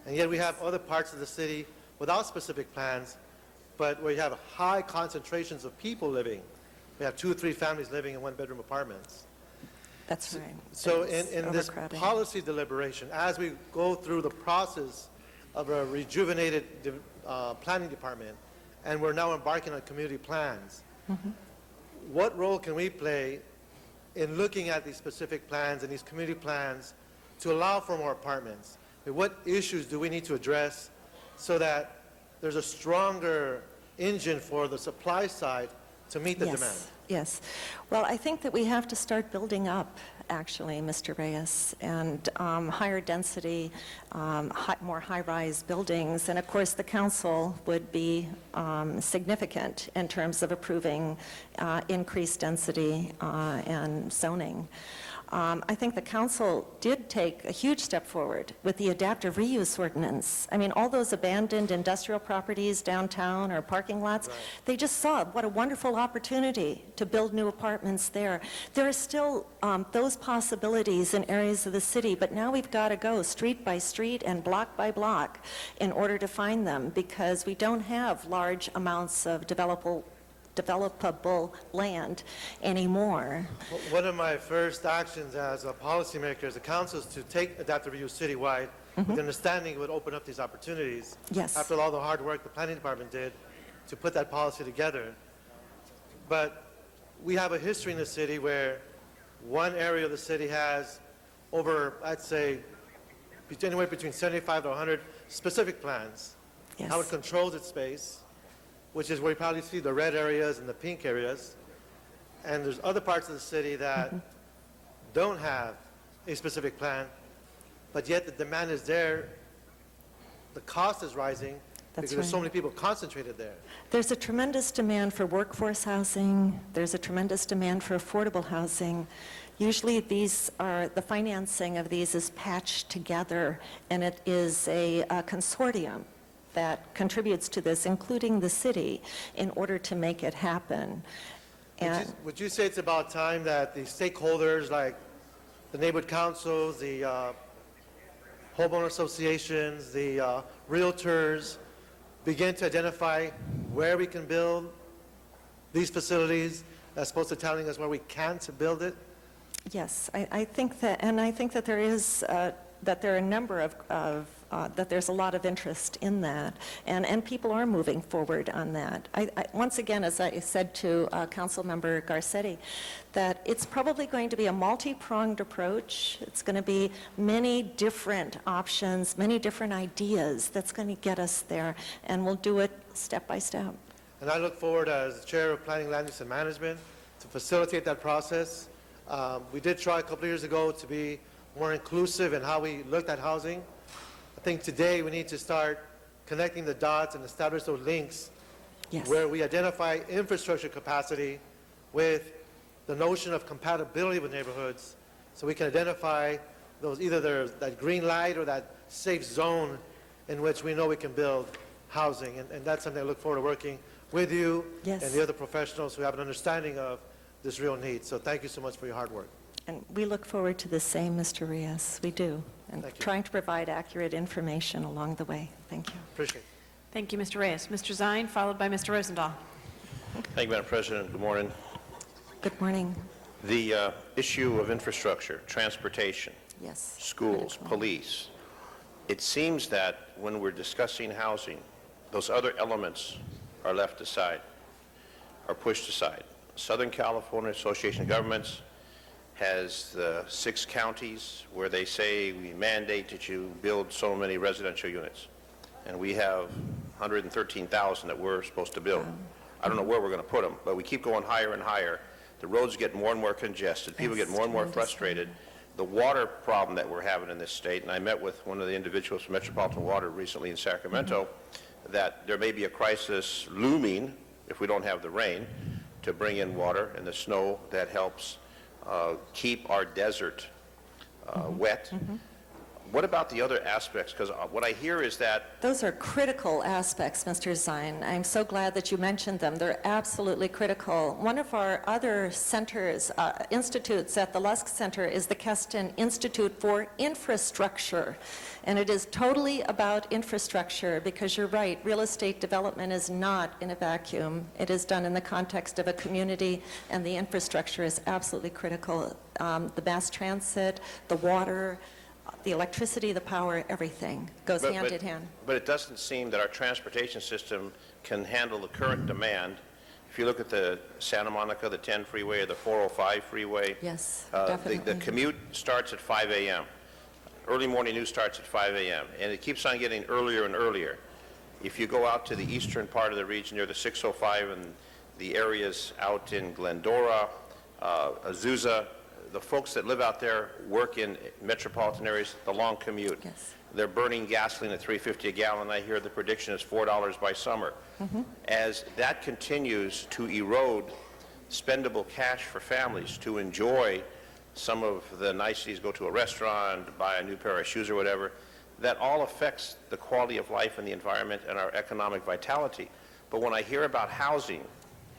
And yet we have other parts of the city without specific plans, but where you have high concentrations of people living. We have 2 or 3 families living in one-bedroom apartments. That's right. So in this policy deliberation, as we go through the process of a rejuvenated planning department, and we're now embarking on community plans, what role can we play in looking at these specific plans and these community plans to allow for more apartments? What issues do we need to address so that there's a stronger engine for the supply side to meet the demand? Yes. Well, I think that we have to start building up, actually, Mr. Reyes, and higher density, more high-rise buildings. And of course, the council would be significant in terms of approving increased density and zoning. I think the council did take a huge step forward with the adaptive reuse ordinance. I mean, all those abandoned industrial properties downtown or parking lots, they just saw what a wonderful opportunity to build new apartments there. There are still those possibilities in areas of the city, but now we've got to go street by street and block by block in order to find them, because we don't have large amounts of developable land anymore. One of my first actions as a policymaker, as a council, is to take adaptive reuse citywide with the understanding it would open up these opportunities. Yes. After all the hard work the planning department did to put that policy together. But we have a history in the city where one area of the city has over, I'd say, anywhere between 75 to 100 specific plans. Yes. How it controls its space, which is where you probably see the red areas and the pink areas. And there's other parts of the city that don't have a specific plan, but yet the demand is there. The cost is rising because there's so many people concentrated there. There's a tremendous demand for workforce housing. There's a tremendous demand for affordable housing. Usually the financing of these is patched together, and it is a consortium that contributes to this, including the city, in order to make it happen. And Would you say it's about time that the stakeholders, like the neighborhood councils, the homeowner associations, the realtors, begin to identify where we can build these facilities, as opposed to telling us where we can't build it? yes, I think that, and I think that there is, that there are a number of that there's a lot of interest in that, and people are moving forward on that. Once again, as I said to Councilmember Garcetti, that it's probably going to be a multi-pronged approach. It's going to be many different options, many different ideas that's going to get us there, and we'll do it step by step. And I look forward, as Chair of Planning, Land Use, and Management, to facilitate that process. We did try a couple of years ago to be more inclusive in how we looked at housing. I think today we need to start connecting the dots and establish those links where we identify infrastructure capacity with the notion of compatibility with neighborhoods, so we can identify those, either there's that green light or that safe zone in which we know we can build housing. And that's something I look forward to working with you and the other professionals who have an understanding of this real need. So thank you so much for your hard work. And we look forward to the same, Mr. Rios. We do. And trying to provide accurate information along the way. Thank you. Appreciate it. Thank you, Mr. Reyes. Mr. Zine, followed by Mr. Rosendahl. Thank you, Madam President. Good morning. Good morning. The issue of infrastructure, transportation, Yes. schools, police, it seems that when we're discussing housing, those other elements are left aside, are pushed aside. Southern California Association of Governments has the 6 counties where they say we mandate that you build so many residential units. And we have 113,000 that we're supposed to build. I don't know where we're going to put them, but we keep going higher and higher. The roads get more and more congested. People get more and more frustrated. The water problem that we're having in this state, and I met with one of the individuals from Metropolitan Water recently in Sacramento, that there may be a crisis looming if we don't have the rain to bring in water and the snow that helps keep our desert wet. What about the other aspects? Because what I hear is that Those are critical aspects, Mr. Zine. I'm so glad that you mentioned them. They're absolutely critical. One of our other centers, institutes at the Lusk Center is the Keston Institute for Infrastructure. And it is totally about infrastructure, because you're right, real estate development is not in a vacuum. It is done in the context of a community, and the infrastructure is absolutely critical. The mass transit, the water, the electricity, the power, everything goes hand in hand. But it doesn't seem that our transportation system can handle the current demand. If you look at the Santa Monica, the 10 freeway, or the 405 freeway, Yes, the definitely. commute starts at 5 a.m. Early morning news starts at 5 a.m., and it keeps on getting earlier and earlier. If you go out to the eastern part of the region near the 605 and the areas out in Glendora, Azusa, the folks that live out there work in metropolitan areas, the long commute. Yes. They're burning gasoline at $3.50 a gallon. I hear the prediction is $4 by summer. As that continues to erode spendable cash for families to enjoy some of the niceties, go to a restaurant, buy a new pair of shoes or whatever, that all affects the quality of life and the environment and our economic vitality. But when I hear about housing,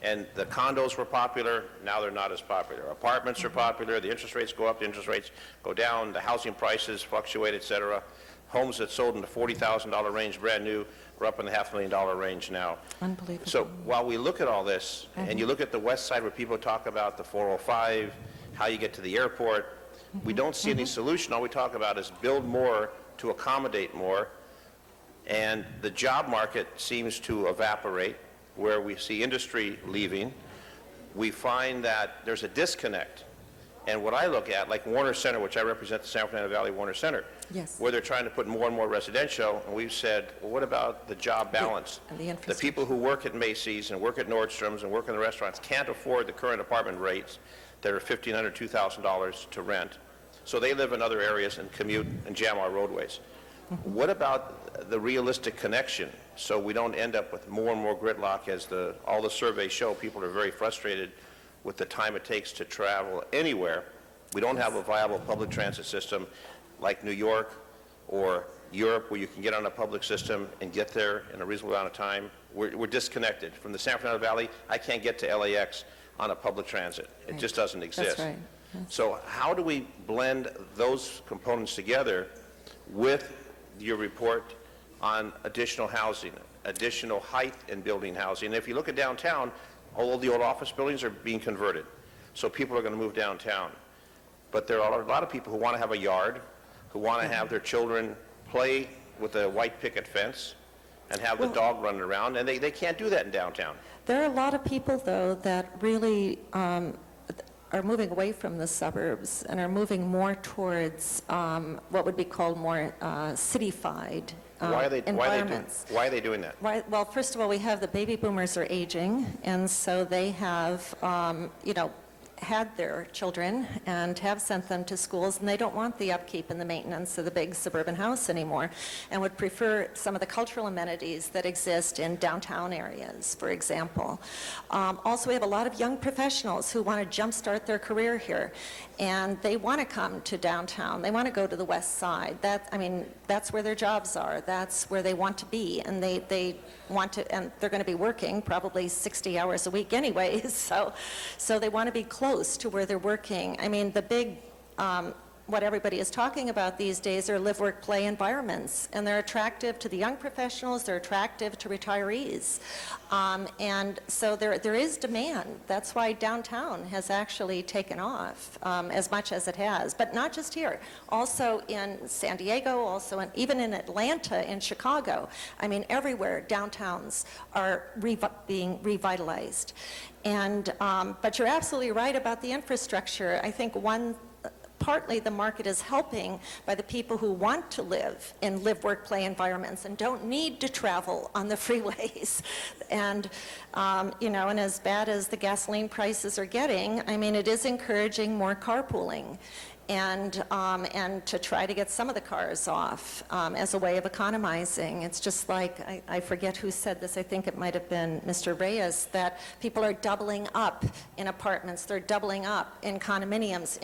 and the condos were popular, now they're not as popular. Apartments are popular, the interest rates go up, the interest rates go down, the housing prices fluctuate, et cetera. Homes that sold in the $40,000 range brand new are up in the $500,000 range now. Unbelievable. So while we look at all this, and you look at the west side where people talk about the 405, how you get to the airport, we don't see any solution. All we talk about is build more to accommodate more, and the job market seems to evaporate, where we see industry leaving. We find that there's a disconnect. And what I look at, like Warner Center, which I represent the San Fernando Valley Warner Center, Yes. where they're trying to put more and more residential, and we've said, well, what about the job balance? And the The infrastructure. people who work at Macy's and work at Nordstrom's and work in the restaurants can't afford the current apartment rates that are $1,500, $2,000 to rent. So they live in other areas and commute and jam our roadways. What about the realistic connection, so we don't end up with more and more gridlock? As all the surveys show, people are very frustrated with the time it takes to travel anywhere. We don't have a viable public transit system like New York or Europe, where you can get on a public system and get there in a reasonable amount of time. We're disconnected. From the San Fernando Valley, I can't get to LAX on a public transit. It just doesn't exist. That's right. So how do we blend those components together with your report on additional housing, additional height in building housing? And if you look at downtown, all the old office buildings are being converted. So people are going to move downtown. But there are a lot of people who want to have a yard, who want to have their children play with a white picket fence and have the dog running around, and they can't do that in downtown. There are a lot of people, though, that really are moving away from the suburbs and are moving more towards what would be called more city-fied environments. Why are they doing that? Right. Well, first of all, we have the baby boomers are aging, and so they have, had their children and have sent them to schools, and they don't want the upkeep and the maintenance of the big suburban house anymore, and would prefer some of the cultural amenities that exist in downtown areas, for example. Also, we have a lot of young professionals who want to jumpstart their career here, and they want to come to downtown. They want to go to the west side. That's where their jobs are. That's where they want to be, and they want to, and they're going to be working probably 60 hours a week anyways, so they want to be close to where they're working. I mean, the big, what everybody is talking about these days are live, work, play environments, and they're attractive to the young professionals, they're attractive to retirees. And so there is demand. That's why downtown has actually taken off as much as it has, but not just here. Also in San Diego, also even in Atlanta, in Chicago. I mean, everywhere downtowns are being revitalized. And, but you're absolutely right about the infrastructure. I think partly the market is helping by the people who want to live in live, work, play environments and don't need to travel on the freeways. And, and as bad as the gasoline prices are getting, I mean, it is encouraging more carpooling and to try to get some of the cars off as a way of economizing. It's just like, I forget who said this, I think it might have been Mr. Reyes, that people are doubling up in apartments, they're doubling up in condominiums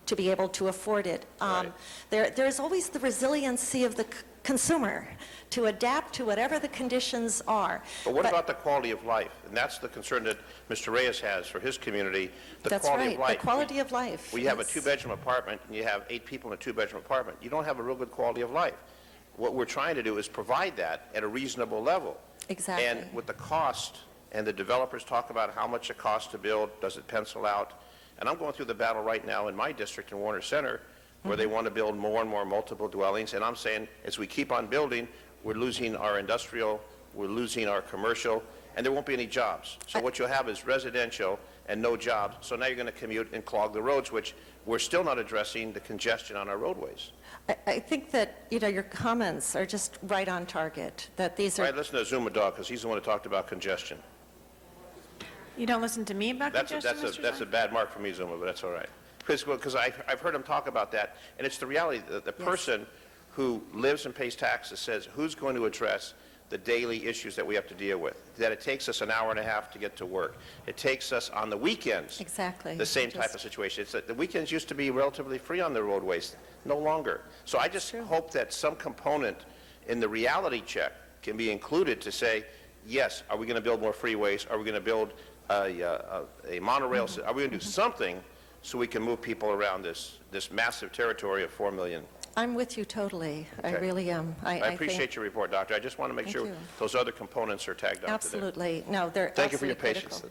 to be able to afford it. Right. There's always the resiliency of the consumer to adapt to whatever the conditions are. But what about the quality of life? And that's the concern that Mr. Reyes has for his community, the That's quality right, of life. the quality of life. We have a yes. two-bedroom apartment, and you have 8 people in a two-bedroom apartment. You don't have a real good quality of life. What we're trying to do is provide that at a reasonable level. Exactly. And with the cost, and the developers talk about how much it costs to build, does it pencil out? And I'm going through the battle right now in my district in Warner Center, where they want to build more and more multiple dwellings. And I'm saying, as we keep on building, we're losing our industrial, we're losing our commercial, and there won't be any jobs. So what you'll have is residential and no jobs. So now you're going to commute and clog the roads, which we're still not addressing the congestion on our roadways. I think that, your comments are just right on target, that these are... Right, listen to Zuma Dog, because he's the one who talked about congestion. You don't listen to me about congestion, Mr. That's a bad mark for me, Zuma, but that's all right. Because I've heard him talk about that, and it's the reality. The person who lives and pays taxes says, who's going to address the daily issues that we have to deal with, that it takes us an hour and a half to get to work. It takes us on the weekends Exactly. the same type of situation. It's that the weekends used to be relatively free on the roadways, no longer. So I just hope that some component in the reality check can be included to say, yes, are we going to build more freeways? Are we going to build a monorail? Are we going to do something so we can move people around this massive territory of 4 million? I'm with you totally. I Okay. really am. I think- appreciate your report, Doctor. I just want to make Thank sure you. those other components are tagged on to there. Absolutely. No, they're Thank you for your absolutely patience.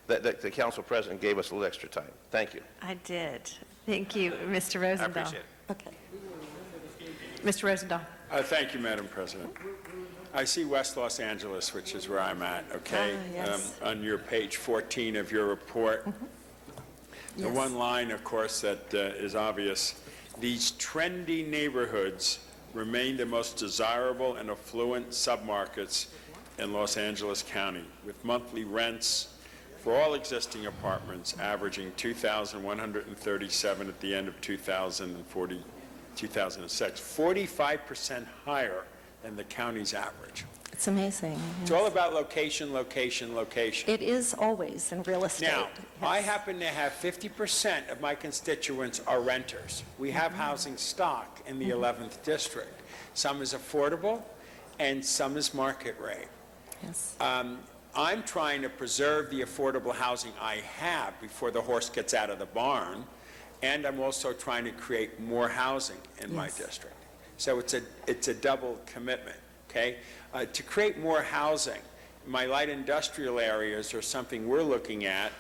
critical. The council president gave us a little extra time. Thank you. I did. Thank you, Mr. Rosendahl. I appreciate it. Okay. Mr. Rosendahl. Thank you, Madam President. I see West Los Angeles, which is where I'm at, okay? yes. On your page 14 of your report. The Yes. one line, of course, that is obvious, these trendy neighborhoods remain the most desirable and affluent submarkets in Los Angeles County, with monthly rents for all existing apartments averaging $2,137 at the end of 2006, 45% higher than the county's average. It's amazing. It's all about location, location, location. It is always in real estate. Now, I happen to have 50% of my constituents are renters. We have housing stock in the 11th district. Some is affordable and some is market rate. Yes. I'm trying to preserve the affordable housing I have before the horse gets out of the barn, and I'm also trying to create more housing in my district. So it's a double commitment, okay? To create more housing, my light industrial areas are something we're looking at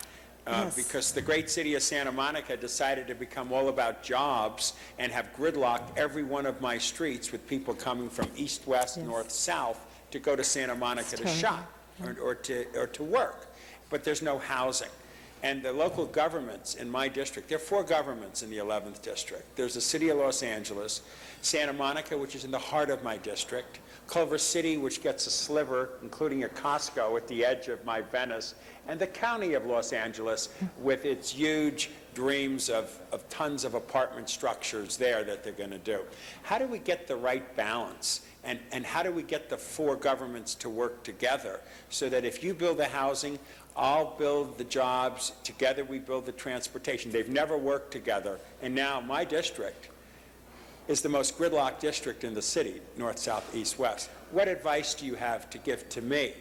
because the great city of Santa Monica decided to become all about jobs and have gridlocked every one of my streets with people coming from east, west, north, south to go to Santa Monica to shop or to work. But there's no housing. And the local governments in my district, there are 4 governments in the 11th district. There's the city of Los Angeles, Santa Monica, which is in the heart of my district, Culver City, which gets a sliver, including a Costco at the edge of my Venice, and the county of Los Angeles with its huge dreams of tons of apartment structures there that they're going to do. How do we get the right balance? And how do we get the 4 governments to work together so that if you build the housing, I'll build the jobs, together we build the transportation. They've never worked together. And now my district is the most gridlocked district in the city, north, south, east, west. What advice do you have to give to me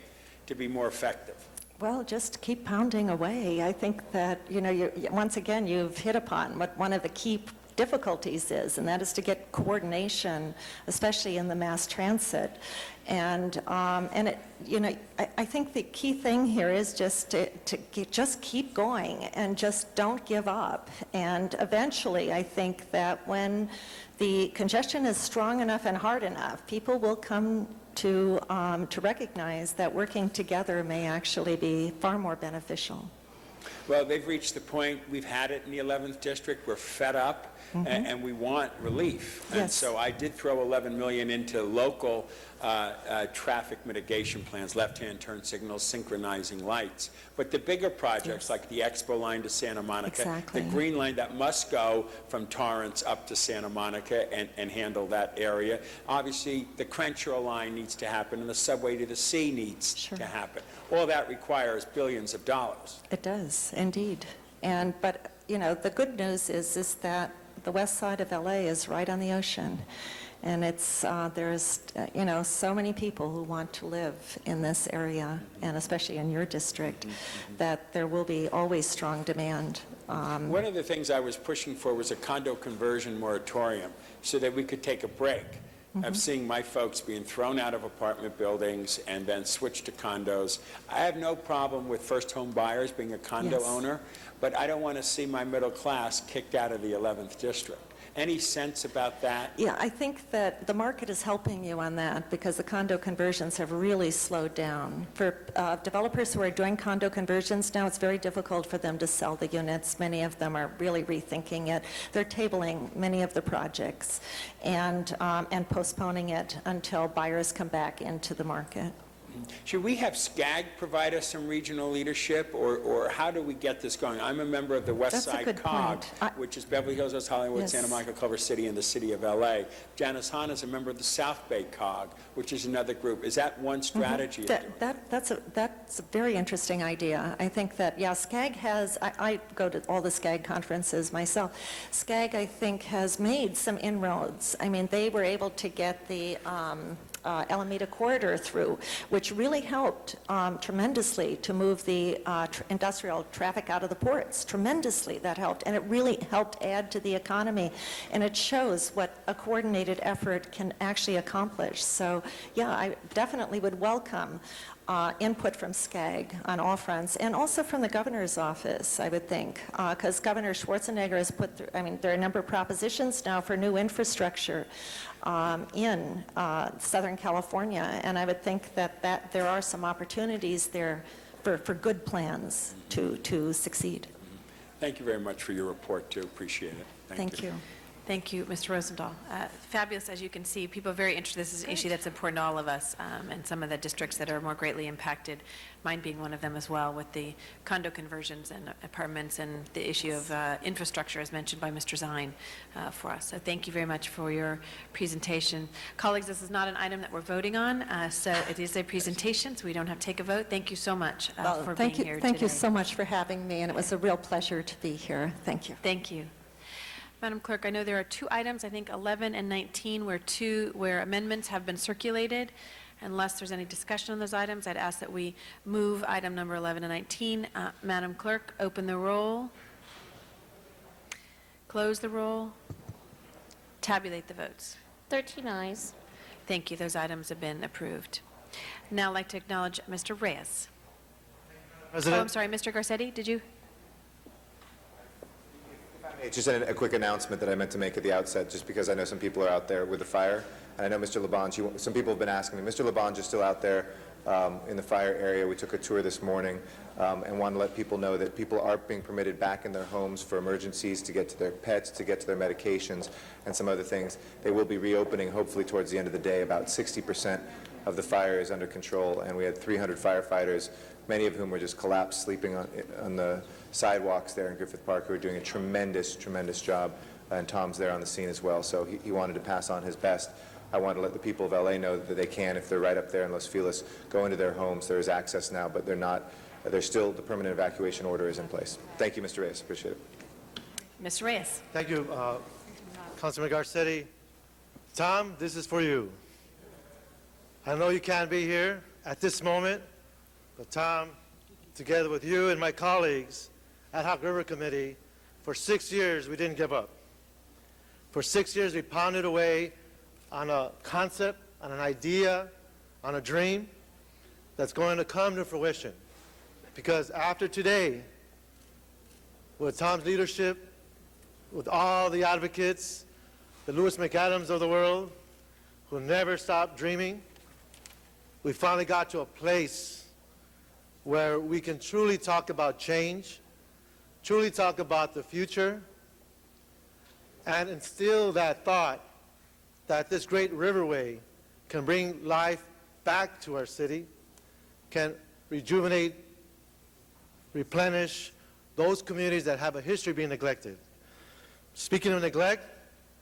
to be more effective? Well, just keep pounding away. I think that, once again, you've hit upon what one of the key difficulties is, and that is to get coordination, especially in the mass transit. And I think the key thing here is just to just keep going and just don't give up. And eventually, I think that when the congestion is strong enough and hard enough, people will come to recognize that working together may actually be far more beneficial. Well, they've reached the point, we've had it in the 11th district, we're fed up, and we want relief. Yes. And so I did throw $11 million into local traffic mitigation plans, left-hand turn signals, synchronizing lights. But the bigger projects, like the Expo line to Santa Monica, the Green Line that must go from Torrance up to Santa Monica and handle that area. Obviously, the Crenshaw line needs to happen, and the subway to the sea needs to happen. All that requires billions of dollars. It does, indeed. But the good news is that the west side of LA is right on the ocean. And there's so many people who want to live in this area, and especially in your district, that there will be always strong demand. One of the things I was pushing for was a condo conversion moratorium so that we could take a break of seeing my folks being thrown out of apartment buildings and then switched to condos. I have no problem with first home buyers being a condo owner, but I don't want to see my middle class kicked out of the 11th district. Any sense about that? Yeah, I think that the market is helping you on that because the condo conversions have really slowed down. For developers who are doing condo conversions now, it's very difficult for them to sell the units. Many of them are really rethinking it. They're tabling many of the projects and postponing it until buyers come back into the market. Should we have SCAG provide us some regional leadership, or how do we get this going? I'm a member of the West That's a Side good COG, point. which is Beverly Hills, West Hollywood, Yes. Santa Monica, Culver City, and the City of LA. Janice Hahn is a member of the South Bay COG, which is another group. Is that one strategy? That's a very interesting idea. I think that, yeah, SCAG has, I go to all the SCAG conferences myself. SCAG, I think, has made some inroads. I mean, they were able to get the Alameda Corridor through, which really helped tremendously to move the industrial traffic out of the ports. Tremendously, that helped. And it really helped add to the economy. And it shows what a coordinated effort can actually accomplish. So, yeah, I definitely would welcome input from SCAG on all fronts, and also from the governor's office, I would think, because Governor Schwarzenegger has put through, I mean, there are a number of propositions now for new infrastructure in Southern California, and I would think that there are some opportunities there for good plans to succeed. Thank you very much for your report, too. Appreciate it. Thank you. Thank you, Mr. Rosendahl. Fabulous, as you can see. People are very interested. This is an issue that's important to all of us, and some of the districts that are more greatly impacted, mine being one of them as well, with the condo conversions and apartments and the issue of infrastructure, as mentioned by Mr. Zine for us. So thank you very much for your presentation. Colleagues, this is not an item that we're voting on, so it is a presentation, so we don't have to take a vote. Thank you so much for being here today. Thank you so much for having me, and it was a real pleasure to be here. Thank you. Thank you. Madam Clerk, I know there are two items, I think 11 and 19, where amendments have been circulated. Unless there's any discussion on those items, I'd ask that we move item number 11 and 19. Madam Clerk, open the roll, close the roll, tabulate the votes. 13 ayes. Thank you. Those items have been approved. Now I'd like to acknowledge Mr. Reyes. President. Oh, I'm sorry, Mr. Garcetti, did you? Just a quick announcement that I meant to make at the outset, just because I know some people are out there with the fire, and I know Mr. Labange, some people have been asking me. Mr. Labange is still out there in the fire area. We took a tour this morning and want to let people know that people are being permitted back in their homes for emergencies, to get to their pets, to get to their medications, and some other things. They will be reopening, hopefully towards the end of the day. About 60% of the fire is under control, and we had 300 firefighters, many of whom were just collapsed, sleeping on the sidewalks there in Griffith Park, who are doing a tremendous, tremendous job. And Tom's there on the scene as well, so he wanted to pass on his best. I want to let the people of LA know that they can, if they're right up there in Los Feliz, go into their homes. There is access now, but they're still, the permanent evacuation order is in place. Thank you, Mr. Reyes. Appreciate it. Mr. Reyes. Thank you, Councilman Garcetti. Tom, this is for you. I know you can't be here at this moment, but Tom, together with you and my colleagues at Hawk River Committee, for 6 years we didn't give up. For 6 years we pounded away on a concept, on an idea, on a dream that's going to come to fruition. Because after today, with Tom's leadership, with all the advocates, the Lewis McAdams of the world, who never stopped dreaming, we finally got to a place where we can truly talk about change, truly talk about the future, and instill that thought that this great riverway can bring life back to our city, can rejuvenate, replenish those communities that have a history of being neglected. Speaking of neglect,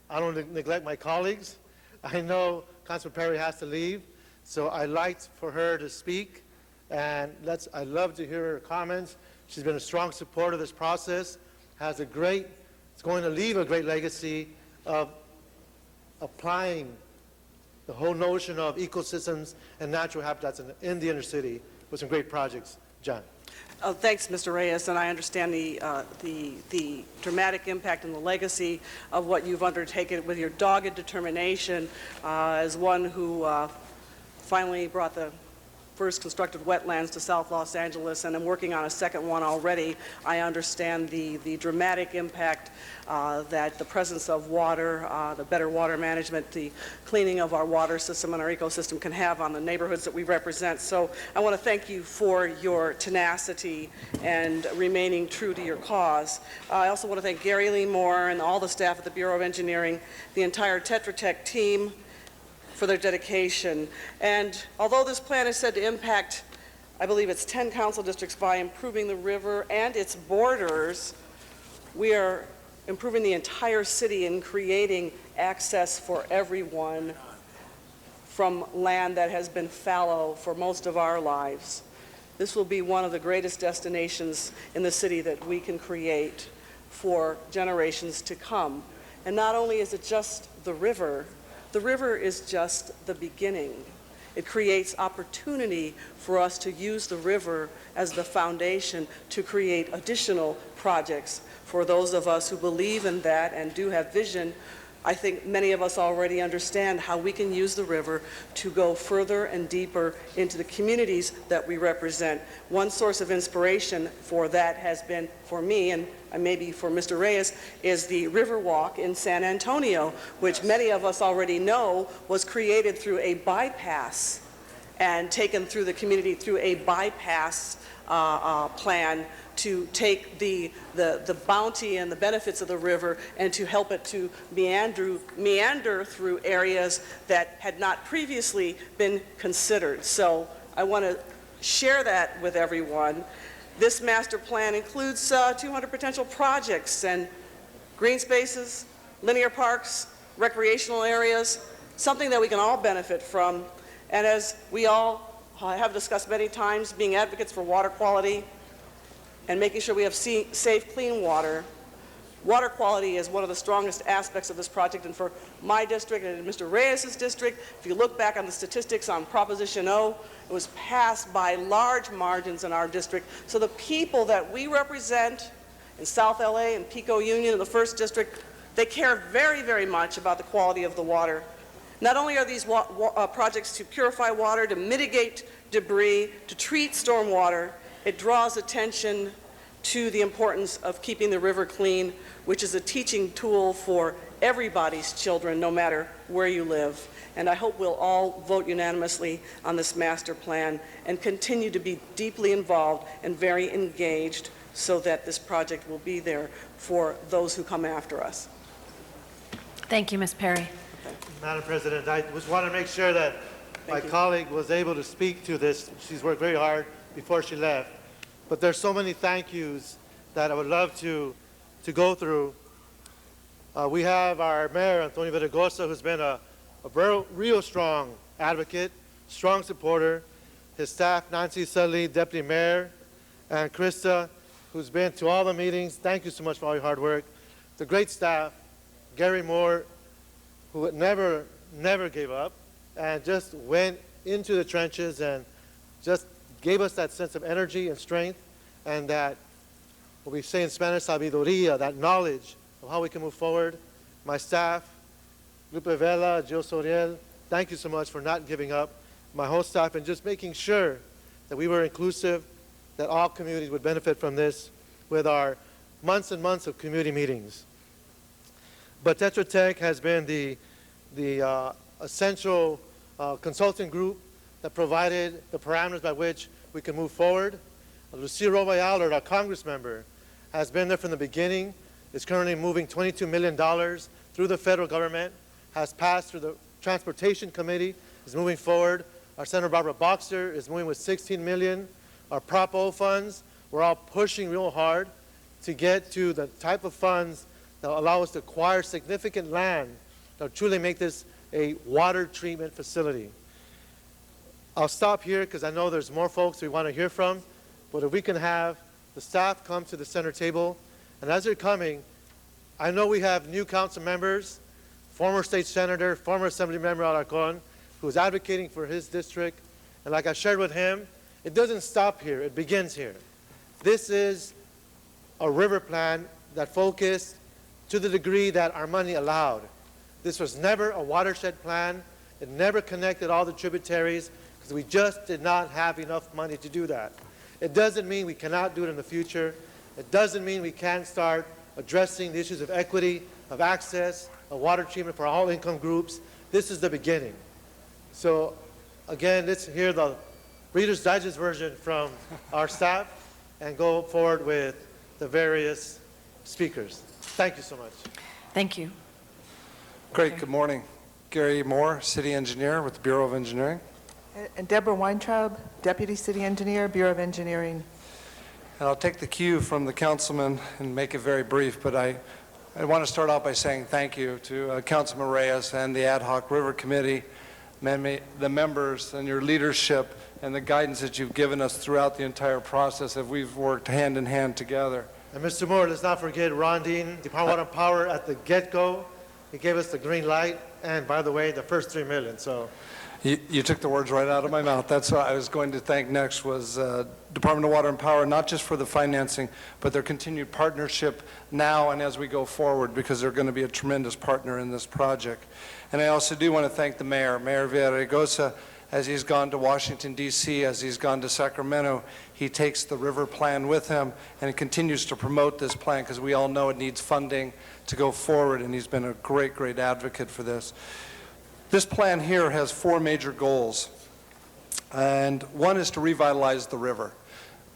I don't neglect my colleagues. I know Councilman Perry has to leave, so I'd like for her to speak, and I'd love to hear her comments. She's been a strong supporter of this process, it's going to leave a great legacy of applying the whole notion of ecosystems and natural habitats in the inner city with some great projects. John. Oh, thanks, Mr. Reyes, and I understand the dramatic impact and the legacy of what you've undertaken with your dogged determination as one who finally brought the first constructed wetlands to South Los Angeles, and I'm working on a second one already. I understand the dramatic impact that the presence of water, the better water management, the cleaning of our water system and our ecosystem can have on the neighborhoods that we represent. So I want to thank you for your tenacity and remaining true to your cause. I also want to thank Gary Lee Moore and all the staff at the Bureau of Engineering, the entire Tetra Tech team, for their dedication. And although this plan is said to impact, I believe it's 10 council districts by improving the river and its borders, we are improving the entire city and creating access for everyone from land that has been fallow for most of our lives. This will be one of the greatest destinations in the city that we can create for generations to come. And not only is it just the river is just the beginning. It creates opportunity for us to use the river as the foundation to create additional projects. For those of us who believe in that and do have vision, I think many of us already understand how we can use the river to go further and deeper into the communities that we represent. One source of inspiration for that has been, for me, and maybe for Mr. Reyes, is the River Walk in San Antonio, which many of us already know was created through a bypass and taken through the community through a bypass plan to take the bounty and the benefits of the river and to help it to meander through areas that had not previously been considered. So I want to share that with everyone. This master plan includes 200 potential projects and green spaces, linear parks, recreational areas, something that we can all benefit from. And as we all have discussed many times, being advocates for water quality and making sure we have safe, clean water. Water quality is one of the strongest aspects of this project, and for my district and Mr. Reyes' district, if you look back on the statistics on Proposition O, it was passed by large margins in our district. So the people that we represent in South LA and Pico Union in the 1st District, they care very, very much about the quality of the water. Not only are these projects to purify water, to mitigate debris, to treat stormwater, it draws attention to the importance of keeping the river clean, which is a teaching tool for everybody's children, no matter where you live. And I hope we'll all vote unanimously on this master plan and continue to be deeply involved and very engaged so that this project will be there for those who come after us. Thank you, Ms. Perry. Madam President, I just want to make sure that my colleague was able to speak to this. She's worked very hard before she left. But there's so many thank yous that I would love to go through. We have our mayor, Antonio Villaraigosa, who's been a real strong advocate, strong supporter. His staff, Nancy Sully, deputy mayor, and Krista, who's been to all the meetings. Thank you so much for all your hard work. The great staff, Gary Moore, who never gave up and just went into the trenches and just gave us that sense of energy and strength, and that, what we say in Spanish, sabiduría, that knowledge of how we can move forward. My staff, Lupe Vela, Jill Soriel, thank you so much for not giving up. My whole staff, and just making sure that we were inclusive, that all communities would benefit from this with our months and months of community meetings. But Tetra Tech has been the essential consulting group that provided the parameters by which we can move forward. Lucille Robayal, our Congress member, has been there from the beginning, is currently moving $22 million through the federal government, has passed through the Transportation Committee, is moving forward. Our Senator Barbara Boxer is moving with $16 million. Our Prop O funds, we're all pushing real hard to get to the type of funds that will allow us to acquire significant land that will truly make this a water treatment facility. I'll stop here because I know there's more folks we want to hear from, but if we can have the staff come to the center table, and as they're coming, I know we have new council members, former state senator, former assembly member Alarcon, who is advocating for his district, and like I shared with him, it doesn't stop here, it begins here. This is a river plan that focused to the degree that our money allowed. This was never a watershed plan. It never connected all the tributaries because we just did not have enough money to do that. It doesn't mean we cannot do it in the future. It doesn't mean we can't start addressing the issues of equity, of access, of water treatment for all income groups. This is the beginning. So again, let's hear the Reader's Digest version from our staff and go forward with the various speakers. Thank you so much. Thank you. Great, good morning. Gary Moore, City Engineer with the Bureau of Engineering. And Deborah Weintraub, Deputy City Engineer, Bureau of Engineering. And I'll take the cue from the councilman and make it very brief, but I want to start out by saying thank you to Councilman Reyes and the Ad Hoc River Committee, the members, and your leadership and the guidance that you've given us throughout the entire process as we've worked hand in hand together. And Mr. Moore, let's not forget Ron Dean, Department of Water and Power at the get-go. He gave us the green light, and by the way, the first $3 million, so. You took the words right out of my mouth. That's what I was going to thank next was Department of Water and Power, not just for the financing, but their continued partnership now and as we go forward, because they're going to be a tremendous partner in this project. And I also do want to thank the mayor, Mayor Villaraigosa, as he's gone to Washington, D.C., as he's gone to Sacramento. He takes the river plan with him and continues to promote this plan because we all know it needs funding to go forward, and he's been a great, great advocate for this. This plan here has 4 major goals, and one is to revitalize the river.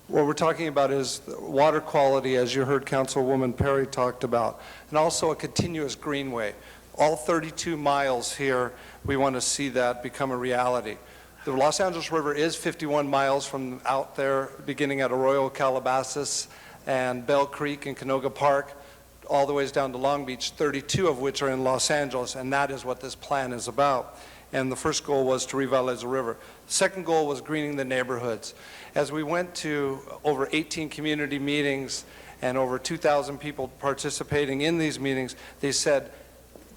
What we're talking about is water quality, as you heard Councilwoman Perry talked about, and also a continuous greenway. All 32 miles here, we want to see that become a reality. The Los Angeles River is 51 miles from out there, beginning at Arroyo Calabasas and Bell Creek and Canoga Park, all the ways down to Long Beach, 32 of which are in Los Angeles, and that is what this plan is about. And the first goal was to revitalize the river. The second goal was greening the neighborhoods. As we went to over 18 community meetings and over 2,000 people participating in these meetings, they said,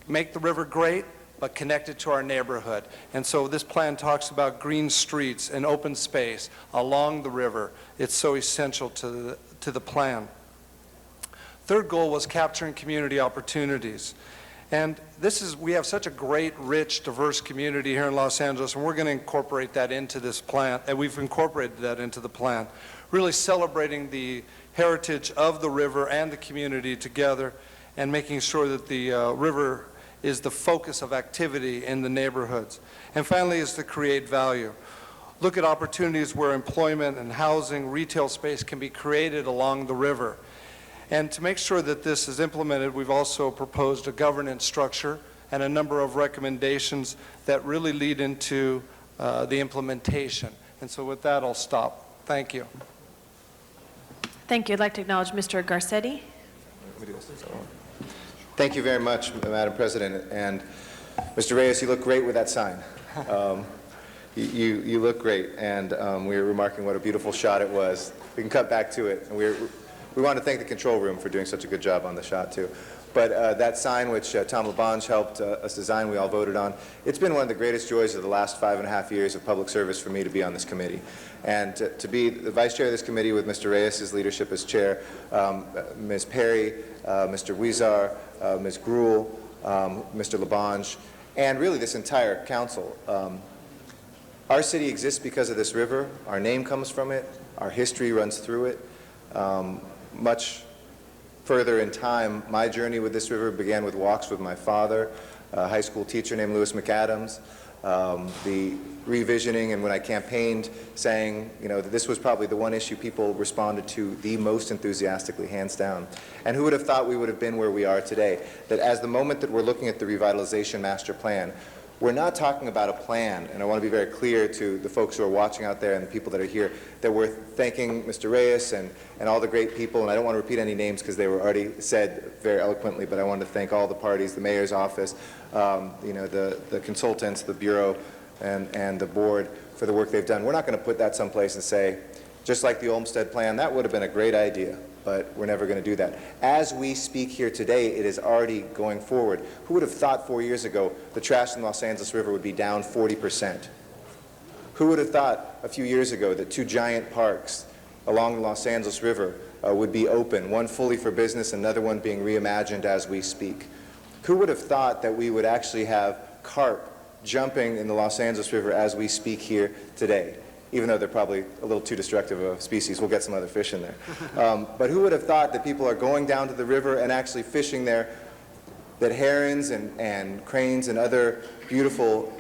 make the river great, but connect it to our neighborhood. And so this plan talks about green streets and open space along the river. It's so essential to the plan. Third goal was capturing community opportunities. And we have such a great, rich, diverse community here in Los Angeles, and we're going to incorporate that into this plan, and we've incorporated that into the plan, really celebrating the heritage of the river and the community together, and making sure that the river is the focus of activity in the neighborhoods. And finally is to create value. Look at opportunities where employment and housing, retail space can be created along the river. And to make sure that this is implemented, we've also proposed a governance structure and a number of recommendations that really lead into the implementation. And so with that, I'll stop. Thank you. Thank you. I'd like to acknowledge Mr. Garcetti. Thank you very much, Madam President. And Mr. Reyes, you look great with that sign. You look great, and we were remarking what a beautiful shot it was. We can cut back to it. And we want to thank the control room for doing such a good job on the shot, too. But that sign, which Tom LaBonge helped us design, we all voted on, it's been one of the greatest joys of the last 5.5 years of public service for me to be on this committee. And to be the vice chair of this committee with Mr. Reyes' leadership as chair, Ms. Perry, Mr. Huizar, Ms. Gruhl, Mr. LaBonge, and really this entire council. Our city exists because of this river. Our name comes from it. Our history runs through it. Much further in time, my journey with this river began with walks with my father, a high school teacher named Lewis McAdams, the revisioning, and when I campaigned, saying, that this was probably the one issue people responded to the most enthusiastically, hands down. And who would have thought we would have been where we are today? That as the moment that we're looking at the revitalization master plan, we're not talking about a plan, and I want to be very clear to the folks who are watching out there and the people that are here, that we're thanking Mr. Reyes and all the great people, and I don't want to repeat any names because they were already said very eloquently, but I want to thank all the parties, the mayor's office, the consultants, the bureau, and the board for the work they've done. We're not going to put that someplace and say, just like the Olmsted plan, that would have been a great idea, but we're never going to do that. As we speak here today, it is already going forward. Who would have thought 4 years ago the trash in the Los Angeles River would be down 40%? Who would have thought a few years ago that 2 giant parks along the Los Angeles River would be open, one fully for business, another one being reimagined as we speak? Who would have thought that we would actually have carp jumping in the Los Angeles River as we speak here today? Even though they're probably a little too destructive of a species, we'll get some other fish in there. But who would have thought that people are going down to the river and actually fishing there, that herons and cranes and other beautiful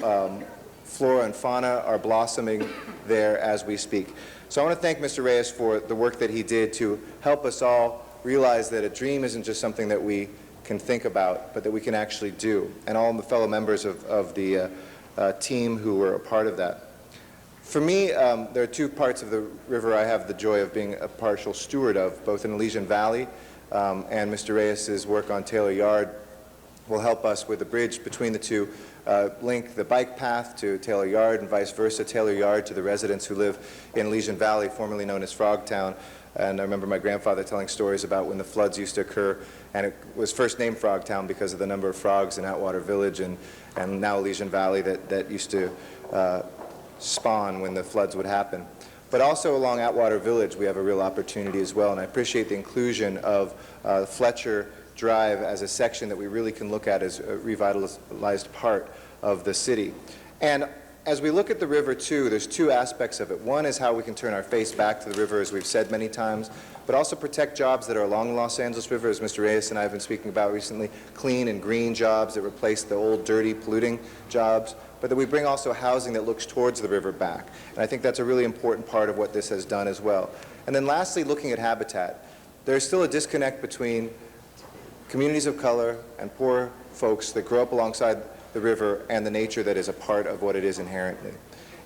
flora and fauna are blossoming there as we speak. So I want to thank Mr. Reyes for the work that he did to help us all realize that a dream isn't just something that we can think about, but that we can actually do, and all the fellow members of the team who were a part of that. For me, there are two parts of the river I have the joy of being a partial steward of, both in Elysian Valley, and Mr. Reyes's work on Taylor Yard will help us with the bridge between the two, link the bike path to Taylor Yard and vice versa, Taylor Yard to the residents who live in Elysian Valley, formerly known as Frogtown. And I remember my grandfather telling stories about when the floods used to occur, and it was first named Frogtown because of the number of frogs in Atwater Village and now Elysian Valley that used to spawn when the floods would happen. But also along Atwater Village, we have a real opportunity as well, and I appreciate the inclusion of Fletcher Drive as a section that we really can look at as a revitalized part of the city. And as we look at the river, too, there's two aspects of it. One is how we can turn our face back to the river, as we've said many times, but also protect jobs that are along the Los Angeles River, as Mr. Reyes and I have been speaking about recently, clean and green jobs that replace the old, dirty, polluting jobs, but that we bring also housing that looks towards the river back. And I think that's a really important part of what this has done as well. And then lastly, looking at habitat. There's still a disconnect between communities of color and poor folks that grow up alongside the river and the nature that is a part of what it is inherently.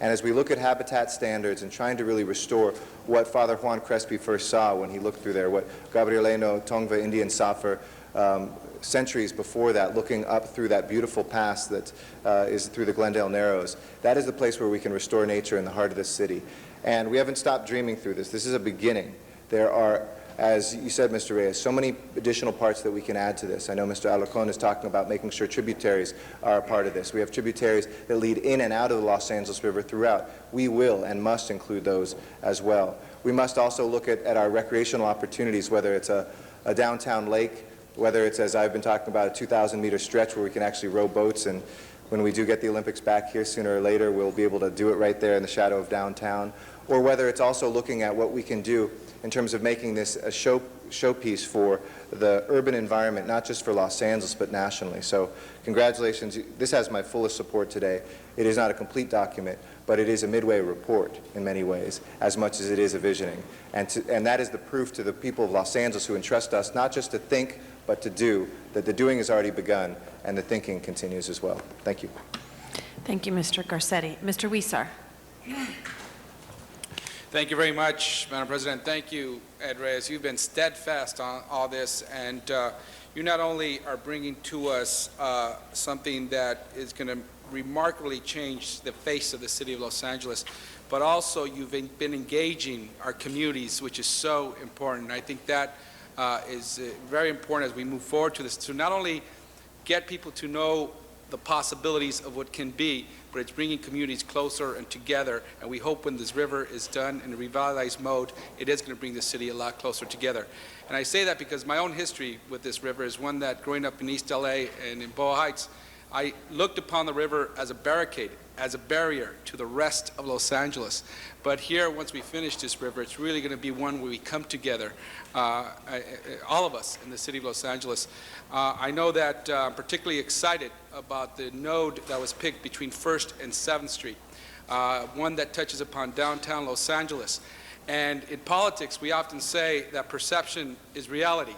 And as we look at habitat standards and trying to really restore what Father Juan Crespi first saw when he looked through there, what Gabrielino Tongva Indian saw for centuries before that, looking up through that beautiful pass that is through the Glendale Narrows, that is the place where we can restore nature in the heart of this city. And we haven't stopped dreaming through this. This is a beginning. There are, as you said, Mr. Reyes, so many additional parts that we can add to this. I know Mr. Alarcon is talking about making sure tributaries are a part of this. We have tributaries that lead in and out of the Los Angeles River throughout. We will and must include those as well. We must also look at our recreational opportunities, whether it's a downtown lake, whether it's, as I've been talking about, a 2,000-meter stretch where we can actually row boats, and when we do get the Olympics back here sooner or later, we'll be able to do it right there in the shadow of downtown, or whether it's also looking at what we can do in terms of making this a showpiece for the urban environment, not just for Los Angeles, but nationally. So congratulations. This has my fullest support today. It is not a complete document, but it is a midway report in many ways, as much as it is a visioning. And that is the proof to the people of Los Angeles who entrust us not just to think, but to do, that the doing has already begun and the thinking continues as well. Thank you. Thank you, Mr. Garcetti. Mr. Wisar. Thank you very much, Madam President. Thank you, Ed Reyes. You've been steadfast on all this, and you not only are bringing to us something that is going to remarkably change the face of the city of Los Angeles, but also you've been engaging our communities, which is so important. I think that is very important as we move forward to this, to not only get people to know the possibilities of what can be, but it's bringing communities closer and together, and we hope when this river is done in a revitalized mode, it is going to bring the city a lot closer together. And I say that because my own history with this river is one that growing up in East LA and in Boa Heights, I looked upon the river as a barricade, as a barrier to the rest of Los Angeles. But here, once we finish this river, it's really going to be one where we come together, all of us in the city of Los Angeles. I know that I'm particularly excited about the node that was picked between 1st and 7th Street, one that touches upon downtown Los Angeles. And in politics, we often say that perception is reality.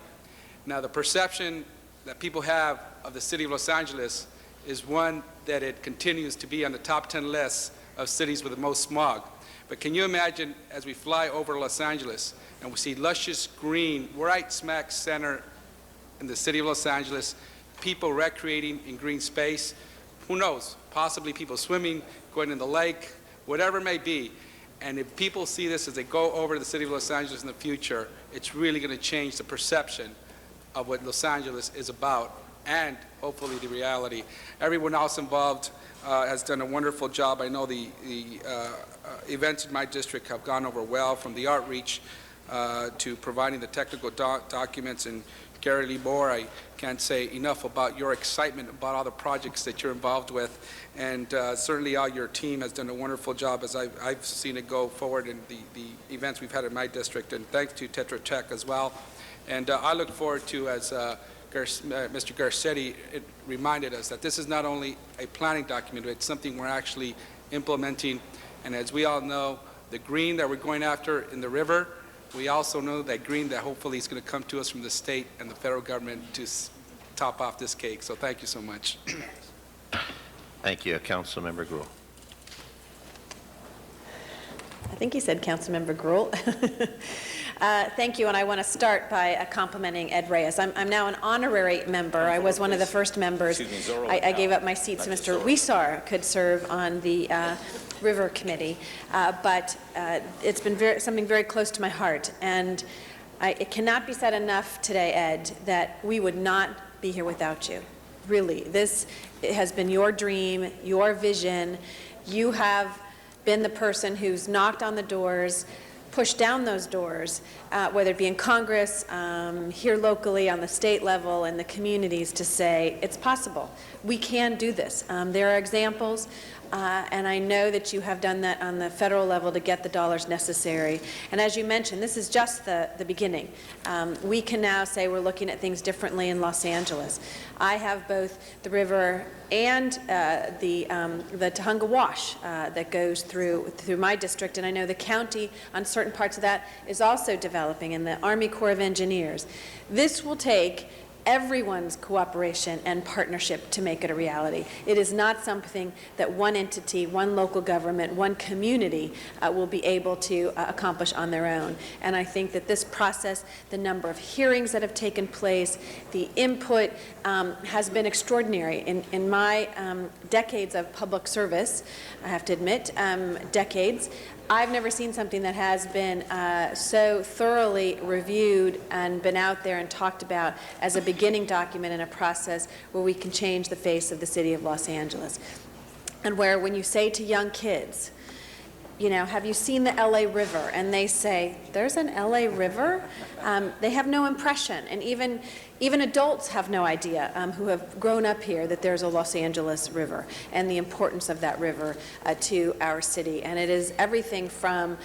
Now, the perception that people have of the city of Los Angeles is one that it continues to be on the top 10 lists of cities with the most smog. But can you imagine as we fly over Los Angeles and we see luscious green right smack center in the city of Los Angeles, people recreating in green space, who knows, possibly people swimming, going in the lake, whatever it may be. And if people see this as they go over to the city of Los Angeles in the future, it's really going to change the perception of what Los Angeles is about, and hopefully the reality. Everyone else involved has done a wonderful job. I know the events in my district have gone over well, from the outreach to providing the technical documents. And Gary Lee Moore, I can't say enough about your excitement about all the projects that you're involved with. And certainly all your team has done a wonderful job as I've seen it go forward in the events we've had in my district. And thanks to Tetra Tech as well. And I look forward to, as Mr. Garcetti reminded us, that this is not only a planning document, but it's something we're actually implementing. And as we all know, the green that we're going after in the river, we also know that green that hopefully is going to come to us from the state and the federal government to top off this cake. So thank you so much. Thank you. Councilmember Gruhl. I think he said Councilmember Gruhl. Thank you, and I want to start by complimenting Ed Reyes. I'm now an honorary member. I was one of the first members. I gave up my seat so Mr. Weissar could serve on the River Committee, but it's been something very close to my heart, and it cannot be said enough today, Ed, that we would not be here without you. Really, this has been your dream, your vision. You have been the person who's knocked on the doors, pushed down those doors, whether it be in Congress, here locally, on the state level, in the communities, to say, it's possible. We can do this. There are examples, and I know that you have done that on the federal level to get the dollars necessary. And as you mentioned, this is just the beginning. We can now say we're looking at things differently in Los Angeles. I have both the river and the Tujunga Wash that goes through my district, and I know the county on certain parts of that is also developing, and the Army Corps of Engineers. This will take everyone's cooperation and partnership to make it a reality. It is not something that one entity, one local government, one community will be able to accomplish on their own. And I think that this process, the number of hearings that have taken place, the input has been extraordinary. In my decades of public service, I have to admit, decades, I've never seen something that has been so thoroughly reviewed and been out there and talked about as a beginning document in a process where we can change the face of the city of Los Angeles. And where when you say to young kids, you know, have you seen the LA River? And they say, there's an LA River? They have no impression. And even adults have no idea who have grown up here that there's a Los Angeles River and the importance of that river to our city. And it is everything from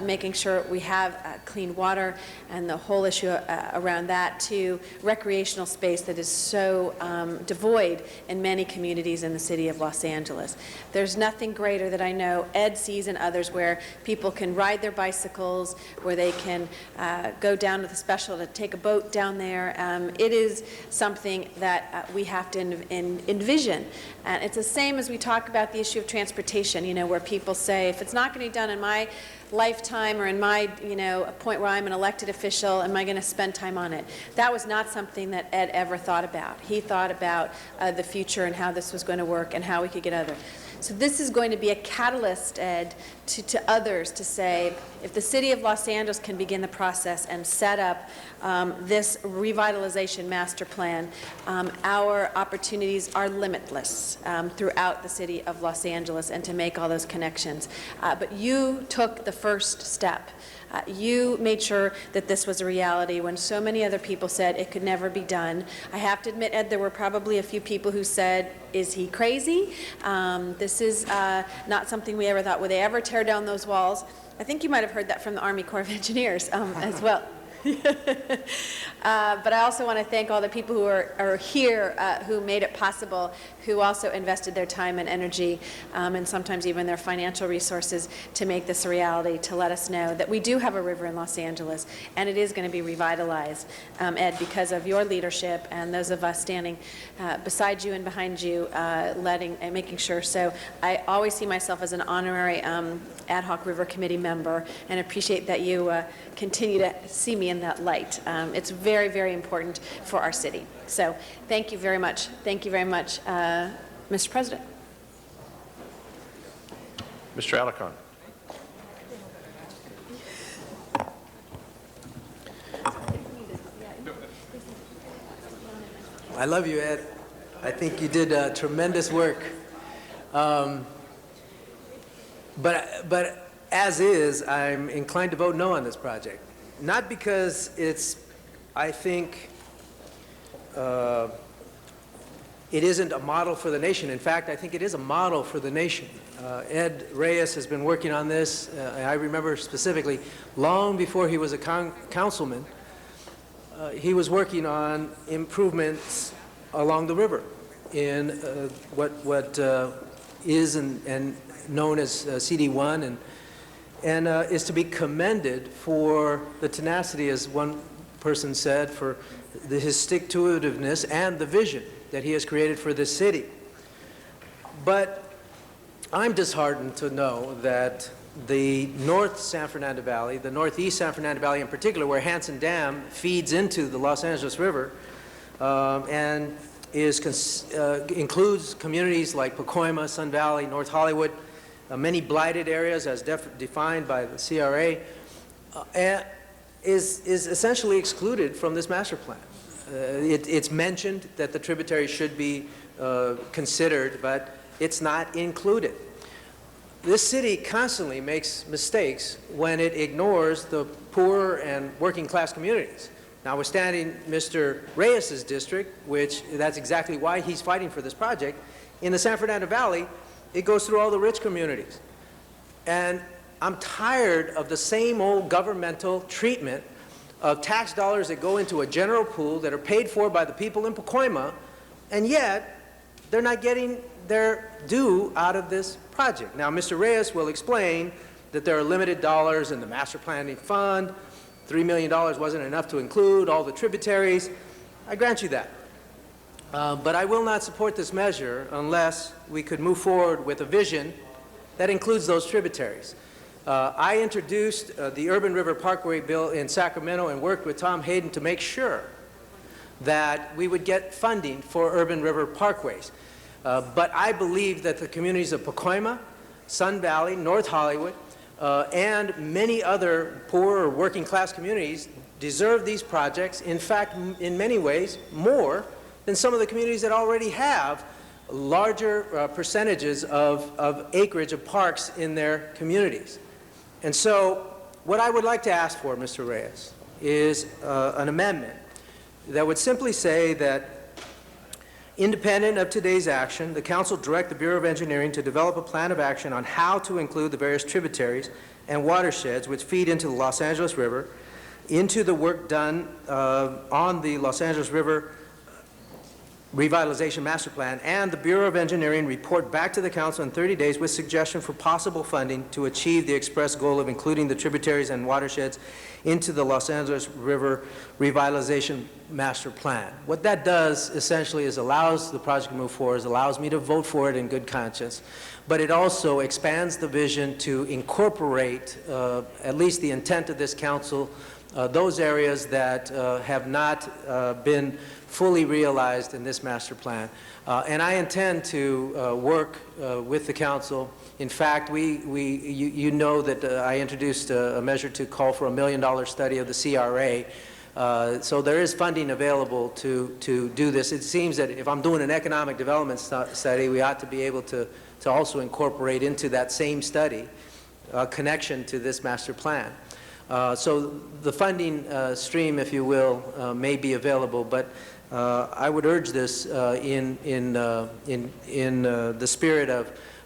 making sure we have clean water and the whole issue around that to recreational space that is so devoid in many communities in the city of Los Angeles. There's nothing greater that I know Ed sees and others where people can ride their bicycles, where they can go down to the special to take a boat down there. It is something that we have to envision. And it's the same as we talk about the issue of transportation, you know, where people say, if it's not going to be done in my lifetime or in my, you know, a point where I'm an elected official, am I going to spend time on it? That was not something that Ed ever thought about. He thought about the future and how this was going to work and how we could get other. So this is going to be a catalyst, Ed, to others to say, if the city of Los Angeles can begin the process and set up this revitalization master plan, our opportunities are limitless throughout the city of Los Angeles and to make all those connections. But you took the first step. You made sure that this was a reality when so many other people said it could never be done. I have to admit, Ed, there were probably a few people who said, is he crazy? This is not something we ever thought. Would they ever tear down those walls? I think you might have heard that from the Army Corps of Engineers as well. But I also want to thank all the people who are here who made it possible, who also invested their time and energy and sometimes even their financial resources to make this a reality, to let us know that we do have a river in Los Angeles and it is going to be revitalized, Ed, because of your leadership and those of us standing beside you and behind you, letting and making sure. So I always see myself as an honorary ad hoc river committee member and appreciate that you continue to see me in that light. It's very, very important for our city. So thank you very much. Thank you very much, Mr. President. Mr. Alarcon. I love you, Ed. I think you did tremendous work. But as is, I'm inclined to vote no on this project. Not because it's, I think, it isn't a model for the nation. In fact, I think it is a model for the nation. Ed Reyes has been working on this. I remember specifically, long before he was a councilman, he was working on improvements along the river in what is and known as CD1 and is to be commended for the tenacity, as one person said, for his stick-to-itiveness and the vision that he has created for this city. But I'm disheartened to know that the North San Fernando Valley, the Northeast San Fernando Valley in particular, where Hanson Dam feeds into the Los Angeles River and includes communities like Pacoima, Sun Valley, North Hollywood, many blighted areas as defined by the CRA, is essentially excluded from this master plan. It's mentioned that the tributaries should be considered, but it's not included. This city constantly makes mistakes when it ignores the poor and working class communities. Notwithstanding Mr. Reyes's district, which that's exactly why he's fighting for this project, in the San Fernando Valley, it goes through all the rich communities. And I'm tired of the same old governmental treatment of tax dollars that go into a general pool that are paid for by the people in Pacoima, and yet they're not getting their due out of this project. Now, Mr. Reyes will explain that there are limited dollars in the master planning fund. $3 million wasn't enough to include all the tributaries. I grant you that. But I will not support this measure unless we could move forward with a vision that includes those tributaries. I introduced the Urban River Parkway bill in Sacramento and worked with Tom Hayden to make sure that we would get funding for Urban River Parkways. But I believe that the communities of Pacoima, Sun Valley, North Hollywood, and many other poor or working class communities deserve these projects, in fact, in many ways, more than some of the communities that already have larger percentages of acreage of parks in their communities. And so what I would like to ask for, Mr. Reyes, is an amendment that would simply say that independent of today's action, the Council direct the Bureau of Engineering to develop a plan of action on how to include the various tributaries and watersheds which feed into the Los Angeles River into the work done on the Los Angeles River Revitalization Master Plan, and the Bureau of Engineering report back to the Council in 30 days with suggestion for possible funding to achieve the express goal of including the tributaries and watersheds into the Los Angeles River Revitalization Master Plan. What that does essentially is allows the project to move forward, allows me to vote for it in good conscience, but it also expands the vision to incorporate at least the intent of this Council, those areas that have not been fully realized in this master plan. And I intend to work with the Council. In fact, you know that I introduced a measure to call for $1 million study of the CRA. So there is funding available to do this. It seems that if I'm doing an economic development study, we ought to be able to also incorporate into that same study a connection to this master plan. So the funding stream, if you will, may be available, but I would urge this in the spirit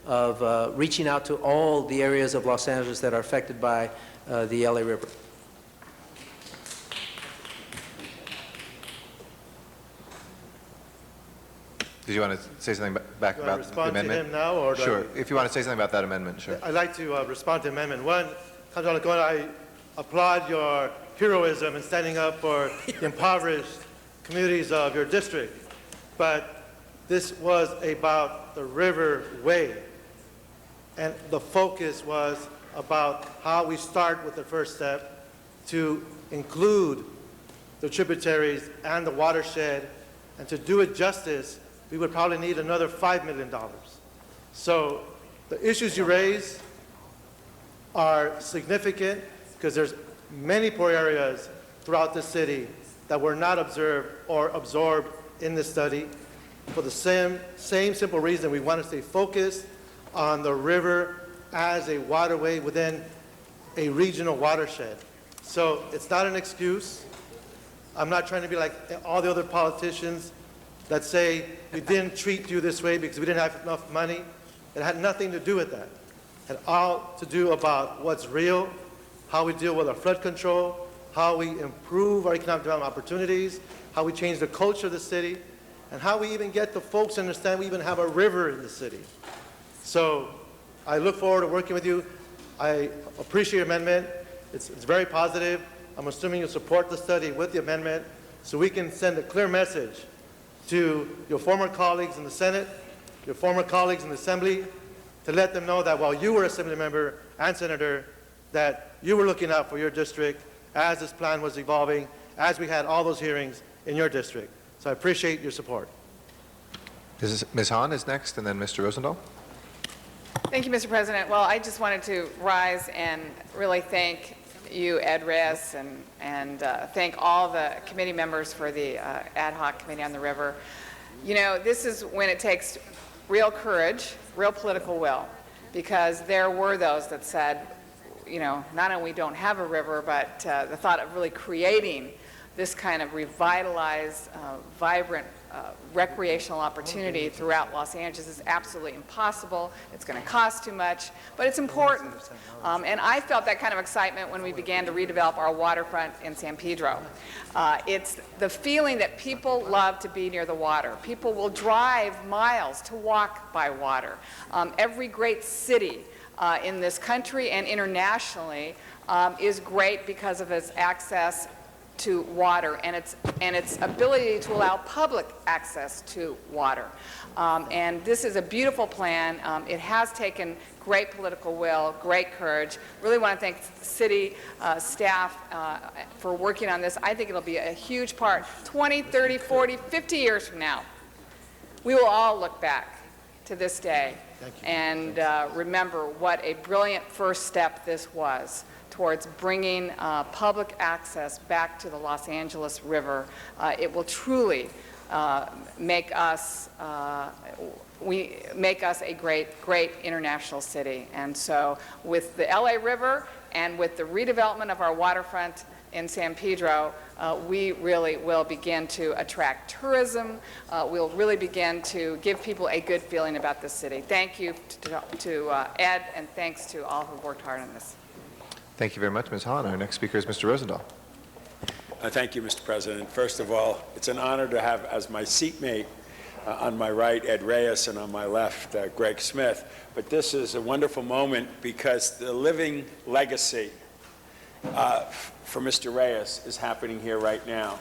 of reaching out to all the areas of Los Angeles that are affected by the LA River. Did you want to say something back about the amendment? Do I respond to him now, or sure. If you want to say something about that amendment, sure. I'd like to respond to Amendment 1. Councilman Alcona, I applaud your heroism in standing up for the impoverished communities of your district. But this was about the Riverway, and the focus was about how we start with the first step to include the tributaries and the watershed, and to do it justice, we would probably need another $5 million. So the issues you raise are significant because there's many poor areas throughout the city that were not observed or absorbed in this study for the same simple reason we want to stay focused on the river as a waterway within a regional watershed. So it's not an excuse. I'm not trying to be like all the other politicians that say we didn't treat you this way because we didn't have enough money. It had nothing to do with that. It had all to do about what's real, how we deal with our flood control, how we improve our economic development opportunities, how we change the culture of the city, and how we even get the folks to understand we even have a river in the city. So I look forward to working with you. I appreciate your amendment. It's very positive. I'm assuming you'll support the study with the amendment so we can send a clear message to your former colleagues in the Senate, your former colleagues in the Assembly, to let them know that while you were Assembly member and Senator, that you were looking out for your district as this plan was evolving, as we had all those hearings in your district. So I appreciate your support. Ms. Hahn is next, and then Mr. Rosendahl. Thank you, Mr. President. Well, I just wanted to rise and really thank you, Ed Reyes, and thank all the committee members for the ad hoc committee on the river. You know, this is when it takes real courage, real political will, because there were those that said, you know, not only we don't have a river, but the thought of really creating this kind of revitalized, vibrant recreational opportunity throughout Los Angeles is absolutely impossible. It's going to cost too much, but it's important. And I felt that kind of excitement when we began to redevelop our waterfront in San Pedro. It's the feeling that people love to be near the water. People will drive miles to walk by water. Every great city in this country and internationally is great because of its access to water and its ability to allow public access to water. And this is a beautiful plan. It has taken great political will, great courage. Really want to thank the city staff for working on this. I think it'll be a huge part. 20, 30, 40, 50 years from now, we will all look back to this day and remember what a brilliant first step this was towards bringing public access back to the Los Angeles River. It will truly make us a great international city. And so with the LA River and with the redevelopment of our waterfront in San Pedro, we really will begin to attract tourism. We'll really begin to give people a good feeling about this city. Thank you to Ed, and thanks to all who worked hard on this. Thank you very much, Ms. Hahn. Our next speaker is Mr. Rosendahl. Thank you, Mr. President. First of all, it's an honor to have as my seatmate on my right Ed Reyes and on my left Greg Smith. But this is a wonderful moment because the living legacy for Mr. Reyes is happening here right now.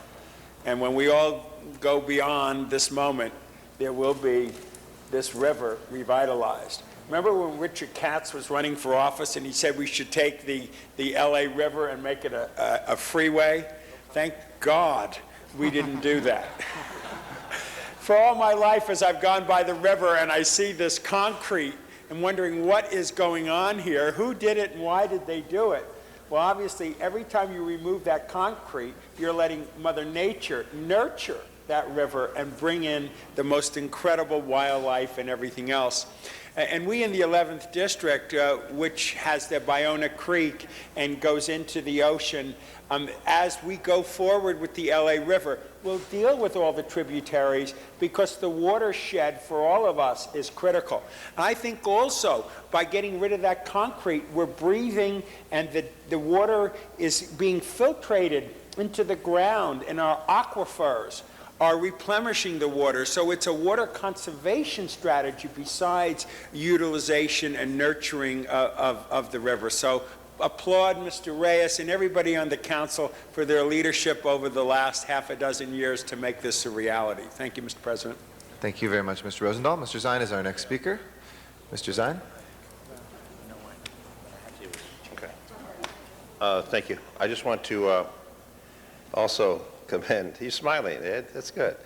And when we all go beyond this moment, there will be this river revitalized. Remember when Richard Katz was running for office and he said we should take the LA River and make it a freeway? Thank God we didn't do that. For all my life, as I've gone by the river and I see this concrete, I'm wondering what is going on here, who did it and why did they do it? Well, obviously, every time you remove that concrete, you're letting Mother Nature nurture that river and bring in the most incredible wildlife and everything else. And we in the 11th District, which has the Ballona Creek and goes into the ocean, as we go forward with the LA River, we'll deal with all the tributaries because the watershed for all of us is critical. And I think also by getting rid of that concrete, we're breathing and the water is being filtrated into the ground and our aquifers are replenishing the water. So it's a water conservation strategy besides utilization and nurturing of the river. So applaud Mr. Reyes and everybody on the council for their leadership over the last half a dozen years to make this a reality. Thank you, Mr. President. Thank you very much, Mr. Rosendahl. Mr. Zine is our next speaker. Mr. Zine. Okay. Thank you. I just want to also commend. He's smiling, Ed. That's good.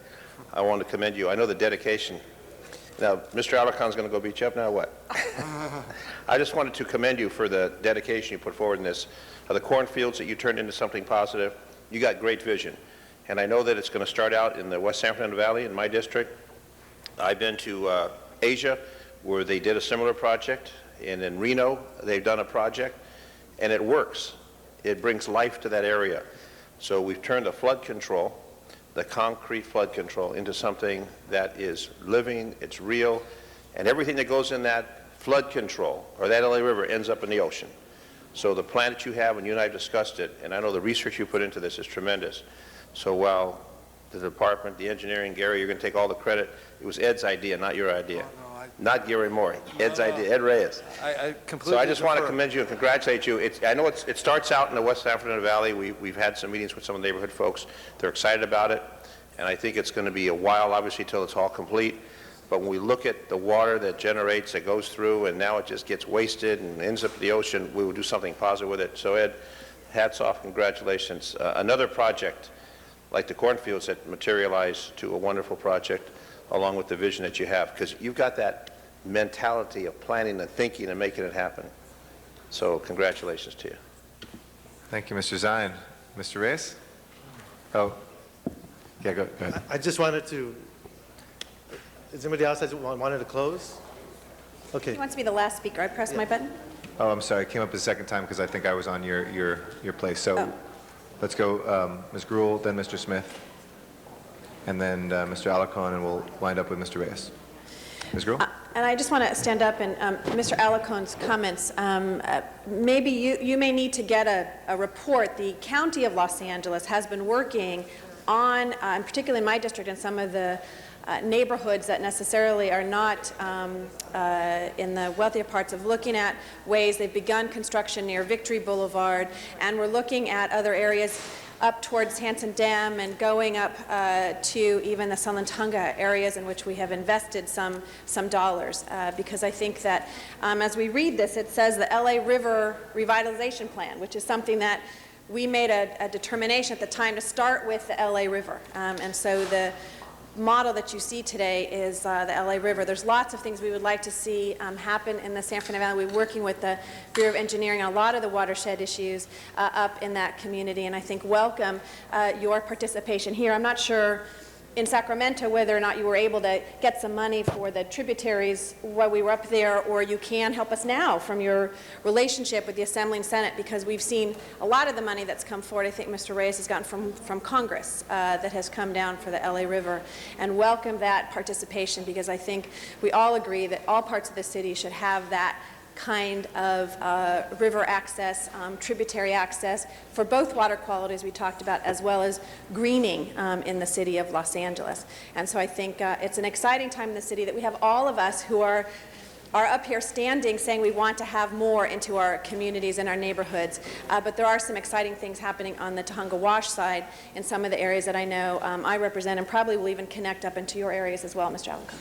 I want to commend you. I know the dedication. Now, Mr. Alarcon's going to go beat you up now, what? I just wanted to commend you for the dedication you put forward in this. The cornfields that you turned into something positive, you got great vision. And I know that it's going to start out in the West San Fernando Valley in my district. I've been to Asia where they did a similar project. And in Reno, they've done a project. And it works. It brings life to that area. So we've turned the flood control, the concrete flood control, into something that is living, it's real, and everything that goes in that flood control, or that LA River, ends up in the ocean. So the plan that you have, and you and I have discussed it, and I know the research you put into this is tremendous. So while the department, the engineering, Gary, you're going to take all the credit, it was Ed's idea, not your idea. No, Not Gary Moore, Ed's idea, Ed Reyes. I completely So I just want to defer. commend you and congratulate you. I know it starts out in the West San Fernando Valley. We've had some meetings with some of the neighborhood folks. They're excited about it, and I think it's going to be a while, obviously, till it's all complete. But when we look at the water that generates, that goes through, and now it just gets wasted and ends up in the ocean, we will do something positive with it. So Ed, hats off, congratulations. Another project like the cornfields that materialize to a wonderful project along with the vision that you have, because you've got that mentality of planning and thinking and making it happen. So congratulations to you. Thank you, Mr. Zine. Mr. Reyes? Oh, yeah, go ahead. I just wanted to, is anybody else that wanted to close? Okay. He wants to be the last speaker. I pressed my button. Oh, I'm sorry, it came up the second time because I think I was on your place. So let's go Ms. Gruhl, then Mr. Smith, and then Mr. Alarcon, and we'll wind up with Mr. Reyes. Ms. Gruhl? And I just want to stand up and Mr. Alacon's comments. Maybe you may need to get a report. The County of Los Angeles has been working on, and particularly in my district and some of the neighborhoods that necessarily are not in the wealthier parts, of looking at ways. They've begun construction near Victory Boulevard, and we're looking at other areas up towards Hanson Dam and going up to even the Salantunga areas in which we have invested some dollars. Because I think that as we read this, it says the LA River Revitalization Plan, which is something that we made a determination at the time to start with the LA River. And so the model that you see today is the LA River. There's lots of things we would like to see happen in the San Fernando Valley. We're working with the Bureau of Engineering on a lot of the watershed issues up in that community, and I think welcome your participation here. I'm not sure in Sacramento whether or not you were able to get some money for the tributaries while we were up there, or you can help us now from your relationship with the Assembly and Senate, because we've seen a lot of the money that's come forward. I think Mr. Reyes has gotten from Congress that has come down for the LA River, and welcome that participation, because I think we all agree that all parts of the city should have that kind of river access, tributary access for both water quality, as we talked about, as well as greening in the city of Los Angeles. And so I think it's an exciting time in the city that we have all of us who are up here standing saying we want to have more into our communities and our neighborhoods. But there are some exciting things happening on the Tujunga Wash side in some of the areas that I know I represent, and probably will even connect up into your areas as well, Mr. Alarcon.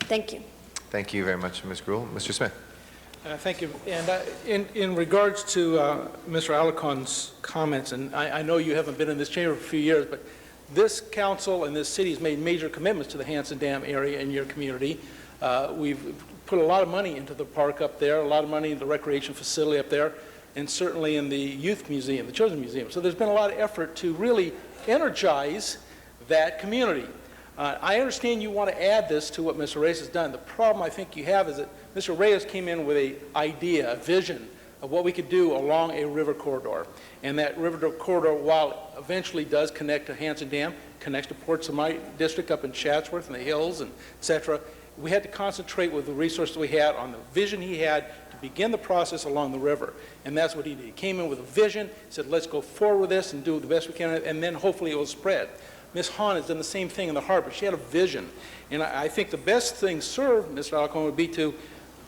Thank you. Thank you very much, Ms. Gruhl. Mr. Smith? Thank you. And in regards to Mr. Alarcon's comments, and I know you haven't been in this chamber for a few years, but this council and this city has made major commitments to the Hanson Dam area in your community. We've put a lot of money into the park up there, a lot of money into the recreation facility up there, and certainly in the youth museum, the children's museum. So there's been a lot of effort to really energize that community. I understand you want to add this to what Mr. Reyes has done. The problem I think you have is that Mr. Reyes came in with an idea, a vision of what we could do along a river corridor. And that river corridor, while it eventually does connect to Hanson Dam, connects to parts of my district up in Chatsworth and the hills, and et cetera, we had to concentrate with the resources we had on the vision he had to begin the process along the river. And that's what he did. He came in with a vision, said, let's go forward with this and do the best we can, and then hopefully it will spread. Ms. Hahn has done the same thing in the harbor. She had a vision. And I think the best thing served, Mr. Alarcon, would be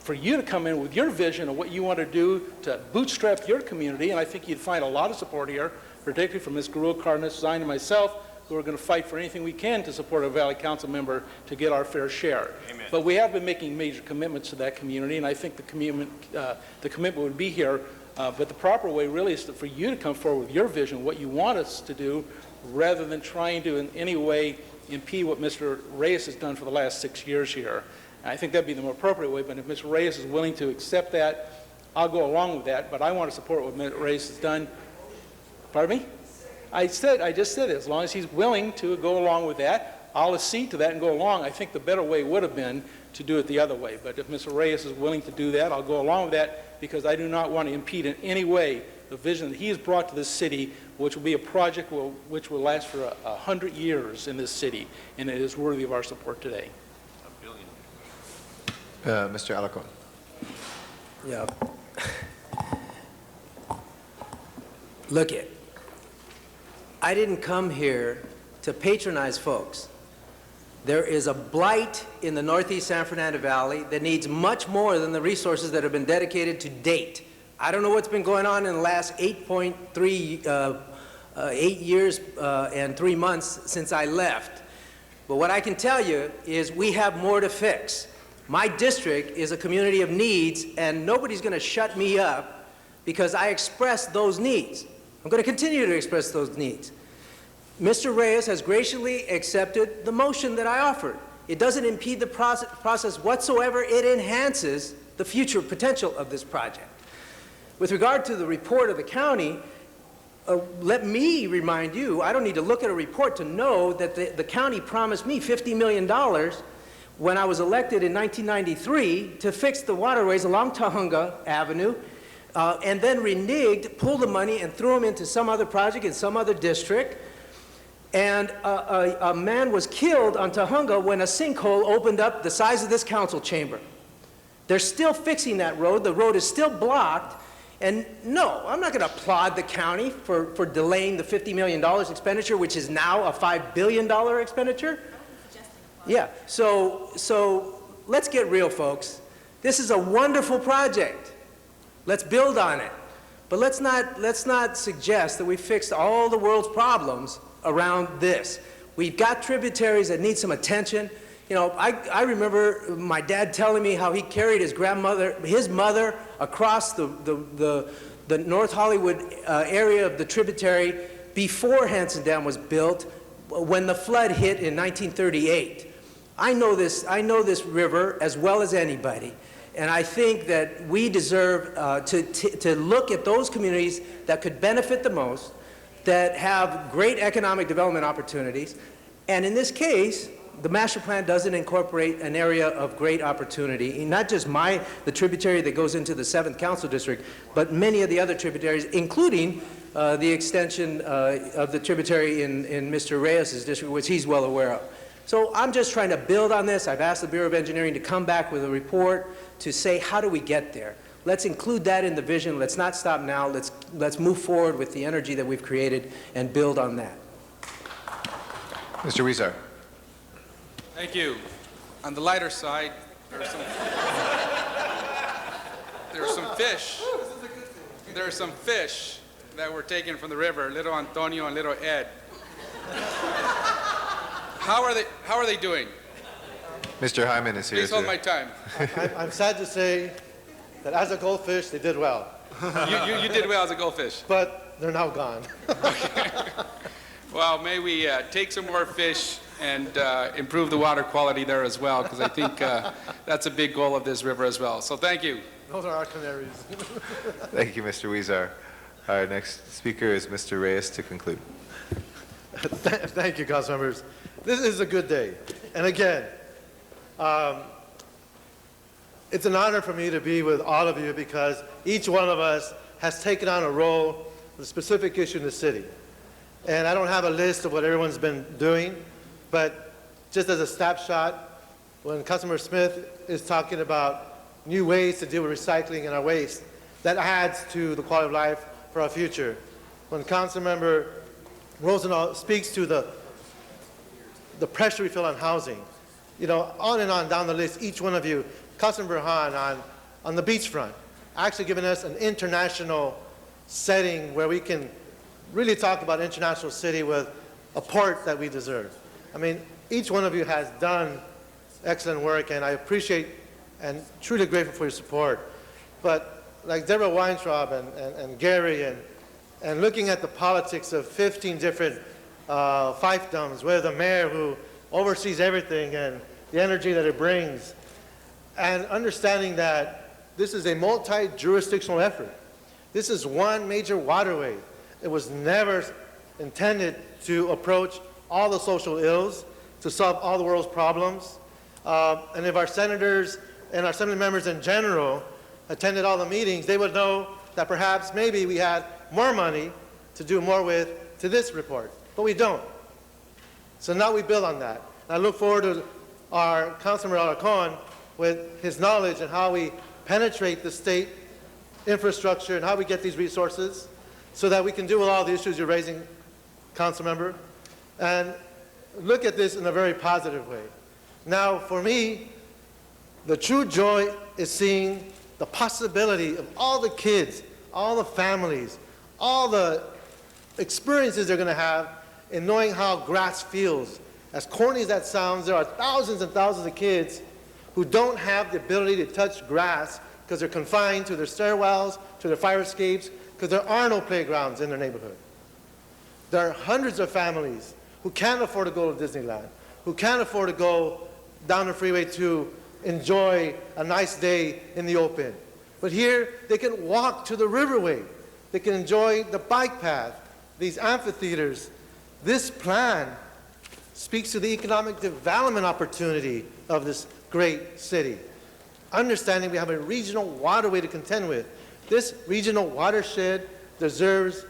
for you to come in with your vision of what you want to do to bootstrap your community, and I think you'd find a lot of support here, particularly from Ms. Gruhl, Cardenas, Zine, and myself, who are going to fight for anything we can to support a Valley Council member to get our fair share. Amen. But we have been making major commitments to that community, and I think the commitment would be here. But the proper way really is for you to come forward with your vision, what you want us to do, rather than trying to in any way impede what Mr. Reyes has done for the last 6 years here. And I think that'd be the more appropriate way, but if Mr. Reyes is willing to accept that, I'll go along with that, but I want to support what Mr. Reyes has done. Pardon me? I just said it. As long as he's willing to go along with that, I'll accede to that and go along. I think the better way would have been to do it the other way, but if Mr. Reyes is willing to do that, I'll go along with that, because I do not want to impede in any way the vision that he has brought to this city, which will be a project which will last for 100 years in this city, and it is worthy of our support today. Mr. Alarcon. Yeah. Look I didn't come here to patronize folks. There is a blight in the northeast San Fernando Valley that needs much more than the resources that have been dedicated to date. I don't know what's been going on in the last 8 years and 3 months since I left. But what I can tell you is we have more to fix. My district is a community of needs, and nobody's going to shut me up because I express those needs. I'm going to continue to express those needs. Mr. Reyes has graciously accepted the motion that I offered. It doesn't impede the process whatsoever. It enhances the future potential of this project. With regard to the report of the county, let me remind you, I don't need to look at a report to know that the county promised me $50 million when I was elected in 1993 to fix the waterways along Tujunga Avenue, and then reneged, pulled the money, and threw them into some other project in some other district. And a man was killed on Tujunga when a sinkhole opened up the size of this council chamber. They're still fixing that road. The road is still blocked. And no, I'm not going to applaud the county for delaying the $50 million expenditure, which is now a $5 billion expenditure. Yeah, so let's get real, folks. This is a wonderful project. Let's build on it. But let's not suggest that we fixed all the world's problems around this. We've got tributaries that need some attention. You know, I remember my dad telling me how he carried his mother across the North Hollywood area of the tributary before Hansen Dam was built when the flood hit in 1938. I know this river as well as anybody, and I think that we deserve to look at those communities that could benefit the most, that have great economic development opportunities, and in this case, the master plan doesn't incorporate an area of great opportunity, not just the tributary that goes into the 7th Council District, but many of the other tributaries, including the extension of the tributary in Mr. Reyes' district, which he's well aware of. So I'm just trying to build on this. I've asked the Bureau of Engineering to come back with a report to say, how do we get there? Let's include that in the vision. Let's not stop now. Let's move forward with the energy that we've created and build on that. Mr. Huizar. Thank you. On the lighter side, there are some fish. There are some fish that were taken from the river, little Antonio and little Ed. How are they doing? Mr. Hyman is here. Please hold my time. I'm sad to say that as a goldfish, they did well. You did well as a goldfish. But they're now gone. Well, may we take some more fish and improve the water quality there as well, because I think that's a big goal of this river as well. So thank you. Those are our canaries. Thank you, Mr. Huizar. Our next speaker is Mr. Reyes to conclude. Thank you, council members. This is a good day. And again, it's an honor for me to be with all of you because each one of us has taken on a role with a specific issue in the city. And I don't have a list of what everyone's been doing, but just as a snapshot, when Councilmember Smith is talking about new ways to deal with recycling and our waste, that adds to the quality of life for our future. When Councilmember Rosenthal speaks to the pressure we feel on housing, you know, on and on down the list, each one of you, Councilmember Hahn on the beachfront, actually giving us an international setting where we can really talk about international city with a port that we deserve. I mean, each one of you has done excellent work, and I appreciate and truly grateful for your support. But like Deborah Weintraub and Gary and looking at the politics of 15 different fiefdoms, where the mayor who oversees everything and the energy that it brings, and understanding that this is a multi-jurisdictional effort. This is one major waterway. It was never intended to approach all the social ills, to solve all the world's problems. And if our senators and our assembly members in general attended all the meetings, they would know that perhaps maybe we had more money to do more with to this report, but we don't. So now we build on that. And I look forward to our Councilman Alarcon with his knowledge and how we penetrate the state infrastructure and how we get these resources so that we can deal with all the issues you're raising, Council Member, and look at this in a very positive way. Now, for me, the true joy is seeing the possibility of all the kids, all the families, all the experiences they're going to have in knowing how grass feels. As corny as that sounds, there are thousands and thousands of kids who don't have the ability to touch grass because they're confined to their stairwells, to their fire escapes, because there are no playgrounds in their neighborhood. There are hundreds of families who can't afford to go to Disneyland, who can't afford to go down the freeway to enjoy a nice day in the open. But here, they can walk to the riverway. They can enjoy the bike path, these amphitheaters. This plan speaks to the economic development opportunity of this great city. Understanding we have a regional waterway to contend with. This regional watershed deserves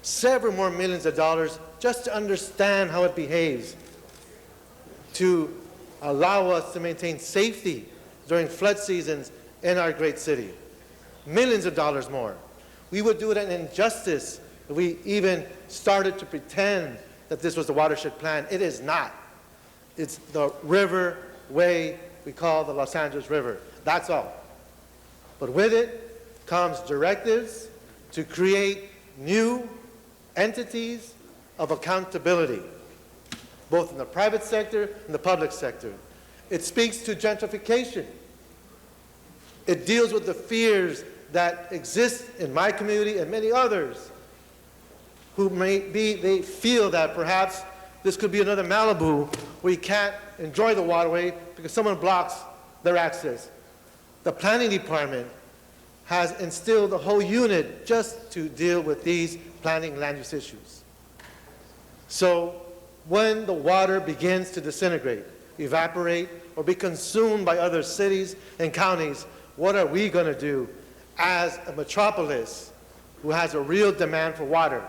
several more millions of dollars just to understand how it behaves, to allow us to maintain safety during flood seasons in our great city. Millions of dollars more. We would do it an injustice if we even started to pretend that this was the watershed plan. It is not. It's the riverway we call the Los Angeles River. That's all. But with it comes directives to create new entities of accountability, both in the private sector and the public sector. It speaks to gentrification. It deals with the fears that exist in my community and many others who they feel that perhaps this could be another Malibu where you can't enjoy the waterway because someone blocks their access. The planning department has instilled a whole unit just to deal with these planning land use issues. So when the water begins to disintegrate, evaporate, or be consumed by other cities and counties, what are we going to do as a metropolis who has a real demand for water?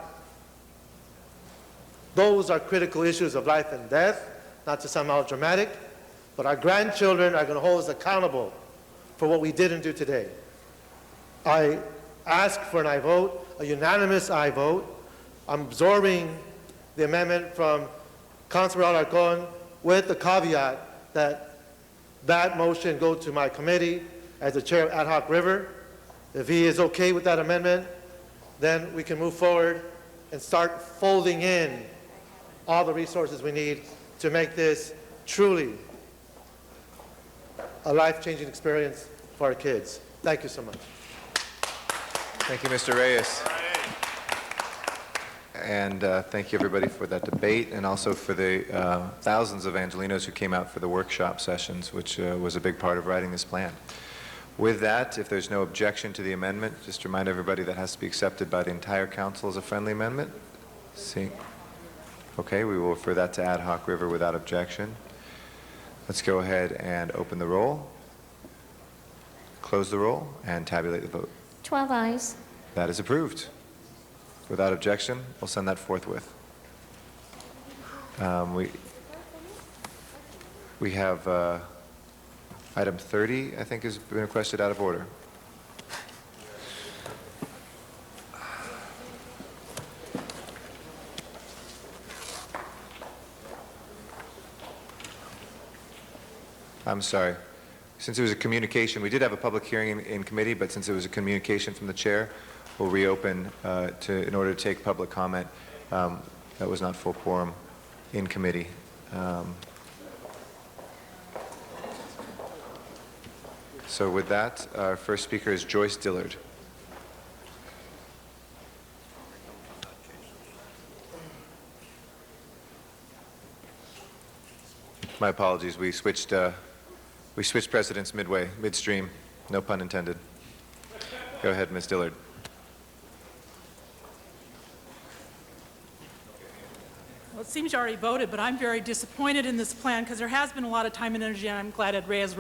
Those are critical issues of life and death, not to sound melodramatic, but our grandchildren are going to hold us accountable for what we didn't do today. I ask for an aye vote, a unanimous aye vote. I'm absorbing the amendment from Councilor Alarcon with the caveat that that motion go to my committee as the chair of Ad Hoc River. If he is okay with that amendment, then we can move forward and start folding in all the resources we need to make this truly a life-changing experience for our kids. Thank you so much. Thank you, Mr. Reyes. And thank you, everybody, for that debate and also for the thousands of Angelinos who came out for the workshop sessions, which was a big part of writing this plan. With that, if there's no objection to the amendment, just remind everybody that has to be accepted by the entire council as a friendly amendment. See? Okay, we will refer that to Ad Hoc River without objection. Let's go ahead and open the roll, close the roll, and tabulate the vote. 12 ayes. That is approved. Without objection, we'll send that forthwith. We have item 30, I think, has been requested out of order. I'm sorry. Since it was a communication, we did have a public hearing in committee, but since it was a communication from the chair, we'll reopen in order to take public comment. That was not full quorum in committee. So with that, our first speaker is Joyce Dillard. My apologies. We switched presidents midstream. No pun intended. Go ahead, Ms. Dillard. Well, it seems you already voted, but I'm very disappointed in this plan because there has been a lot of time and energy, and I'm glad Ed Reyes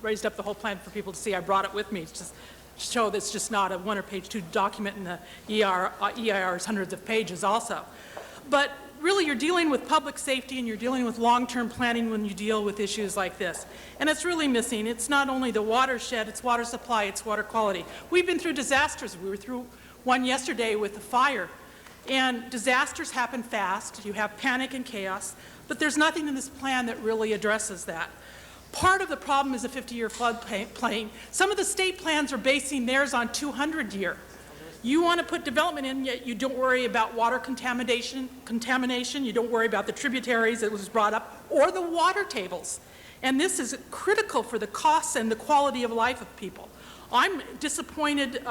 raised up the whole plan for people to see. I brought it with me to show that it's just not a one or page two document, and the EIR is hundreds of pages also. But really, you're dealing with public safety and you're dealing with long-term planning when you deal with issues like this. And it's really missing. It's not only the watershed, it's water supply, it's water quality. We've been through disasters. We were through one yesterday with the fire. And disasters happen fast. You have panic and chaos. But there's nothing in this plan that really addresses that. Part of the problem is a 50-year floodplain. Some of the state plans are basing theirs on 200-year. You want to put development in, yet you don't worry about water contamination, you don't worry about the tributaries that was brought up, or the water tables. And this is critical for the costs and the quality of life of people. I'm disappointed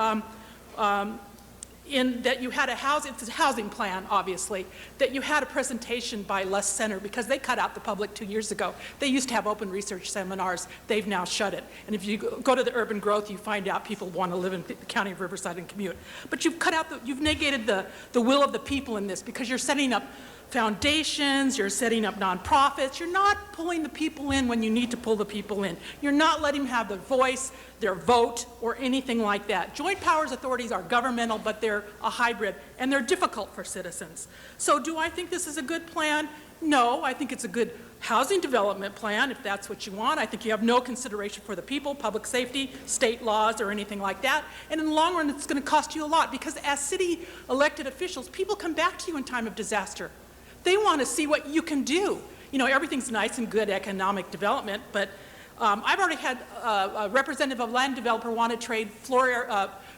in that you had it's a housing plan, obviously, that you had a presentation by Les Center, because they cut out the public 2 years ago. They used to have open research seminars. They've now shut it. And if you go to the urban growth, you find out people want to live in the county of Riverside and commute. But you've cut out, you've negated the will of the people in this, because you're setting up foundations, you're setting up nonprofits, you're not pulling the people in when you need to pull the people in. You're not letting them have their voice, their vote, or anything like that. Joint powers authorities are governmental, but they're a hybrid, and they're difficult for citizens. So do I think this is a good plan? No, I think it's a good housing development plan, if that's what you want. I think you have no consideration for the people, public safety, state laws, or anything like that. And in the long run, it's going to cost you a lot, because as city elected officials, people come back to you in time of disaster. They want to see what you can do. You know, everything's nice and good economic development, but I've already had a representative of land developer want to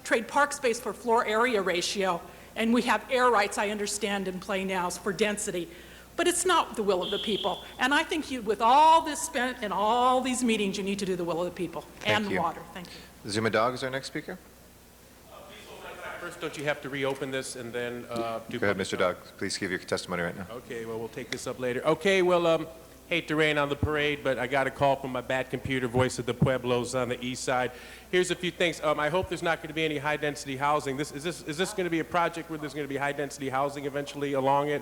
trade park space for floor area ratio, and we have air rights, I understand, in play now for density. But it's not the will of the people. And I think with all this spent and all these meetings, you need to do the will of the people and water. Thank you. Zuma Dog is our next speaker. First, don't you have to reopen this and then do... Go ahead, Mr. Dog. Please give your testimony right now. Okay, well, we'll take this up later. Okay, well, hate to rain on the parade, but I got a call from my bad computer, Voice of the Pueblos on the east side. Here's a few things. I hope there's not going to be any high-density housing. Is this going to be a project where there's going to be high-density housing eventually along it?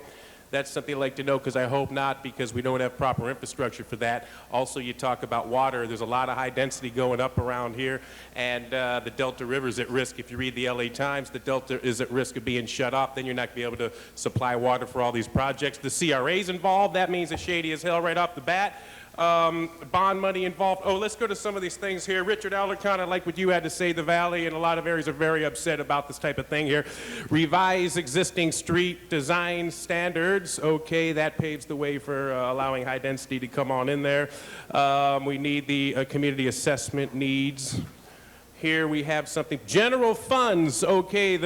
That's something I'd like to know, because I hope not, because we don't have proper infrastructure for that. Also, you talk about water. There's a lot of high density going up around here, and the Delta River is at risk. If you read the LA Times, the Delta is at risk of being shut off. Then you're not going to be able to supply water for all these projects. The CRA's involved. That means it's shady as hell right off the bat. Bond money involved. Oh, let's go to some of these things here. Richard Alarcon, I like what you had to say. The Valley and a lot of areas are very upset about this type of thing here. Revise existing street design standards. Okay, that paves the way for allowing high density to come on in there. We need the community assessment needs. Here we have something. General funds. Okay,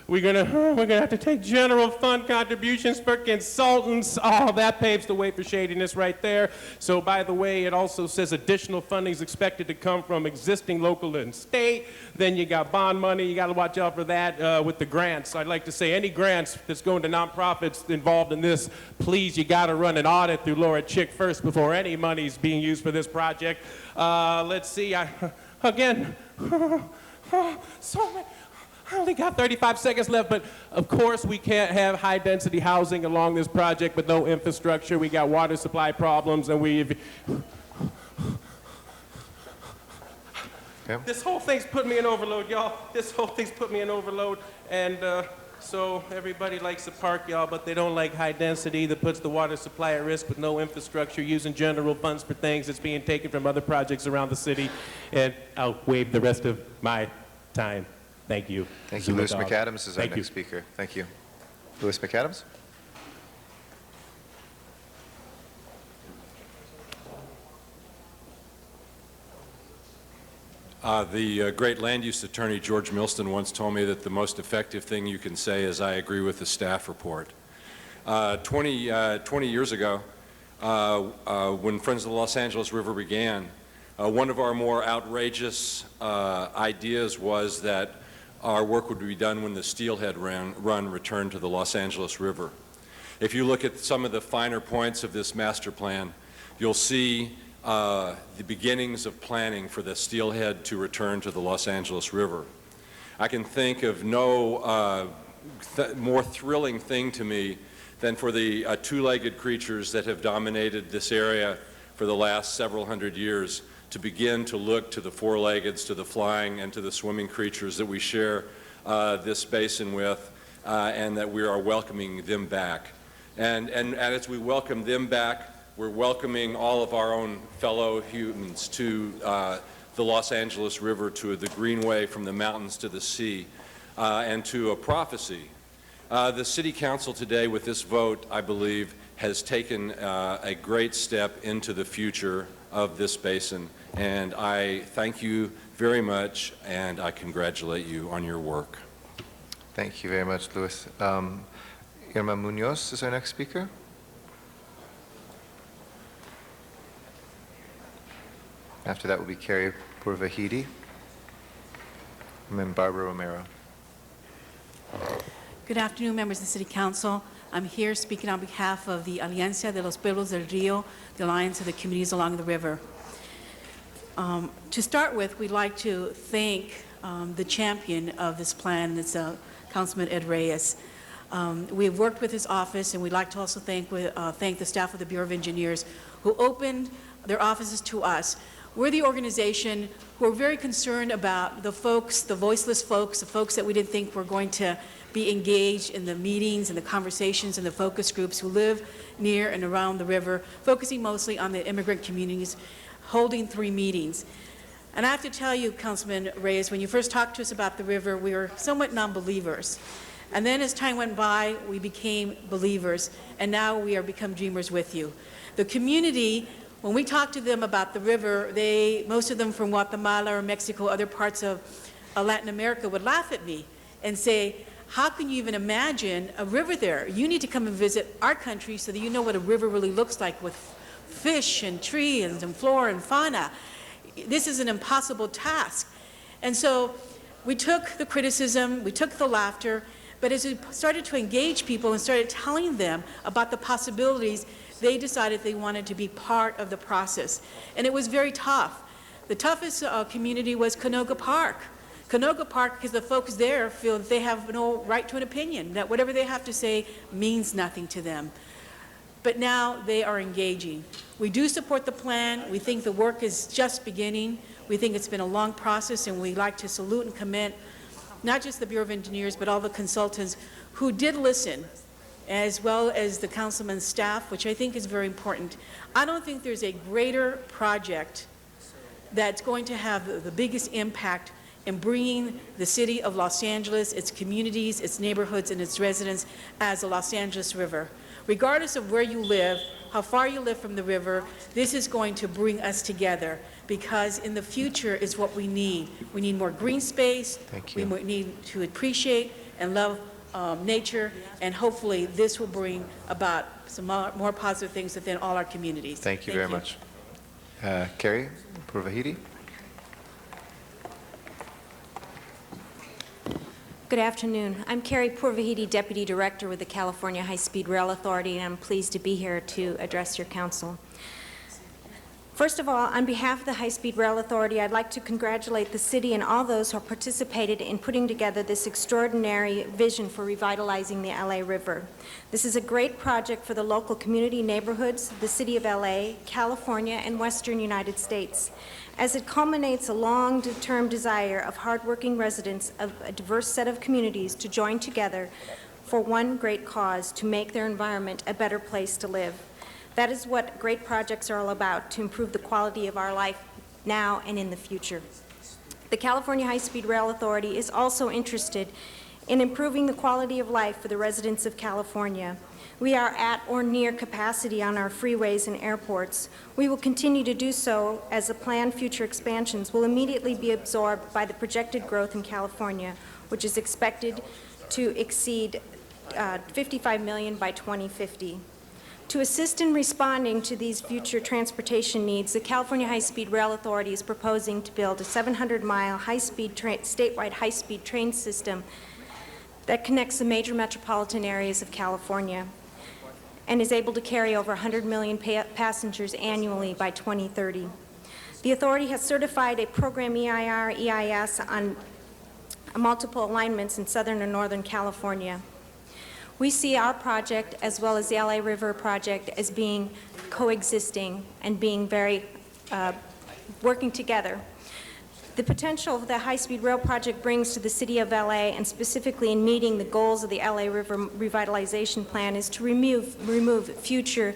we're gonna have to take general fund contributions for consultants. Oh, that paves the way for shadiness right there. So by the way, it also says additional funding is expected to come from existing local and state. Then you got bond money. You got to watch out for that with the grants. I'd like to say any grants that's going to nonprofits involved in this, please, you got to run an audit through Laura Chick first before any money is being used for this project. Let's see. Again, I only got 35 seconds left, but of course we can't have high-density housing along this project with no infrastructure. We got water supply problems, and This whole thing's put me in overload, y'all. This whole thing's put me in overload, and so everybody likes the park, y'all, but they don't like high density that puts the water supply at risk with no infrastructure, using general funds for things that's being taken from other projects around the city, and I'll waive the rest of my time. Thank you. Thank you. Lewis McAdams is our next speaker. Thank you. Lewis McAdams. The great land use attorney George Milston once told me that the most effective thing you can say is, I agree with the staff report. 20 years ago, when Friends of the Los Angeles River began, one of our more outrageous ideas was that our work would be done when the Steelhead Run returned to the Los Angeles River. If you look at some of the finer points of this master plan, you'll see the beginnings of planning for the Steelhead to return to the Los Angeles River. I can think of no more thrilling thing to me than for the two-legged creatures that have dominated this area for the last several hundred years to begin to look to the four-leggeds, to the flying, and to the swimming creatures that we share this basin with, and that we are welcoming them back. And as we welcome them back, we're welcoming all of our own fellow humans to the Los Angeles River, to the greenway from the mountains to the sea, and to a prophecy The City Council today, with this vote, I believe, has taken a great step into the future of this basin, and I thank you very much, and I congratulate you on your work. Thank you very much, Luis. Irma Munoz is our next speaker. After that will be Carrie Purvahidi, and then Barbara Romero. Good afternoon, members of the City Council. I'm here speaking on behalf of the Alianza de los Pueblos del Río, the Alliance of the Communities Along the River. To start with, we'd like to thank the champion of this plan, it's Councilman Ed Reyes. We've worked with his office, and we'd like to also thank the staff of the Bureau of Engineers who opened their offices to us. We're the organization who are very concerned about the folks, the voiceless folks, the folks that we didn't think were going to be engaged in the meetings and the conversations and the focus groups who live near and around the river, focusing mostly on the immigrant communities, holding 3 meetings. And I have to tell you, Councilman Reyes, when you first talked to us about the river, we were somewhat non-believers. And then as time went by, we became believers, and now we are become dreamers with you. The community, when we talk to them about the river, most of them from Guatemala or Mexico, other parts of Latin America, would laugh at me and say, how can you even imagine a river there? You need to come and visit our country so that you know what a river really looks like with fish and trees and flora and fauna. This is an impossible task. And so we took the criticism, we took the laughter, but as we started to engage people and started telling them about the possibilities, they decided they wanted to be part of the process. And it was very tough. The toughest community was Canoga Park. Canoga Park, because the folks there feel that they have no right to an opinion, that whatever they have to say means nothing to them. But now they are engaging. We do support the plan. We think the work is just beginning. We think it's been a long process, and we'd like to salute and commend not just the Bureau of Engineers, but all the consultants who did listen, as well as the councilman's staff, which I think is very important. I don't think there's a greater project that's going to have the biggest impact in bringing the city of Los Angeles, its communities, its neighborhoods, and its residents as the Los Angeles River. Regardless of where you live, how far you live from the river, this is going to bring us together, because in the future is what we need. We need more green space. Thank you. We need to appreciate and love nature, and hopefully this will bring about some more positive things within all our communities. Thank you very much. Carrie Purvahidi. Good afternoon. I'm Carrie Purvahidi, Deputy Director with the California High-Speed Rail Authority, and I'm pleased to be here to address your council. First of all, on behalf of the High-Speed Rail Authority, I'd like to congratulate the city and all those who participated in putting together this extraordinary vision for revitalizing the LA River. This is a great project for the local community neighborhoods, the city of LA, California, and Western United States, as it culminates a long-term desire of hardworking residents of a diverse set of communities to join together for one great cause, to make their environment a better place to live. That is what great projects are all about, to improve the quality of our life now and in the future. The California High-Speed Rail Authority is also interested in improving the quality of life for the residents of California. We are at or near capacity on our freeways and airports. We will continue to do so as the planned future expansions will immediately be absorbed by the projected growth in California, which is expected to exceed 55 million by 2050. To assist in responding to these future transportation needs, the California High-Speed Rail Authority is proposing to build a 700-mile statewide high-speed train system that connects the major metropolitan areas of California and is able to carry over 100 million passengers annually by 2030. The authority has certified a program EIS on multiple alignments in Southern and Northern California. We see our project, as well as the LA River project, as being coexisting and being very, working together. The potential the high-speed rail project brings to the city of LA, and specifically in meeting the goals of the LA River Revitalization Plan, is to remove future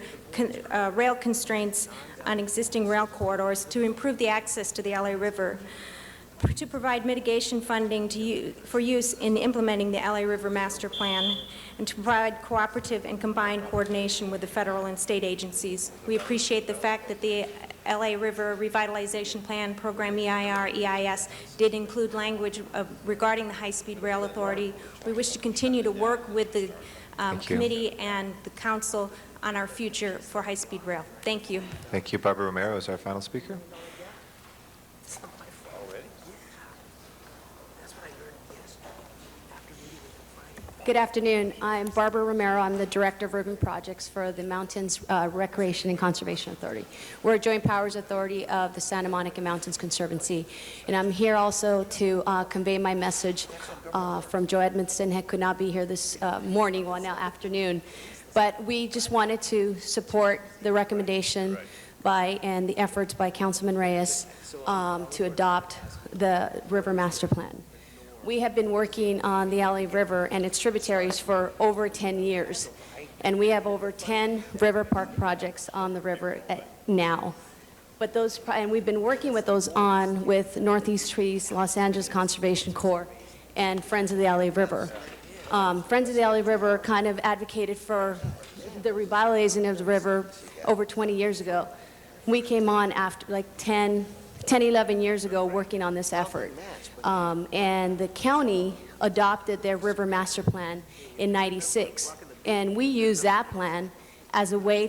rail constraints on existing rail corridors to improve the access to the LA River. to provide mitigation funding for use in implementing the LA River Master Plan, and to provide cooperative and combined coordination with the federal and state agencies. We appreciate the fact that the LA River Revitalization Plan Program, EIR-EIS, did include language regarding the High-Speed Rail Authority. We wish to continue to work with the committee and the council on our future for high-speed rail. Thank you. Thank you. Barbara Romero is our final speaker. Good afternoon. I'm Barbara Romero. I'm the Director of Urban Projects for the Mountains Recreation and Conservation Authority. We're a joint powers authority of the Santa Monica Mountains Conservancy. And I'm here also to convey my message from Joe Edmondson, who could not be here this morning, well, now afternoon. But we just wanted to support the recommendation and the efforts by Councilman Reyes to adopt the River Master Plan. We have been working on the LA River and its tributaries for over 10 years, and we have over 10 river park projects on the river now. But and we've been working with those with Northeast Trees, Los Angeles Conservation Corps, and Friends of the LA River. Friends of the LA River kind of advocated for the revitalizing of the river over 20 years ago. We came on after like 10, 11 years ago working on this effort. And the county adopted their River Master Plan in '96. And we use that plan as a way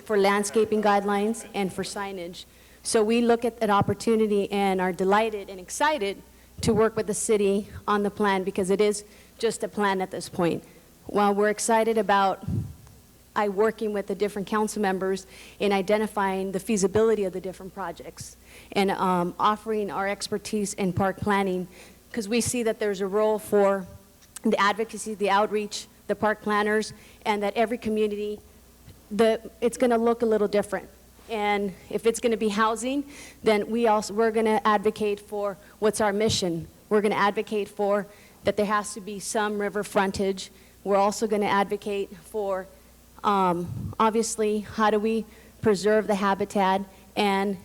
for landscaping guidelines and for signage. So we look at that opportunity and are delighted and excited to work with the city on the plan, because it is just a plan at this point. While we're excited about working with the different council members in identifying the feasibility of the different projects and offering our expertise in park planning, because we see that there's a role for the advocacy, the outreach, the park planners, and that every community, it's going to look a little different. And if it's going to be housing, then we're going to advocate for what's our mission. We're going to advocate for that there has to be some river frontage. We're also going to advocate for obviously, how do we preserve the habitat and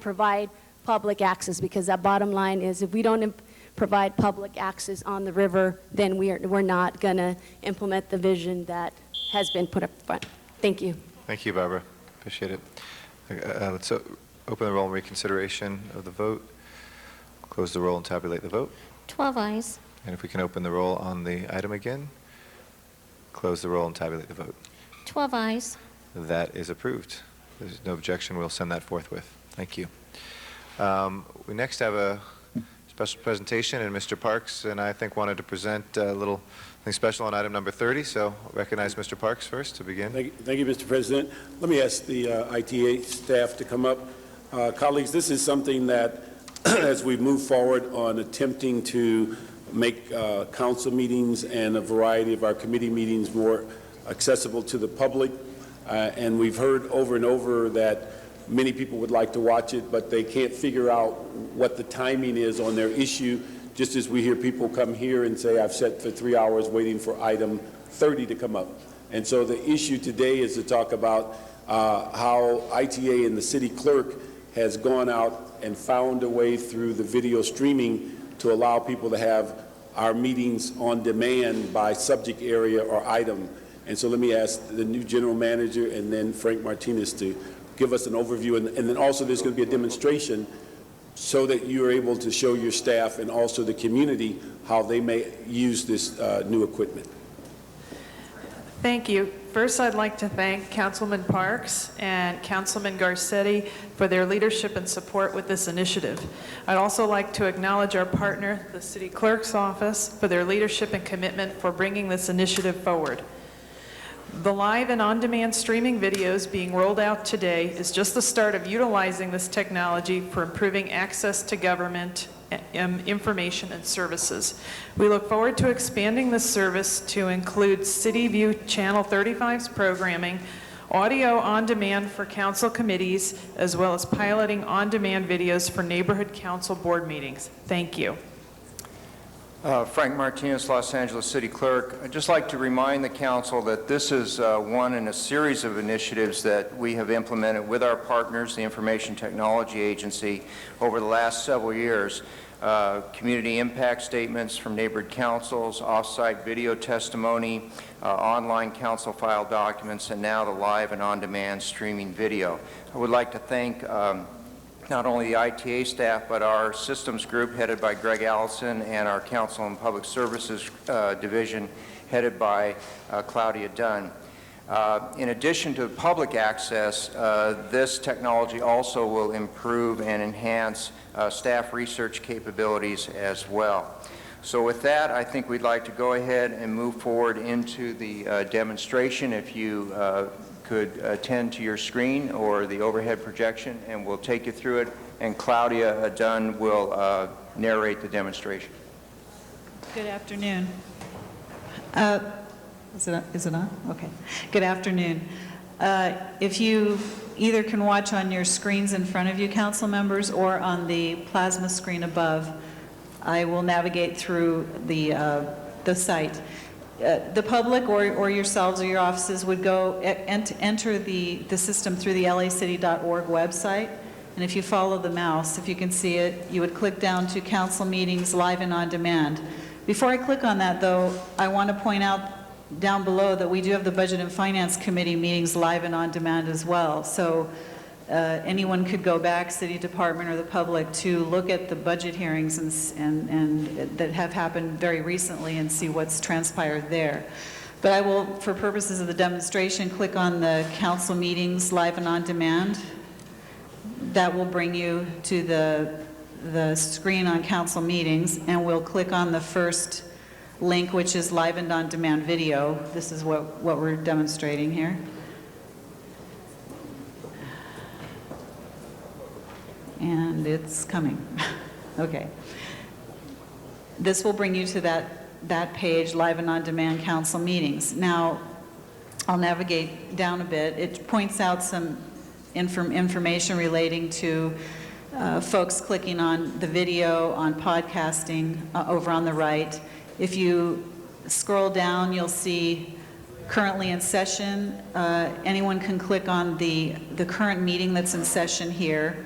provide public access? Because that bottom line is, if we don't provide public access on the river, then we're not going to implement the vision that has been put up front. Thank you. Thank you, Barbara. Appreciate it. Let's open the roll and reconsideration of the vote. Close the roll and tabulate the vote. 12 ayes. And if we can open the roll on the item again, close the roll and tabulate the vote. 12 ayes. That is approved. There's no objection. We'll send that forthwith. Thank you. We next have a special presentation, and Mr. Parks and I think wanted to present a little thing special on item number 30. So I'll recognize Mr. Parks first to begin. Thank you, Mr. President. Let me ask the ITA staff to come up. Colleagues, this is something that, as we move forward on attempting to make council meetings and a variety of our committee meetings more accessible to the public, and we've heard over and over that many people would like to watch it, but they can't figure out what the timing is on their issue, just as we hear people come here and say, I've sat for 3 hours waiting for item 30 to come up. And so the issue today is to talk about how ITA and the city clerk has gone out and found a way through the video streaming to allow people to have our meetings on demand by subject area or item. And so let me ask the new general manager and then Frank Martinez to give us an overview. And then also there's going to be a demonstration so that you're able to show your staff and also the community how they may use this new equipment. Thank you. First, I'd like to thank Councilman Parks and Councilman Garcetti for their leadership and support with this initiative. I'd also like to acknowledge our partner, the City Clerk's Office, for their leadership and commitment for bringing this initiative forward. The live and on-demand streaming videos being rolled out today is just the start of utilizing this technology for improving access to government information and services. We look forward to expanding this service to include City View Channel 35's programming, audio on demand for council committees, as well as piloting on-demand videos for neighborhood council board meetings. Thank you. Frank Martinez, Los Angeles City Clerk. I'd just like to remind the council that this is one in a series of initiatives that we have implemented with our partners, the Information Technology Agency, over the last several years. community impact statements from neighboring councils, off-site video testimony, online council file documents, and now the live and on-demand streaming video. I would like to thank not only the ITA staff, but our systems group headed by Greg Allison and our Council and Public Services division headed by Claudia Dunn. In addition to public access, this technology also will improve and enhance staff research capabilities as well. So with that, I think we'd like to go ahead and move forward into the demonstration. If you could attend to your screen or the overhead projection, and we'll take you through it, and Claudia Dunn will narrate the demonstration. Good afternoon. Is it on? Okay. Good afternoon. If you either can watch on your screens in front of you, council members, or on the plasma screen above, I will navigate through the site. The public or yourselves or your offices would go enter the system through the lacity.org website, and if you follow the mouse, if you can see it, you would click down to council meetings live and on demand. Before I click on that, though, I want to point out down below that we do have the Budget and Finance Committee meetings live and on demand as well. So anyone could go back, City Department or the public, to look at the budget hearings and that have happened very recently and see what's transpired there. But I will, for purposes of the demonstration, click on the council meetings live and on demand. That will bring you to the screen on council meetings, and we'll click on the first link, which is live and on demand video. This is what we're demonstrating here. And it's coming. Okay. This will bring you to that page, live and on demand council meetings. Now, I'll navigate down a bit. It points out some information relating to folks clicking on the video, on podcasting over on the right. If you scroll down, you'll see currently in session. Anyone can click on the current meeting that's in session here.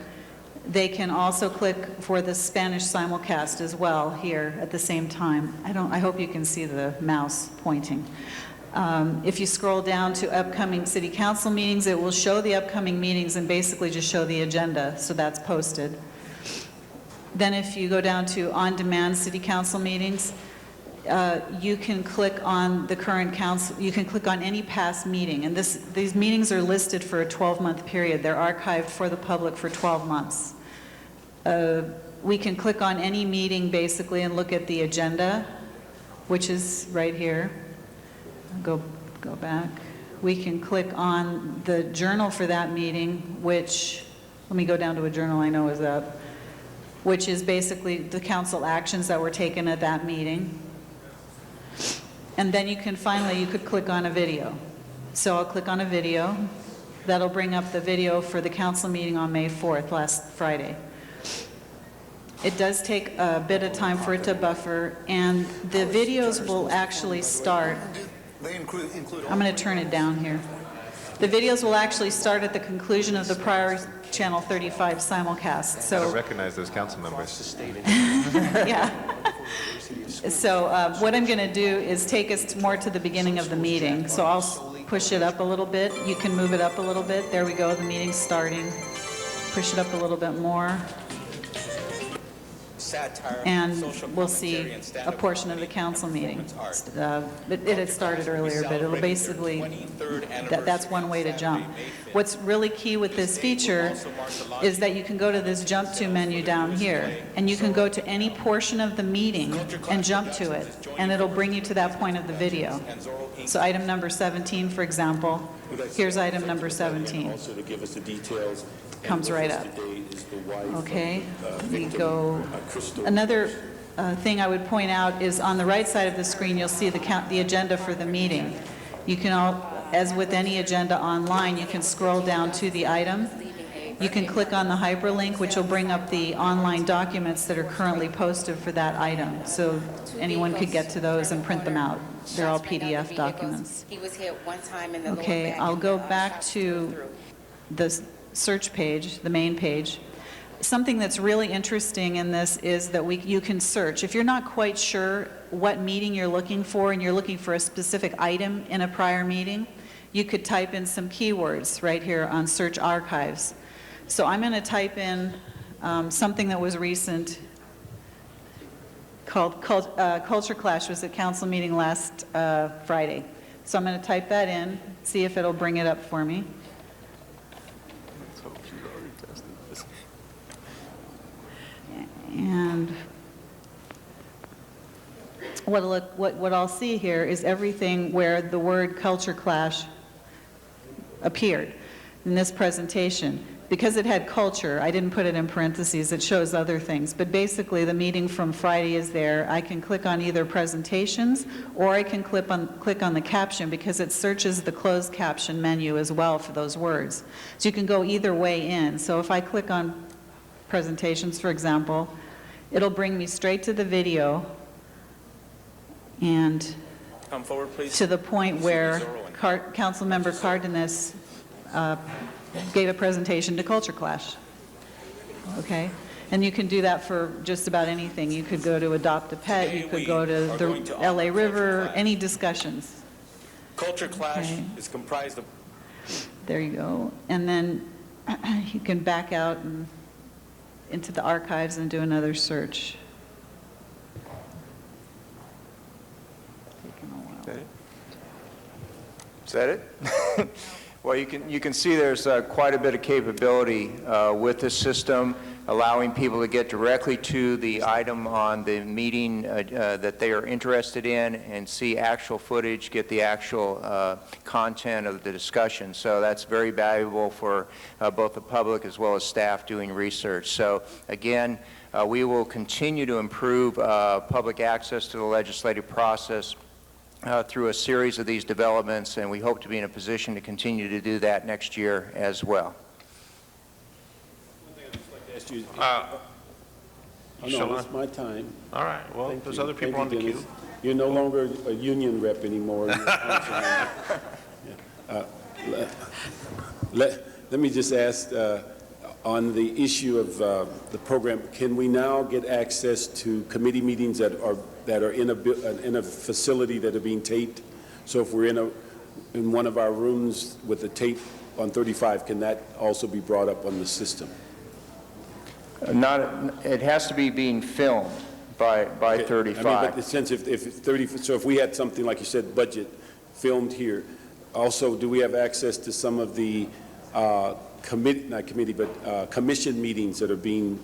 They can also click for the Spanish simulcast as well here at the same time. I hope you can see the mouse pointing. If you scroll down to upcoming city council meetings, it will show the upcoming meetings and basically just show the agenda, so that's posted. Then if you go down to on-demand city council meetings, you can click on the current council, you can click on any past meeting, and these meetings are listed for a 12-month period. They're archived for the public for 12 months. We can click on any meeting basically and look at the agenda, which is right here. Go back. We can click on the journal for that meeting, which, let me go down to a journal I know is up, which is basically the council actions that were taken at that meeting. And then you could click on a video. So I'll click on a video. That'll bring up the video for the council meeting on May 4th, last Friday. It does take a bit of time for it to buffer, and the videos will actually start. I'm going to turn it down here. The videos will actually start at the conclusion of the prior Channel 35 simulcast. I don't recognize those council members. Yeah. So what I'm going to do is take us more to the beginning of the meeting. So I'll push it up a little bit. You can move it up a little bit. There we go. The meeting's starting. Push it up a little bit more. And we'll see a portion of the council meeting. It had started earlier, but it'll basically, that's one way to jump. What's really key with this feature is that you can go to this jump to menu down here, and you can go to any portion of the meeting and jump to it, and it'll bring you to that point of the video. So item number 17, for example, here's item number 17. Comes right up. Okay, we go. Another thing I would point out is on the right side of the screen, you'll see the agenda for the meeting. You can, as with any agenda online, you can scroll down to the item. You can click on the hyperlink, which will bring up the online documents that are currently posted for that item. So anyone could get to those and print them out. They're all PDF documents. Okay, I'll go back to the search page, the main page. something that's really interesting in this is that you can search. If you're not quite sure what meeting you're looking for and you're looking for a specific item in a prior meeting, you could type in some keywords right here on Search Archives. So I'm going to type in something that was recent called Culture Clash. Was at council meeting last Friday. So I'm going to type that in, see if it'll bring it up for me. And what I'll see here is everything where the word culture clash appeared in this presentation. Because it had culture, I didn't put it in parentheses, it shows other things. But basically, the meeting from Friday is there. I can click on either presentations, or I can click on the caption, because it searches the closed caption menu as well for those words. So you can go either way in. So if I click on presentations, for example, it'll bring me straight to the video and come forward, please, to the point where Councilmember Cardenas gave a presentation to Culture Clash. Okay? And you can do that for just about anything. You could go to Adopt a Pet, you could go to the LA River, any discussions. Culture Clash is comprised of... There you go. And then you can back out and into the archives and do another search. Is that it? Well, you can see there's quite a bit of capability with this system, allowing people to get directly to the item on the meeting that they are interested in and see actual footage, get the actual content of the discussion. So that's very valuable for both the public as well as staff doing research. So again, we will continue to improve public access to the legislative process through a series of these developments, and we hope to be in a position to continue to do that next year as well. Oh, no, it's my time. All right, well, Thank there's you. other people Thank on the you, queue. Dennis. You're no longer a union rep anymore. Let me just ask, on the issue of the program, can we now get access to committee meetings that are in a facility that are being taped? So if we're in one of our rooms with the tape on 35, can that also be brought up on the system? It has to be being filmed by 35. I mean, but the sense if we had something like you said, budget filmed here, also do we have access to some of the commission meetings that are being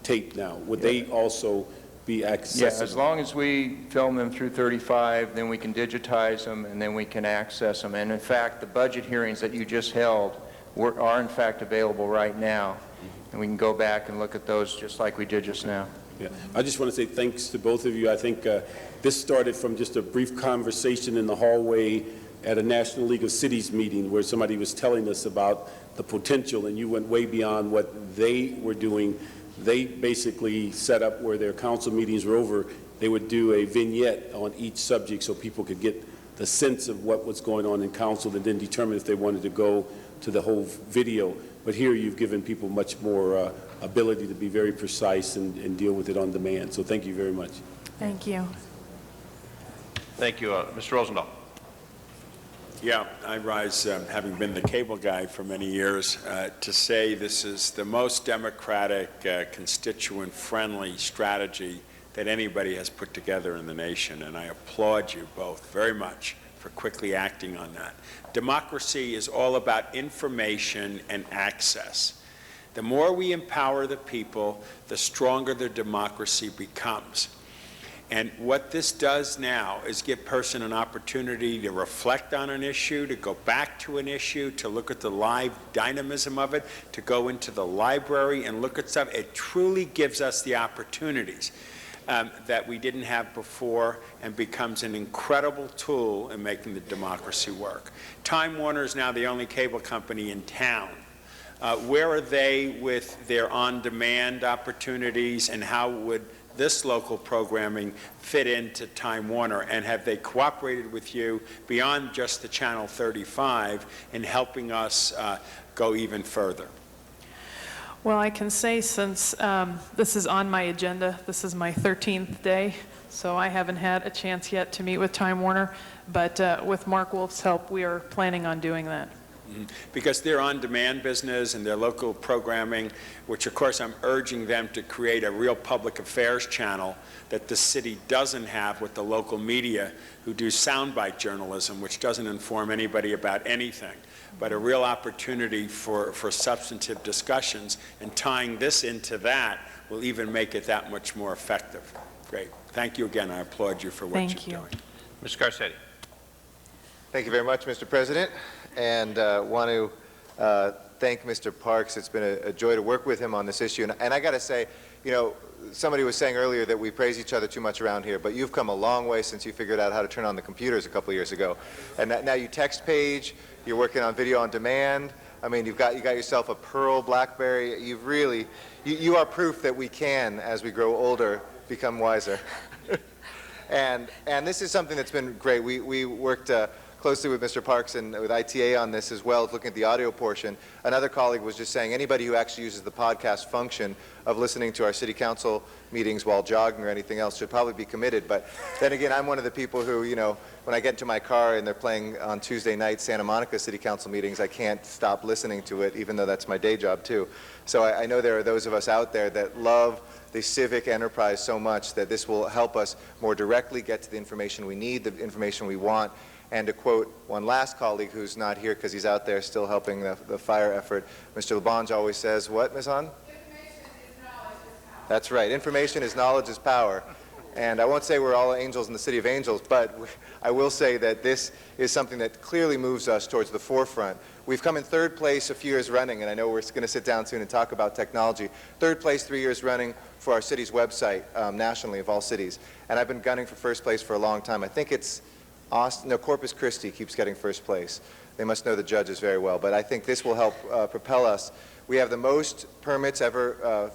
taped now? Would they also be accessible? Yeah, as long as we film them through 35, then we can digitize them and then we can access them. And in fact, the budget hearings that you just held are in fact available right now. And we can go back and look at those just like we did just now. Yeah, I just want to say thanks to both of you. I think this started from just a brief conversation in the hallway at a National League of Cities meeting where somebody was telling us about the potential, and you went way beyond what they were doing. They basically set up where their council meetings were over, they would do a vignette on each subject so people could get the sense of what was going on in council and then determine if they wanted to go to the whole video. But here you've given people much more ability to be very precise and deal with it on demand. So thank you very much. Thank you. Thank you. Mr. Rosendahl. Yeah, I rise, having been the cable guy for many years, to say this is the most democratic, constituent-friendly strategy that anybody has put together in the nation, and I applaud you both very much for quickly acting on that. Democracy is all about information and access. The more we empower the people, the stronger their democracy becomes. And what this does now is give a person an opportunity to reflect on an issue, to go back to an issue, to look at the live dynamism of it, to go into the library and look at stuff. It truly gives us the opportunities that we didn't have before, and becomes an incredible tool in making the democracy work. Time Warner is now the only cable company in town. Where are they with their on-demand opportunities, and how would this local programming fit into Time Warner, and have they cooperated with you beyond just the Channel 35 in helping us go even further? Well, I can say since this is on my agenda, this is my 13th day, so I haven't had a chance yet to meet with Time Warner, but with Mark Wolf's help, we are planning on doing that. Because they're on-demand business and their local programming, which of course I'm urging them to create a real public affairs channel that the city doesn't have with the local media who do soundbite journalism, which doesn't inform anybody about anything, but a real opportunity for substantive discussions, and tying this into that will even make it that much more effective. Great. Thank you again. I applaud you for what you're doing. Mr. Garcetti. Thank you very much, Mr. President, and want to thank Mr. Parks. It's been a joy to work with him on this issue. And I got to say, you know, somebody was saying earlier that we praise each other too much around here, but you've come a long way since you figured out how to turn on the computers a couple of years ago. And now you text page, you're working on video on demand. I mean, you got yourself a Pearl BlackBerry. You've really, you are proof that we can, as we grow older, become wiser. and this is something that's been great. We worked closely with Mr. Parks and with ITA on this as well, looking at the audio portion. Another colleague was just saying anybody who actually uses the podcast function of listening to our city council meetings while jogging or anything else should probably be committed. But then again, I'm one of the people who, you know, when I get into my car and they're playing on Tuesday night Santa Monica city council meetings, I can't stop listening to it, even though that's my day job too. So I know there are those of us out there that love the civic enterprise so much that this will help us more directly get to the information we need, the information we want. And to quote one last colleague who's not here because he's out there still helping the fire effort, Mr. Labange always says, what, Ms. Hahn? That's right. Information is knowledge is power. And I won't say we're all angels in the city of angels, but I will say that this is something that clearly moves us towards the forefront. We've come in third place a few years running, and I know we're going to sit down soon and talk about technology. Third place 3 years running for our city's website, nationally of all cities. And I've been gunning for first place for a long time. I think it's Austin, no, Corpus Christi keeps getting first place. They must know the judges very well, but I think this will help propel us. We have the most permits ever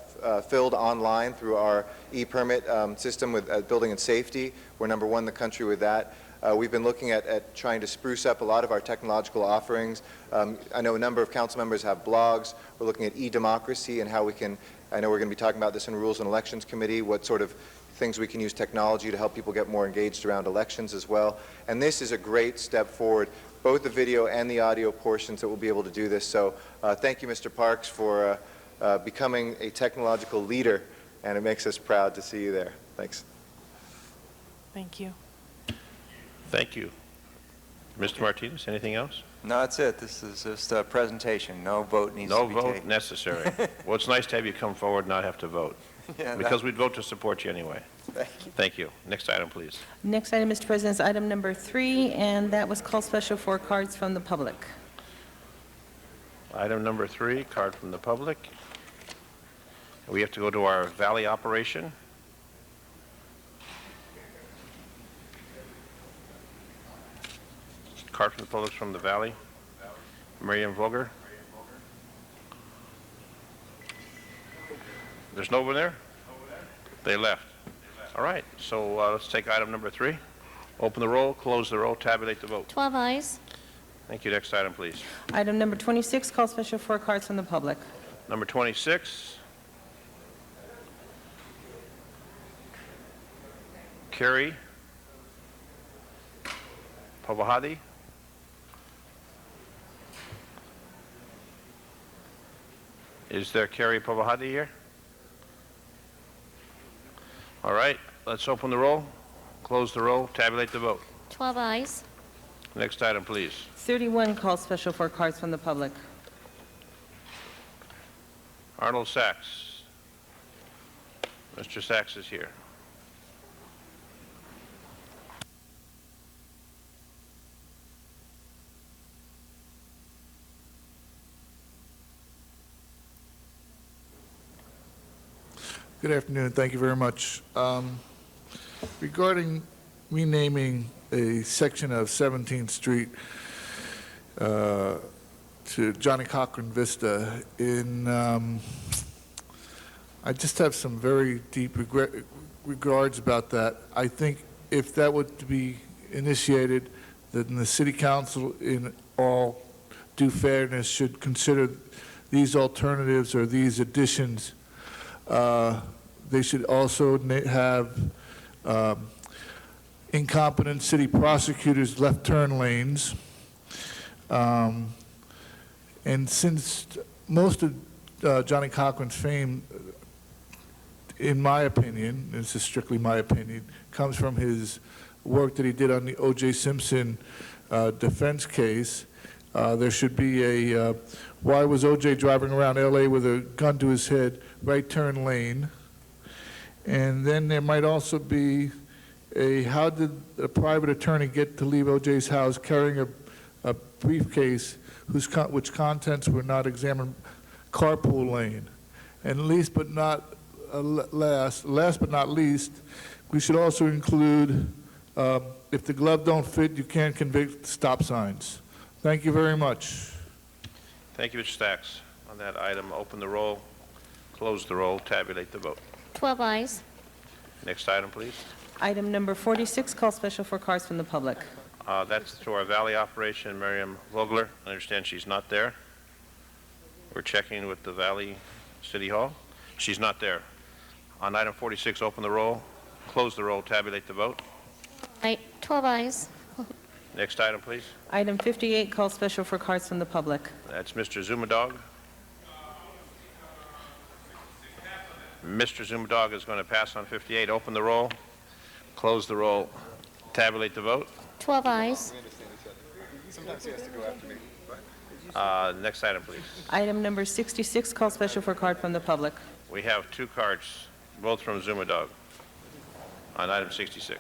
filled online through our e-permit system with building and safety. We're number one in the country with that. We've been looking at trying to spruce up a lot of our technological offerings. I know a number of council members have blogs. We're looking at e-democracy and how we can, I know we're going to be talking about this in Rules and Elections Committee, what sort of things we can use technology to help people get more engaged around elections as well. And this is a great step forward, both the video and the audio portions that will be able to do this. So thank you, Mr. Parks, for becoming a technological leader, and it makes us proud to see you there. Thanks. Thank you. Thank you. Mr. Martinez, anything else? No, that's it. This is just a presentation. No vote needs to be taken. No vote necessary. Well, it's nice to have you come forward and not have to vote. Yeah, because we'd vote to support you anyway. Thank you. Thank you. Next item, please. Next item, Mr. President, is item number 3, and that was called special for cards from the public. Item number 3, card from the public. We have to go to our Valley operation. Card from the public from the Valley. Miriam Vogler. There's no one there? They left. All right, so let's take item number 3. Open the roll, close the roll, tabulate the vote. 12 ayes. Thank you. Next item, please. Item number 26, called special for cards from the public. Number 26. Carrie Pavahadi. Is there Carrie Pavahadi here? All right, let's open the roll, close the roll, tabulate the vote. 12 ayes. Next item, please. 31, called special for cards from the public. Arnold Sachs. Mr. Sachs is here. Good afternoon. Thank you very much. Regarding renaming a section of 17th Street to Johnny Cochran Vista, I just have some very deep regards about that. I think if that were to be initiated, then the City Council, in all due fairness, should consider these alternatives or these additions. They should also have incompetent city prosecutors left turn lanes. And since most of Johnny Cochran's fame, in my opinion, this is strictly my opinion, comes from his work that he did on the O.J. Simpson defense case, there should be a, why was O.J. driving around L.A. with a gun to his head, right turn lane? And then there might also be a, how did a private attorney get to leave O.J.'s house carrying a briefcase which contents were not examined, carpool lane? And last but not least, we should also include, if the glove don't fit, you can't convict stop signs. Thank you very much. Thank you, Mr. Stacks. On that item, open the roll, close the roll, tabulate the vote. 12 eyes. Next item, please. Item number 46, call special for cards from the public. That's to our Valley operation, Miriam Vogler. I understand she's not there. We're checking with the Valley City Hall. She's not there. On item 46, open the roll, close the roll, tabulate the vote. 12 eyes. Next item, please. Item 58, call special for cards from the public. That's Mr. Zumadog. Mr. Zumadog is going to pass on 58. Open the roll, close the roll, tabulate the vote. 12 eyes. Sometimes he has to go after me. Next item, please. Item number 66, call special for card from the public. We have two cards, both from Zumadog, on item 66.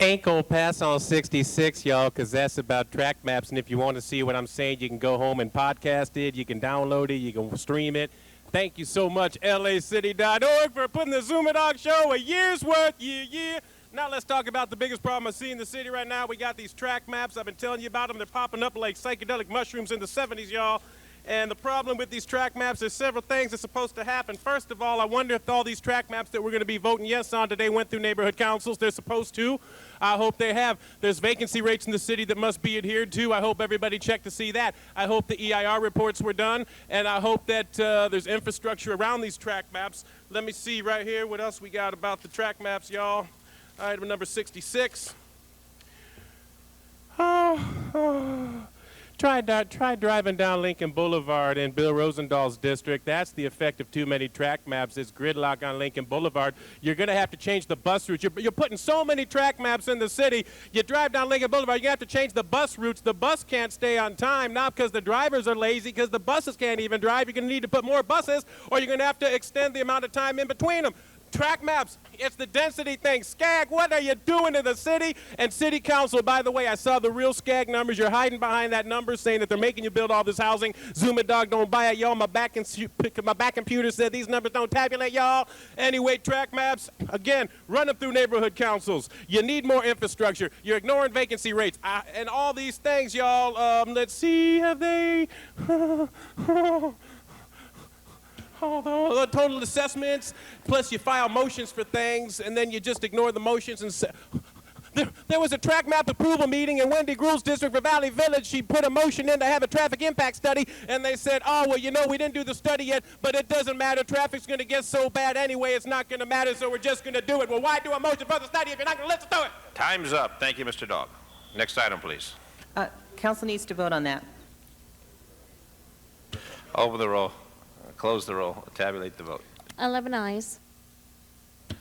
Ain't gonna pass on 66, y'all, because that's about track maps. And if you want to see what I'm saying, you can go home and podcast it. You can download it. You can stream it. Thank you so much, lacity.org, for putting the Zumadog show a year's worth. Yeah. Now let's talk about the biggest problem I see in the city right now. We got these track maps. I've been telling you about them. They're popping up like psychedelic mushrooms in the 70s, y'all. And the problem with these track maps, there's several things that's supposed to happen. First of all, I wonder if all these track maps that we're going to be voting yes on today went through neighborhood councils. They're supposed to. I hope they have. There's vacancy rates in the city that must be adhered to. I hope everybody checked to see that. I hope the EIR reports were done. And I hope that there's infrastructure around these track maps. Let me see right here what else we got about the track maps, y'all. Item number 66. Try driving down Lincoln Boulevard in Bill Rosenthal's district. That's the effect of too many track maps. It's gridlock on Lincoln Boulevard. You're going to have to change the bus routes. You're putting so many track maps in the city. You drive down Lincoln Boulevard, you have to change the bus routes. The bus can't stay on time, not because the drivers are lazy, because the buses can't even drive. You're going to need to put more buses, or you're going to have to extend the amount of time in between them. Track maps, it's the density thing. SCAG, what are you doing in the city? And city council, by the way, I saw the real SCAG numbers. You're hiding behind that number saying that they're making you build all this housing. Zumadog don't buy it, y'all. My back computer said these numbers don't tabulate, y'all. Anyway, track maps, again, run them through neighborhood councils. You need more infrastructure. You're ignoring vacancy rates. And all these things, y'all, let's see, have they... all the total assessments, plus you file motions for things, and then you just ignore the motions and say, there was a track map approval meeting in Wendy Gruhl's district for Valley Village. She put a motion in to have a traffic impact study, and they said, oh, well, you know, we didn't do the study yet, but it doesn't matter. Traffic's going to get so bad anyway, it's not going to matter, so we're just going to do it. Well, why do a motion for the study if you're not going to listen to it? Time's up. Thank you, Mr. Dog. Next item, please. Council needs to vote on that. Open the roll, close the roll, tabulate the vote. 11 eyes.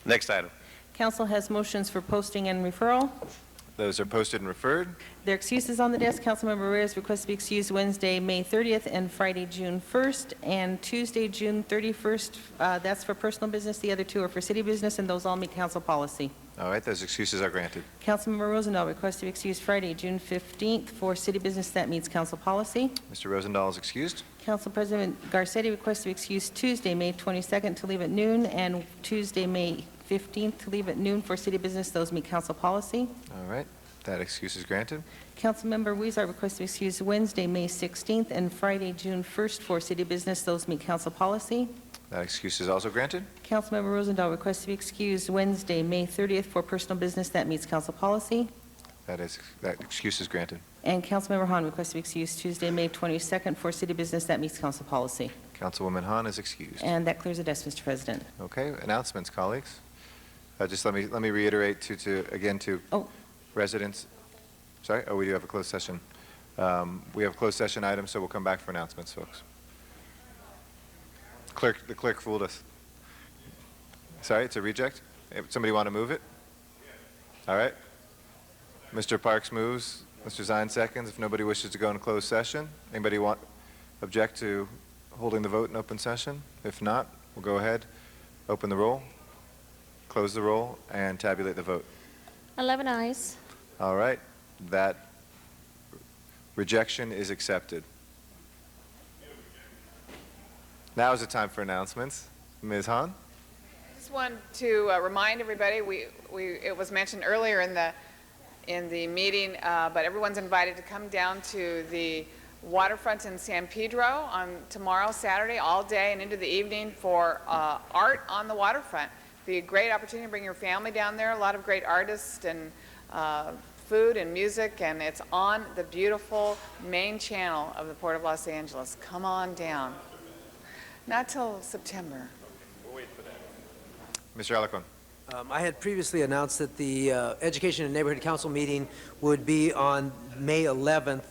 Next item. Council has motions for posting and referral. Those are posted and referred. There are excuses on the desk. Councilmember Reyes requests to be excused Wednesday, May 30th, and Friday, June 1st, and Tuesday, June 31st. That's for personal business. The other two are for city business, and those all meet council policy. All right, those excuses are granted. Councilmember Rosendahl requests to be excused Friday, June 15th, for city business. That meets council policy. Mr. Rosendahl is excused. Council President Garcetti requests to be excused Tuesday, May 22nd, to leave at noon, and Tuesday, May 15th, to leave at noon for city business. Those meet council policy. All right, that excuse is granted. Councilmember Weezer requests to be excused Wednesday, May 16th, and Friday, June 1st, for city business. Those meet council policy. That excuse is also granted. Councilmember Rosendahl requests to be excused Wednesday, May 30th, for personal business. That meets council policy. That excuse is granted. And Councilmember Han requests to be excused Tuesday, May 22nd for city business that meets council policy. Councilwoman Han is excused. And that clears the desk, Mr. President. Okay, announcements, colleagues. Just let me reiterate to residents. Sorry, we do have a closed session. We have a closed session item, so we'll come back for announcements, folks. The clerk fooled us. Sorry, it's a reject? Somebody want to move it? All right. Mr. Parks moves. Mr. Zine seconds. If nobody wishes to go into closed session, anybody object to holding the vote in open session? If not, we'll go ahead, open the roll, close the roll, and tabulate the vote. 11 ayes. All right. That rejection is accepted. Now is the time for announcements. Ms. Han? I just want to remind everybody, it was mentioned earlier in the meeting, but everyone's invited to come down to the waterfront in San Pedro on tomorrow, Saturday, all day and into the evening for art on the waterfront. Be a great opportunity to bring your family down there. A lot of great artists and food and music, and it's on the beautiful main channel of the Port of Los Angeles. Come on down. Not till September. We'll wait for that. Mr. Alarcon. I had previously announced that the Education and Neighborhood Council meeting would be on May 11th,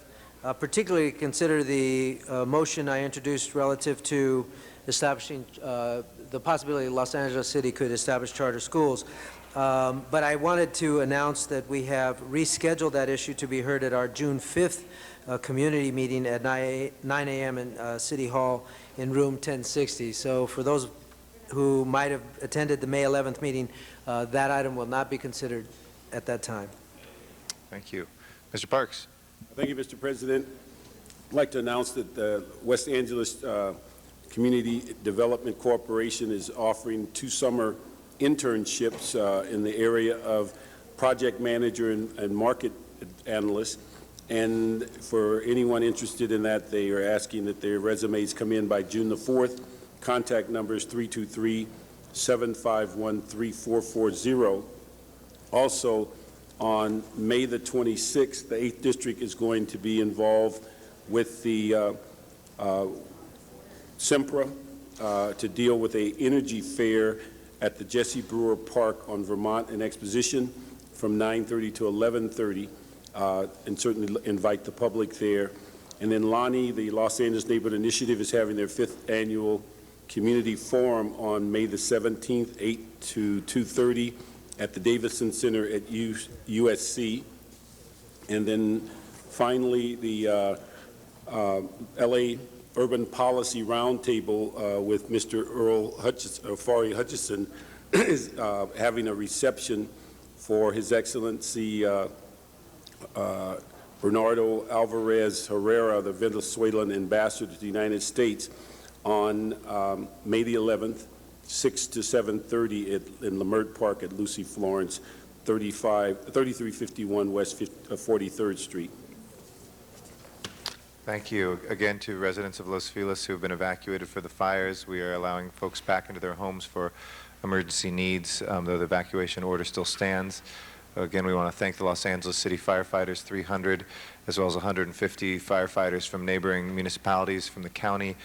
particularly consider the motion I introduced relative to establishing the possibility Los Angeles City could establish charter schools. But I wanted to announce that we have rescheduled that issue to be heard at our June 5th community meeting at 9 a.m. in City Hall in room 1060. So for those who might have attended the May 11th meeting, that item will not be considered at that time. Thank you. Mr. Parks. Thank you, Mr. President. I'd like to announce that the West Angeles Community Development Corporation is offering 2 summer internships in the area of project manager and market analyst. And for anyone interested in that, they are asking that their resumes come in by June the 4th. Contact number is 323-751-3440. Also, on May the 26th, the 8th District is going to be involved with the SEMPRA to deal with an energy fair at the Jesse Brewer Park on Vermont and Exposition from 9:30 to 11:30. And certainly invite the public there. And then Lonnie, the Los Angeles Neighborhood Initiative, is having their 5th annual community forum on May the 17th, 8 to 2:30 at the Davidson Center at USC. And then finally, the LA Urban Policy Roundtable with Mr. Fari Hutchison is having a reception for His Excellency Bernardo Alvarez Herrera, the Venezuelan ambassador to the United States, on May the 11th, 6 to 7:30 in Lamert Park at Lucy Florence, 3351 West 43rd Street. Thank you. Again, to residents of Los Feliz who have been evacuated for the fires, we are allowing folks back into their homes for emergency needs, though the evacuation order still stands. Again, we want to thank the Los Angeles City firefighters, 300, as well as 150 firefighters from neighboring municipalities, from the county.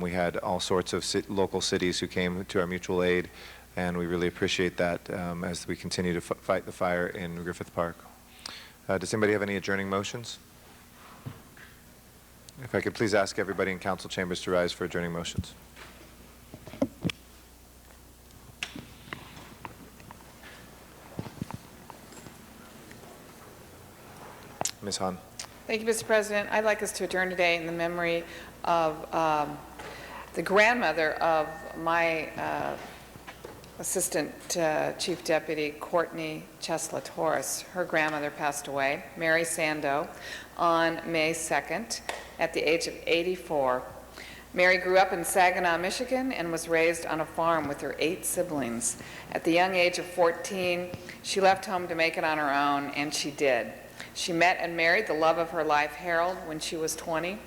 We had all sorts of local cities who came to our mutual aid, and we really appreciate that as we continue to fight the fire in Griffith Park. Does anybody have any adjourning motions? If I could please ask everybody in council chambers to rise for adjourning motions. Ms. Han. Thank you, Mr. President. I'd like us to adjourn today in the memory of the grandmother of my Assistant Chief Deputy Courtney Chesla Torres. Her grandmother passed away, Mary Sando, on May 2nd at the age of 84. Mary grew up in Saginaw, Michigan, and was raised on a farm with her 8 siblings. At the young age of 14, she left home to make it on her own, and she did. She met and married the love of her life, Harold, when she was 20.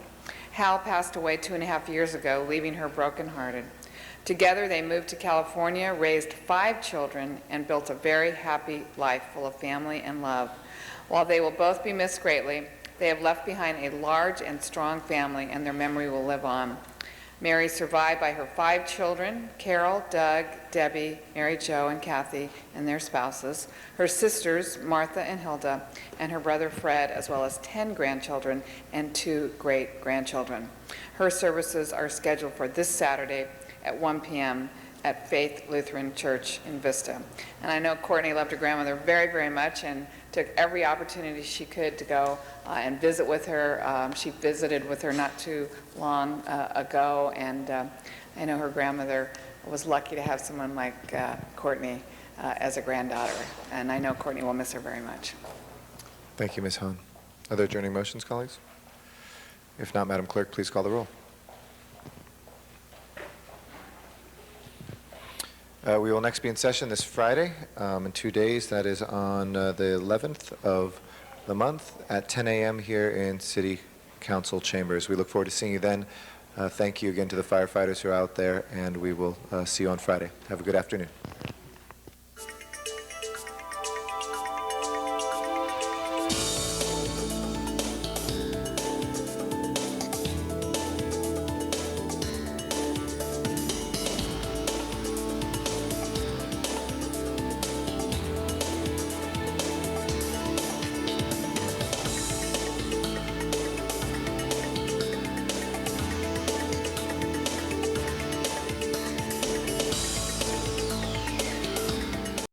Hal passed away 2.5 years ago, leaving her brokenhearted. Together, they moved to California, raised 5 children, and built a very happy life full of family and love. While they will both be missed greatly, They have left behind a large and strong family, and their memory will live on. Mary is survived by her 5 children, Carol, Doug, Debbie, Mary Jo, and Kathy, and their spouses, her sisters, Martha and Hilda, and her brother Fred, as well as 10 grandchildren and 2 great-grandchildren. Her services are scheduled for this Saturday at 1 p.m. at Faith Lutheran Church in Vista. And I know Courtney loved her grandmother very, very much and took every opportunity she could to go and visit with her. She visited with her not too long ago, and I know her grandmother was lucky to have someone like Courtney as a granddaughter, and I know Courtney will miss her very much. Thank you, Ms. Hahn. Other adjourning motions, colleagues? If not, Madam Clerk, please call the roll. We will next be in session this Friday in 2 days. That is on the 11th of the month at 10 a.m. here in City Council chambers. We look forward to seeing you then. Thank you again to the firefighters who are out there, and we will see you on Friday. Have a good afternoon.